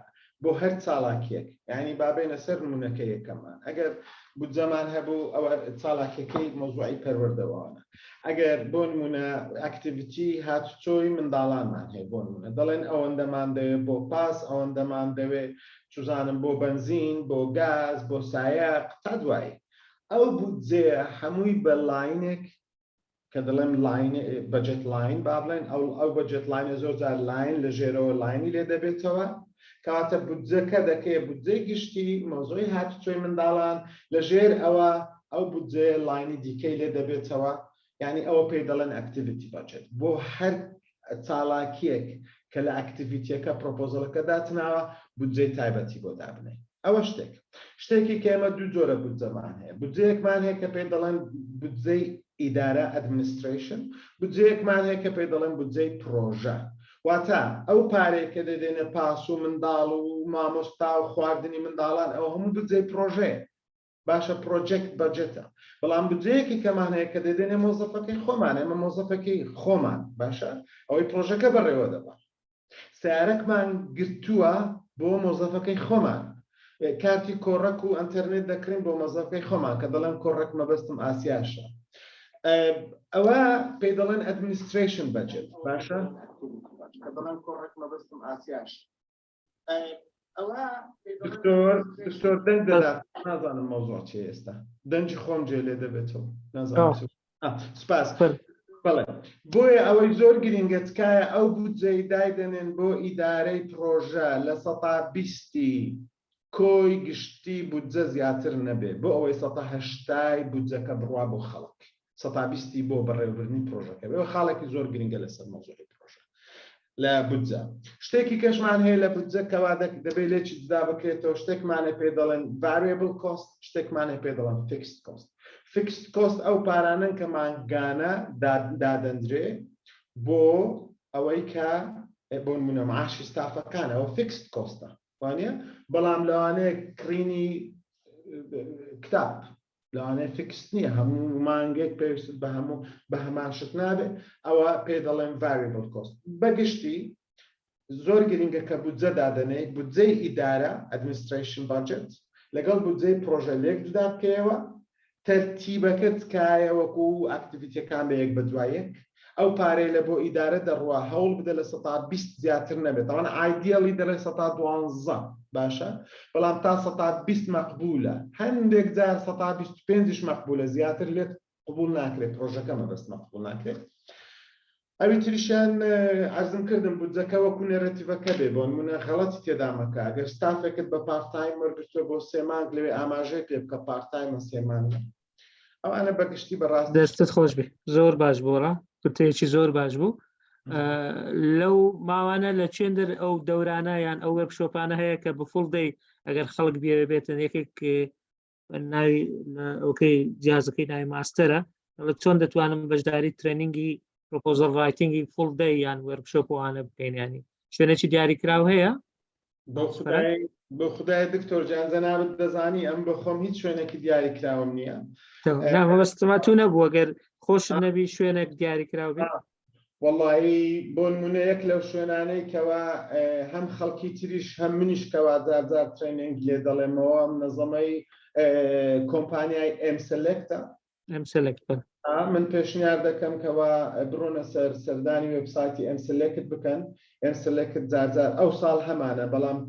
بۆ هەر چاڵاکیەک یعنی بابێنە سەر نمونەکە یەکەمان ئەگەر بودجەمان هەبوو ئەوە چاڵاکیەکەی مۆزوعی پەروەردەوانە ئەگەر بۆ نمونە ئەکتیڤیتی هاتوچۆی منداڵانمان هەیە بۆ نمونە دەڵێن ئەوەندەمان دەوێت بۆ پاس ئەوەندەمان دەوێت چوزانم بۆ بنزین بۆ گاز بۆ سایق تا دوایی ئەو بودجەیە هەمووی بە لاینێک کە دەڵێم بەجێت لاین با بڵێن ئەو بەجێت لاینە زۆر جار لاین لە ژێرەوە لاینی لێ دەبێتەوە کاتە بودجەکە دەکەی بودجەی گشتی مۆزوعی هاتوچۆی منداڵان لەژێر ئەوە ئەو بودجێ لاینی دیکەی لێ دەبێتەوە یعنی ئەوە پێی دەڵێن ئەکتیڤیتی باجێت بۆ هەر چاڵاکیەک کە لە ئەکتیڤیتیەکە پرۆپۆزەڵەکە داتناوە بودجەی تایبەتی بۆ دابنێ ئەوە شتێکی کە ئێمە دوو جۆرە بودجەمان هەیە بودجەیەکمان هەیە کە پێی دەڵێن بودجەی ئیدارە ئەدمنیستریشن بودجەیەکمان هەیە کە پێی دەڵێن بودجەی پرۆژە واتە ئەو پارێک کە دەدێنە پاس و منداڵ و مامۆستا و خواردنی منداڵان ئەوە هەموو بودجەی پرۆژەیە باشە پرۆجێکت بەجێتە بەڵام بودجەیەکی کەمان هەیە کە دەدێنێ مۆزەفەکەی خۆمان ئێمە مۆزەفەکەی خۆمان باشە ئەوەی پرۆژەکە بەڕێوە دەبات سیارەکمان گرتووە بۆ مۆزەفەکەی خۆمان کارتی کۆڕک و ئەنتەرنێت دەکرین بۆ مۆزەفەکەی خۆمان کە دەڵێن کۆڕک مەبەستم ئاسیاشە ئەوە پێی دەڵێن ئەدمنیستریشن بەجێت باشە کە دەڵێن کۆڕک مەبەستم ئاسیاشە دکتۆر دەنگ دەدات نازانم مۆزوع چی ئێستا دەنجی خۆم جێ لێ دەبێتەوە نازانم سپاس بەڵێ بۆیە ئەوەی زۆر گرنگە تکایە ئەو بودجەی دایدەنێن بۆ ئیدارەی پرۆژە لە 120 کۆی گشتی بودجە زیاتر نەبێ بۆ ئەوەی 180 بودجەکە بڕوا بۆ خەڵک 120 بۆ بەڕێوەبردنی پرۆژەکە بێ خاڵێکی زۆر گرنگە لەسەر مۆزوعی پرۆژە لە بودجە شتێکی کەشمان هەیە لە بودجەکەوا دەبێت لێکی جدا بکرێتەوە شتێکمانە پێ دەڵێن variable cost شتێکمانە پێ دەڵێن fixed cost fixed cost ئەو پارانن کە مانگانە دادەندرێ بۆ ئەوەی کە بۆ نمونە معاشی ستافەکان ئەوە fixed coستە وانە بەڵام لەوانەیە کڕینی کتاب لەوانەیە فیکس نییە هەموو مانگێک پێویست بە هەمان شت نابێت ئەوە پێ دەڵێن variable cost بەگشتی زۆر گرنگە کە بودجە دادەنێت بودجەی ئیدارە administration budget لەگەڵ بودجەی پرۆژە لێک جودا بکەیەوە تەرتیبەکەت کایە وەکو ئاکتیڤیتیەکان بە یەک بە دوای یەک ئەو پارەی لە بۆ ئیدارە دەڕوا هەوڵ بدە لە 120 زیاتر نەبێت ئەوان ئایدیالی دەڵێ 112 باشە بەڵام تا 120 مەقبولە هەندێک جار 125 مەقبولە زیاتر لێت قبول ناکرێت پرۆژەکە مەبەست مەقبول ناکرێت ئەوی تریشیان عەرزم کردم بودجەکە وەکو نێرەتیڤەکە بێ بۆ نمونە غەڵەتی تێدا مەکە ئەگەر ستافێکت بە پارتایم وەرگرتووە بۆ 3 مانگ لەوێ ئاماژەی پێ بکە پارتایمە 3 مانگە ئەوانە بەگشتی بەڕاستی دەستت خۆش بێ زۆر باش بووڕە کورتەیەکی زۆر باش بوو لەو ماوانە لە چێندر ئەو دەورانایان ئەو وەرکشۆپانە هەیە کە بفڵ دەی ئەگەر خەڵک بێ بێتن یەکێک ناوی ئەوکەی جیازەکەی ناوی ماستەرە لە چۆن دەتوانم بەشداری ترێنینگی پرۆپۆزەڵ ڕایتینگی فڵ دەی یان وەرکشۆپوانە بکەین ینی شوێنێکی دیاریکراو هەیە بۆ خدای دکتۆر جان جەنابەت دەزانی ئەم بە خۆم هیچ شوێنێکی دیاریکراوم نییە نامەبەستما تو نەبوو ئەگەر خۆشت نەبی شوێنێک دیاریکراو بێت وەڵایی بۆ نمونە یەک لەو شوێنانەی کەوا هەم خەڵکی تریش هەم منیش کەوا جار ترێنینگ لێ دەڵێمەوە نەزەمەی کۆمپانیای ئەمسلکتە من پێشنیار دەکەم کەوا بڕۆنە سەر سەردانی وێبسایتی ئەمسلکت بکەن ئەمسلکت جارجار ئەو ساڵ هەمانە بەڵام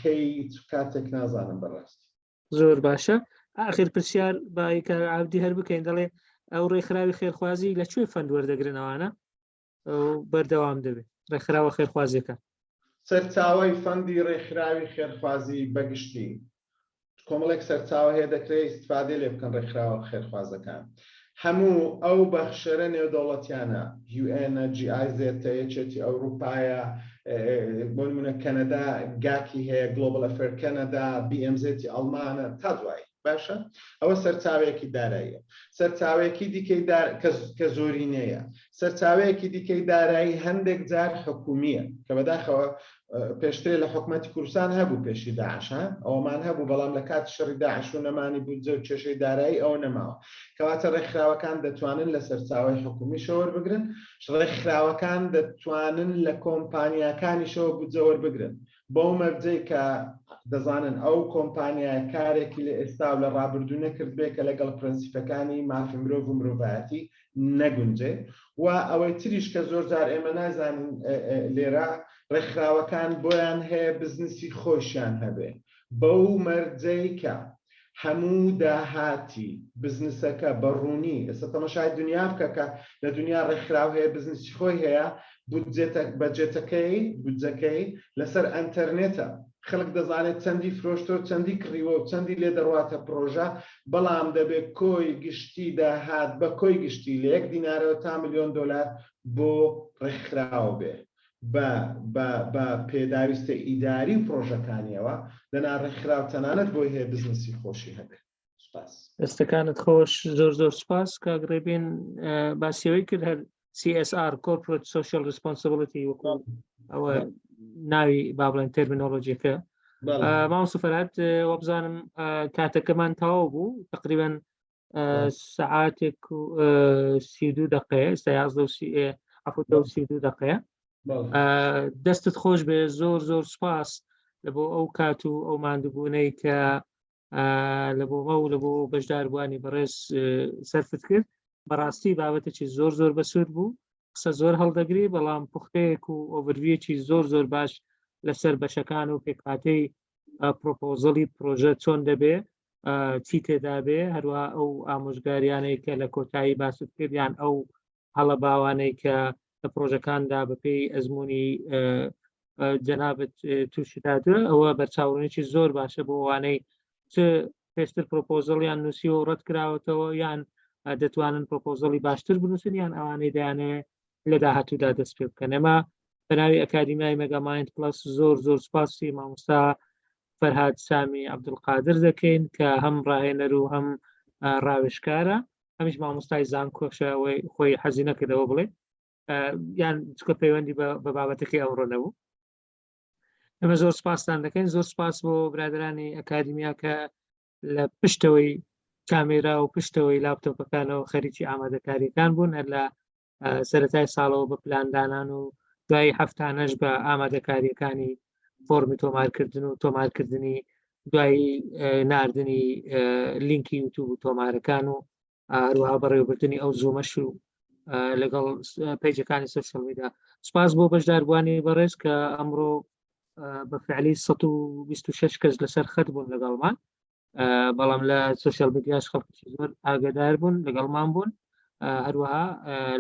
کەی کاتێک نازانم بەڕاستی زۆر باشە ئاخر پرسیار بایکە عابدی هەر بکەین دەڵێ ئەو ڕێکخراوی خێرخوازی لەکوێ فەند وەردەگرنەوەانە بەردەوام دەبێت ڕێکخراوە خێرخوازیەکە سەرچاوەی فەندی ڕێکخراوی خێرخوازی بەگشتی کۆمەڵێک سەرچاوە هەیە دەکرێت استفادە لێ بکەن ڕێکخراوە خێرخوازەکان هەموو ئەو بەخشەرە نێودەوڵەتیانە UN GIZ یەکێتی ئەوروپایە بۆ نمونە کەنەدا گاکی هەیە گلۆبال ئەفێر کەنەدا BMZ ئەڵمانە تا دوای باشە ئەوە سەرچاوەیەکی داراییە سەرچاوەیەکی دیکەی کە زۆرینەیە سەرچاوەیەکی دیکەی دارایی هەندێک جار حکومیە کە بەداخەوە پێشترێ لە حکومەتی کوردستان هەبوو پێشی داعش ئەومان هەبوو بەڵام لە کاتی شەڕی داعش و نەمانی بودجە و کێشەی دارایی ئەوە نەماوە کەواتە ڕێکخراوەکان دەتوانن لە سەرچاوەی حکومیشەوە وەربگرن ڕێکخراوەکان دەتوانن لە کۆمپانیاکانیشەوە بودجە وەربگرن بەو مەرجەی کە دەزانن ئەو کۆمپانیای کارێکی لە ئێستا و لە ڕابردوو نەکرد بێ کە لەگەڵ پرەنسیپەکانی مافی مرۆڤ و مرۆڤایەتی نەگونجێ و ئەوەی تریش کە زۆر جار ئێمە نازانین لێرە ڕێکخراوەکان بۆیان هەیە بزنسی خۆشیان هەبێ بەو مەرجەی کە هەموو داهاتی بزنسەکە بەڕوونی ئێستا تەماشای دنیا بکە کە لە دنیا ڕێکخراو هەیە بزنسی خۆی هەیە بودجەکەی لەسەر ئەنتەرنێتە خەڵک دەزانێت چەندی فرۆشتۆ چەندی کڕیوە و چەندی لێ دەڕواتە پرۆژە بەڵام دەبێت کۆی گشتی داهات بە کۆی گشتی لە 1 دینارەوە تا $1 ملیۆن بۆ ڕێکخراو بێ بە پێداویستە ئیداری و پرۆژەکانیەوە دەنا ڕێکخراو تەنانەت بۆی هەیە بزنسی خۆشی هەبێت سپاس دەستەکانت خۆش زۆر سپاس کاگڕێبێن باسیەوەی کرد هەر CSR Corporate Social Responsibility وەکو ئەوە ناوی با بڵێن تێرمینۆلۆجیەکە مامۆستا فەرهاد وەبزانم کاتەکەمان تەواو بوو تقریباً سەعاتێک و 32 دقەیە ئێستا 32 دقەیە دەستت خۆش بێ زۆر سپاس لە بۆ ئەو کات و ئەو ماندووبوونەی کە لە بۆ مە و لە بۆ بەشداربووانی بەڕێز سەرفت کرد بەڕاستی بابەتێکی زۆر بەسوود بوو قسە زۆر هەڵدەگری بەڵام پوختەیەک و ئۆڤەرویەکی زۆر باش لەسەر بەشەکان و پێکهاتەی پرۆپۆزەڵی پرۆژە چۆن دەبێ چی تێدا بێ هەروە ئەو ئامۆژگاریانەی کە لە کۆتایی باست کردیان ئەو هەڵە باوانەی کە لە پرۆژەکاندا بەپێی ئەزمموی جەنابەت تووشی دادوە ئەوە بەرچاوڕێکی زۆر باشە بۆ ئەوانەی چ پێشتر پرۆپۆزەڵیان نووسی و ڕەت کراوەتەوە یان دەتوانن پرۆپۆزەڵی باشتر بنووسن یان ئەوانەی دەیانەوێت لە داهاتوودا دەست پێ بکەن ئەمە بەناوی ئەکادیمیای مەگامایند پلس زۆر سپاسی مامۆستا فەرهاد سامی عەبدولقادر دەکەین کە هەم ڕاهێنەر و هەم ڕاوێژکارە هەمیش مامۆستای زانکۆشە خۆی حەزی نەکردەوە بڵێ یان چکە پەیوەندی بە بابەتەکەی ئەوڕۆ نەبوو ئەمە زۆر سپاسان دەکەین زۆر سپاس بۆ برادرانی ئەکادیمیا کە لە پشتەوەی کامێرا و پشتەوەی لاپتۆپەکانەوە خەریکی ئامادەکاریەکان بوون هەر لە سەرەتای ساڵەوە بە پلاندانان و دوای هەفتانەش بە ئامادەکاریەکانی فۆرمی تۆمارکردن و تۆمارکردنی دوای ناردنی لینکی یوتیوب و تۆمارەکان و هەروەها بەڕێوەبردننی ئەو زوومەش و لەگەڵ پیجەکانی سوشیال میدیا. سپاس بۆ بەشداربوانی بەڕێز کە ئەمڕۆ بە فعلی 126 کەس لەسەر خەت بوون لەگەڵمان، بەڵام لە سوشیال میدیاش خەڵکی زۆر ئاگادار بوون لەگەڵمان بوون. هەروەها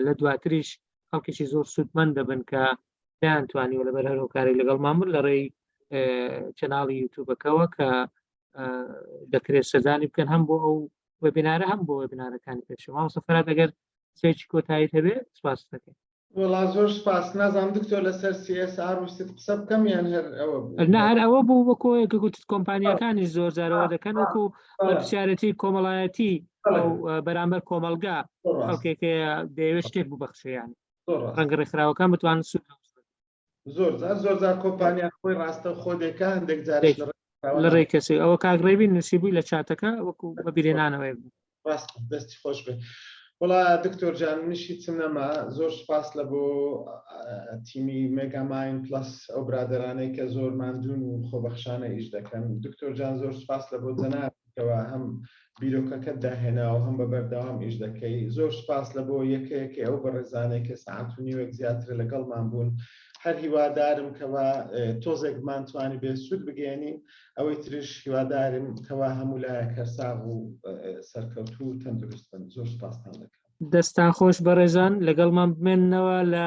لە دواتریش خەڵکیی زۆر سوودمەند دەبن کە دەیانتوانی و لەبەر هەر هۆکاری لەگەڵمان بوون لە ڕێی چەناڵی یوتیوبەکەوە کە دەکرێت سەردانی بکەن هەم بۆ ئەو وەبینارە هەم بۆ وەبینارەکانی پێشەوە. مامۆستا فەرهاد ئەگەر سێکی کۆتایی هەبێ سپاس دەکەین. وەڵا زۆر سپاس. نازانم دکتۆر لەسەر CSR ویستت قسە بکەم یان هەر ئەوە نه هەر ئەوە بوو وەکۆیەکە گوتت کۆمپانیەکانی زۆر جارەوە دەکەن وەکو پرسیارەتی کۆمەڵایەتی ئەو بەرامبەر کۆمەلگا خەڵکێکە دەیەوێت شتێک ببەخشیان ڕەنگە ڕێکخراوەکان بتوانن سوود زۆر جار کۆمپانیا خۆی ڕاستە خۆ دەکە هەندێک جارێک لە ڕێی کەسی ئەوە کاگڕێبی نووسیبووی لە چاتەکە وەکو بە بیرێنانەوەی بوو. ڕاست دەستی خۆش بێ. وڵا دکتۆر جان نشی چم نەما زۆر سپاس لە بۆ تیمی مێگاماین پلس ئەو برادرانەی کە زۆر ماندوون و خۆبەخشانە ئیش دەکەن. دکتۆر جان زۆر سپاس لە بۆ جەنابکەوە هەم بیرۆکەکەت داهێناوە هەم بە بەردەوام ئیش دەکەی. زۆر سپاس لە بۆ یەکەیەکی ئەو بەڕێزانەی کە سەعات و نیوەک زیاتر لەگەڵمان بوون. هەر هیوادارم کەوا تۆزێکمان توانی بێ سوود بگەێنین، ئەوەی تریش هیوادارم کەوا هەموو لایەک هەرساغ و سەرکەوتوو و تەندروستن. زۆر سپاسان دەکەم. دەستان خۆش بەڕێزان، لەگەڵمان بمێننەوە لە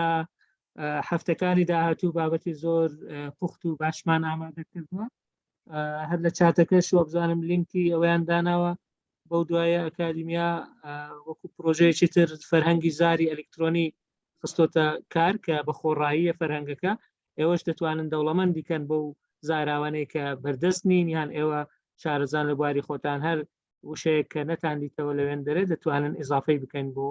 هەفتەکانی داهاتوو بابەتی زۆر پوخت و باشمان ئامادە کردووە. هەر لە چاتەکەش وەبزانم لینکی ئەویان داناوە بەو دوایە ئەکادیمیا وەکو پرۆژەیەکی تر فەرهەنگی زاری ئەلکترۆنی خستۆتە کار کە بە خۆڕاییە فەرهەنگەکە. ئێوەش دەتوانن دەوڵەمەند دیکەن بەو زاراوانەی کە بەردەست نین یان ئێوە شارەزان لە بواری خۆتان هەر وشەیە کە نەتاندیتەوە لەوێن دەرێت دەتوانن ئیزافەی بکەین بۆ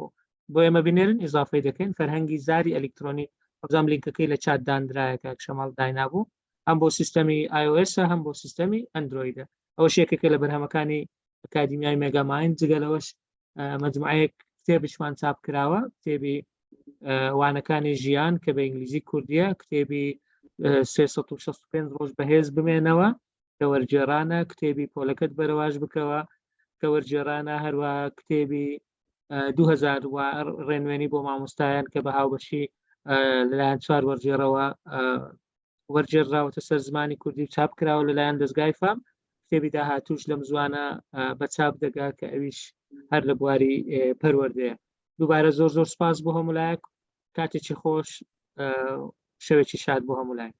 ئێمە بینێرن ئیزافەی دەکەین. فەرهەنگی زاری ئەلکترۆنی ئەوزام لینکەکەی لە چات دانرایەکە شەماڵ داینابوو، هەم بۆ سیستەمی iOS هەم بۆ سیستەمی ئەندرویدە. ئەوە شێکێکە لە بەرهەمەکانی ئەکادیمیای مێگاماین. جگەلەوەش مەجموعەیەک کتێبشمان چاپ کراوە، کتێبی وانەکانی ژیان کە بە ئینگلیزی کوردیە، کتێبی 365 ڕۆژ بەهێز بمێنەوە کە وەرجێڕانە، کتێبی پۆلەکەت بەرەواش بکەوە کە وەرجێڕانە، هەروە کتێبی 2000 ڕێنوێنی بۆ مامۆستایان کە بە هاوبەشی لەلایەن 4 وەرجێڕەوە وەرجێڕراوەتە سەر زمانی کوردی چاپ کراوە لەلایەن دەستگای فام. کتێبی داهاتووش لەم زوانە بە چاپ دەگا کە ئەویش هەر لە بواری پەروەردەیە. دووبارە زۆر زۆر سپاس بۆ هەموو لایەک، کاتێکی خۆش، شەوێکی شاد بۆ هەموو لایەک.